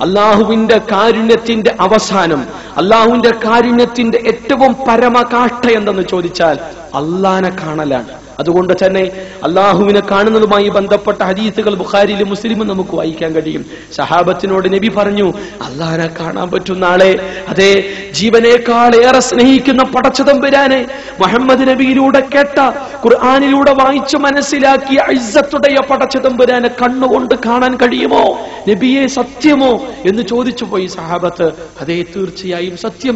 അള്ളാഹുവിന്റെ കാരുണ്യത്തിന്റെ അവസാനം, അള്ളാഹുവിന്റെ കാരുണ്യത്തിന്റെ ഏറ്റവും പരമകാഷ്ഠ എന്തെന്ന് ചോദിച്ചാൽ അള്ളാനെ കാണലാണ്. അതുകൊണ്ട് തന്നെ അള്ളാഹുവിനെ കാണുന്നതുമായി ബന്ധപ്പെട്ട ഹദീസുകൾ ബുഖാരിയിലും മുസ്ലിമും നമുക്ക് വായിക്കാൻ കഴിയും. സഹാബത്തിനോട് നബി പറഞ്ഞു, അള്ളാഹനെ കാണാൻ പറ്റുന്ന ആളെ, അതേ ജീവനേക്കാൾ ഏറെ സ്നേഹിക്കുന്ന പടച്ചതമ്പുരാനെ മുഹമ്മദ് നബിയിലൂടെ കേട്ട, ഖുർആനിലൂടെ വായിച്ചു മനസ്സിലാക്കിയ ഇസ്സത്തുடைய പടച്ചതമ്പുരാനെ കണ്ണുകൊണ്ട് കാണാൻ കഴിയുമോ നബിയെ, സത്യമോ എന്ന് ചോദിച്ചു പോയി സഹാബത്ത്. അതേ, തീർച്ചയായും സത്യം.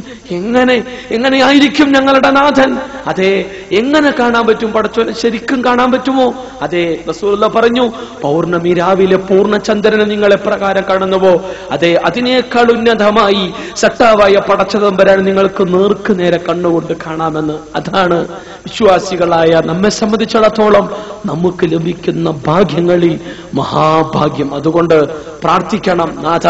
എങ്ങനെയായിരിക്കും ഞങ്ങളുടെ നാഥൻ? അതേ, എങ്ങനെ കാണാൻ പറ്റും പടച്ചോനെ? ശരിക്കും കാണാൻ പറ്റുമോ? അതേ, റസൂലുള്ളാഹി പറഞ്ഞു, പൗർണമി രാവിലെ പൂർണ്ണചന്ദ്രനെ നിങ്ങൾ എപ്രകാരം കാണുന്നുവോ, അതേ അതിനേക്കാൾ ഉന്നതമായി സട്ടാവായ പടച്ചതമ്പുരാൻ നിങ്ങൾക്ക് നേർക്ക് നേരെ കണ്ണുകൊണ്ട് കാണാമെന്ന്. അതാണ് വിശ്വാസികളായ നമ്മെ സംബന്ധിച്ചിടത്തോളം നമുക്ക് ലഭിക്കുന്ന ഭാഗ്യങ്ങളിൽ മഹാഭാഗ്യം. അതുകൊണ്ട് പ്രാർത്ഥിക്കണം, നാഥ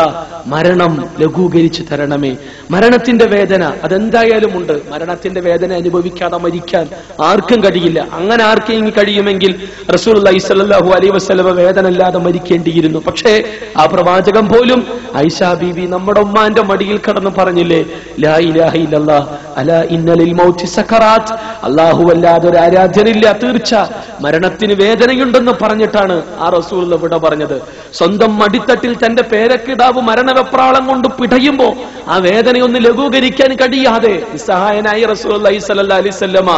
മരണം ലഘൂകരിച്ച് തരണമേ. മരണത്തിന്റെ വേദന അതെന്തായാലും ഉണ്ട്. മരണത്തിന്റെ വേദന അനുഭവിക്കാതെ മരിക്കാൻ ആർക്കും കഴിയില്ല. അങ്ങനെ ആർക്കെങ്കിലും കഴിയുമെങ്കിൽ റസൂലുള്ളാഹി സ്വല്ലല്ലാഹു അലൈഹി വസല്ലം വേദന ഇല്ലാതെ മരിക്കേണ്ടിയിരുന്നു. പക്ഷേ ആ പ്രവാചകൻ പോലും ആയിഷാ ബീവി നമ്മുടെ ഉമ്മാന്റെ മടിയിൽ കിടന്ന് പറഞ്ഞില്ലേ, ലാ ഇലാഹ ഇല്ലല്ലാഹ് അലാ ഇന്ന ലിൽ മൗതി സക്കറാത്ത്. അല്ലാഹു അല്ലാതെ ഒരു ആരാധ്യനില്ല, തീർച്ച മരണത്തിന് വേദനയുണ്ടെന്ന് പറഞ്ഞിട്ടാണ് ആ റസൂൽ ഇവിടെ പറഞ്ഞത്. സ്വന്തം മടിത്തട്ടിൽ തന്റെ പേരക്കിടാവ് മരണവെപ്രാളം കൊണ്ട് പിടയുമ്പോ ആ വേദനയൊന്ന് ലഘൂകരിക്കാൻ കഴിയാതെ നിസ്സഹായനായി റസൂലുള്ളാഹി സ്വല്ലല്ലാഹു അലൈഹി വസല്ലമ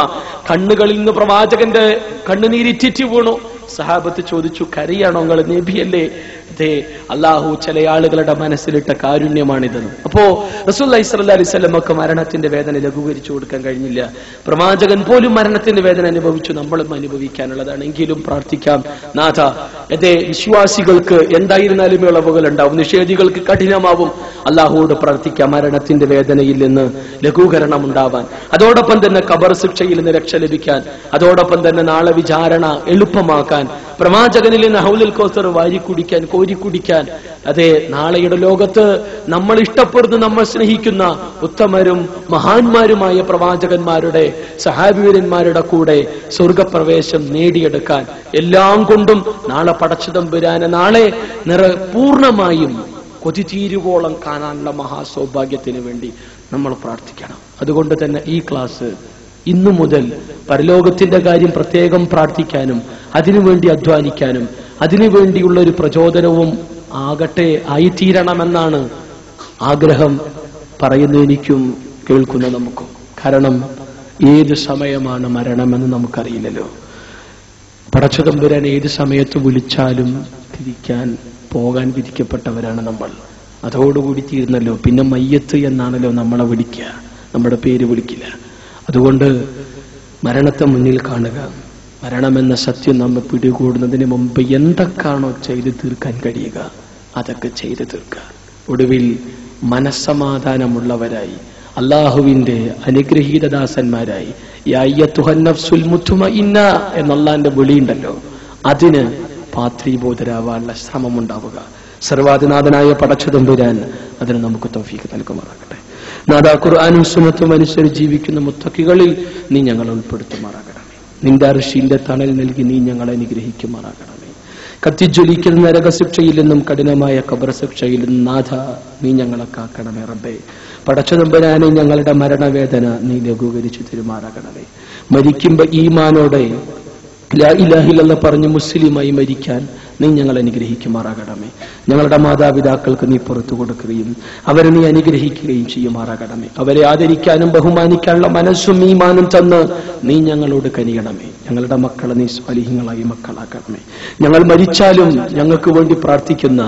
കണ്ണുകളിൽ നിന്ന് പ്രവാചകന്റെ കണ്ണുനീരിറ്റിറ്റ് വീണു. സഹാബത്ത് ചോദിച്ചു, കരയാണോ നിങ്ങൾ? നബിയല്ലേ? അതെ, അള്ളാഹു ചില ആളുകളുടെ മനസ്സിലിട്ട കാരുണ്യമാണിതെന്ന്. അപ്പോ റസൂലുള്ളാഹി സ്വല്ലല്ലാഹു അലൈഹി വസല്ലമക്ക് മരണത്തിന്റെ വേദന ലഘൂകരിച്ചു കൊടുക്കാൻ കഴിഞ്ഞില്ല. പ്രവാചകൻ പോലും മരണത്തിന്റെ വേദന അനുഭവിച്ചു, നമ്മളും അനുഭവിക്കാനുള്ളതാണ്. എങ്കിലും പ്രാർത്ഥിക്കാം, നാഥ അതെ വിശ്വാസികൾക്ക് എന്തായിരുന്നാലും ഇളവുകൾ ഉണ്ടാവും, നിഷേധികൾക്ക് കഠിനമാവും. അള്ളാഹുവോട് പ്രാർത്ഥിക്കാം മരണത്തിന്റെ വേദനയിൽ നിന്ന് ലഘൂകരണം ഉണ്ടാവാൻ, അതോടൊപ്പം തന്നെ ഖബർ ശിക്ഷയിൽ നിന്ന് രക്ഷ ലഭിക്കാൻ, അതോടൊപ്പം തന്നെ നാളെ വിചാരണ എളുപ്പമാക്കാൻ, പ്രവാചകനിൽ നിന്ന് ഹൗലുൽ കൗസർ വാരിക്കുടിക്കാൻ, കോരിക്കുടിക്കാൻ. അതെ, നാളെയുടെ ലോകത്ത് നമ്മൾ ഇഷ്ടപ്പെടുന്ന, നമ്മൾ സ്നേഹിക്കുന്ന ഉത്തമരും മഹാന്മാരുമായ പ്രവാചകന്മാരുടെ, സഹാബിവര്യന്മാരുടെ കൂടെ സ്വർഗപ്രവേശം നേടിയെടുക്കാൻ, എല്ലാം കൊണ്ടും നാളെ പടച്ചതമ്പുരാനെ നാളെ പൂർണ്ണമായും കൊതിതീരുവോളം കാണാനുള്ള മഹാസൗഭാഗ്യത്തിന് വേണ്ടി നമ്മൾ പ്രാർത്ഥിക്കണം. അതുകൊണ്ട് തന്നെ ഈ ക്ലാസ് ഇന്നു മുതൽ പരലോകത്തിന്റെ കാര്യം പ്രത്യേകം പ്രാർത്ഥിക്കാനും അതിനുവേണ്ടി അധ്വാനിക്കാനും അതിനുവേണ്ടിയുള്ള ഒരു പ്രചോദനവും ആയിത്തീരണമെന്നാണ് ആഗ്രഹം പറയുന്ന എനിക്കും കേൾക്കുന്ന നമുക്കും. കാരണം ഏത് സമയമാണ് മരണമെന്ന് നമുക്കറിയില്ലല്ലോ. പടച്ചതമ്പുരാൻ ഏത് സമയത്ത് വിളിച്ചാലും തിരിക്കാൻ പോകാൻ വിധിക്കപ്പെട്ടവരാണ് നമ്മൾ. അതോടുകൂടി തീർന്നല്ലോ. പിന്നെ മയ്യത്ത് എന്നാണല്ലോ നമ്മളെ വിളിക്കുക, നമ്മുടെ പേര് വിളിക്കില്ല. അതുകൊണ്ട് മരണത്തെ മുന്നിൽ കാണുക. മരണമെന്ന സത്യം നമ്മെ പിടികൂടുന്നതിന് മുമ്പ് എന്തൊക്കെയാണോ ചെയ്തു തീർക്കാൻ കഴിയുക അതൊക്കെ ചെയ്തു തീർക്കുക. ഒടുവിൽ മനസ്സമാധാനമുള്ളവരായി അള്ളാഹുവിന്റെ അനുഗ്രഹീത ദാസന്മാരായി യാ അയ്യത്തുഹൻ നഫ്സുൽ മുത്മഇന്ന എന്നല്ലാന്റെ വിളിയുണ്ടല്ലോ, അതിന് പാത്രീബോധരാവാനുള്ള ശ്രമമുണ്ടാവുക. സർവാധിനാഥനായ പടച്ചതമ്പുരാൻ അതിന് നമുക്ക് തൗഫീഖ് നൽകുമാറാകട്ടെ. നാദാ ഖുർആനും സുന്നത്തും അനുസരിച്ച് ജീവിക്കുന്ന മുത്തഖികളിൽ നീ ഞങ്ങളെ ഉൾപ്പെടുത്തുമാറാകണമേ. നിന്റെ അർശിന്റെ തണൽ നൽകി നീ ഞങ്ങളെ അനുഗ്രഹിക്കുമാറാകണമേ. കത്തിജ്വലിക്കുന്ന നരകശിക്ഷയിൽ നിന്നും കഠിനമായ ഖബർ ശിക്ഷയിൽ നിന്നും നാഥ നീ ഞങ്ങളെ കാക്കണമേ റബ്ബേ. പടച്ചതമ്പുരാനെ ഞങ്ങളുടെ മരണവേദന നീ ലഘൂകരിച്ചു തരുമാറാകണമേ. മരിക്കുമ്പോ ഈമാനോടെ ലാ ഇലാഹ ഇല്ലല്ലാഹ് പറഞ്ഞ് മുസ്ലിമായി മരിക്കാൻ നീ ഞങ്ങളെ അനുഗ്രഹിക്കുമാറാകണമേ. ഞങ്ങളുടെ മാതാപിതാക്കൾക്ക് നീ പുറത്തു കൊടുക്കുകയും അവരെ നീ അനുഗ്രഹിക്കുകയും ചെയ്യുമാറാകണമേ. അവരെ ആദരിക്കാനും ബഹുമാനിക്കാനുള്ള മനസ്സും ഈമാനും തന്ന് നീ ഞങ്ങളോട് കനിയണമേ. ഞങ്ങളുടെ മക്കളെ നീ സ്വാലിഹ്യങ്ങളായി മക്കളാക്കണമേ. ഞങ്ങൾ മരിച്ചാലും ഞങ്ങൾക്ക് വേണ്ടി പ്രാർത്ഥിക്കുന്ന,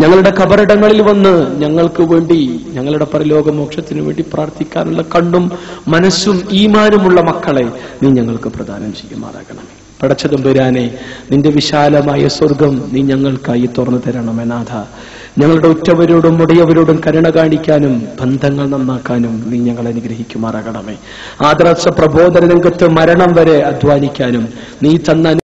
ഞങ്ങളുടെ ഖബറിടങ്ങളിൽ വന്ന് ഞങ്ങൾക്ക് വേണ്ടി ഞങ്ങളുടെ പരലോകമോക്ഷത്തിനു വേണ്ടി പ്രാർത്ഥിക്കാനുള്ള കണ്ണും മനസ്സും ഈമാനുമുള്ള മക്കളെ നീ ഞങ്ങൾക്ക് പ്രദാനം ചെയ്യുമാറാകണമേ. പടച്ചതമ്പുരാനെ നിന്റെ വിശാലമായ സ്വർഗം നീ ഞങ്ങൾക്കായി തുറന്നു തരണമെനാഥ. ഞങ്ങളുടെ ഉറ്റവരോടും മുടിയവരോടും കരുണ കാണിക്കാനും ബന്ധങ്ങൾ നന്നാക്കാനും നീ ഞങ്ങളെ അനുഗ്രഹിക്കുമാറാകണമേ. ആദർശ പ്രബോധന രംഗത്ത് മരണം വരെ അധ്വാനിക്കാനും നീ തന്ന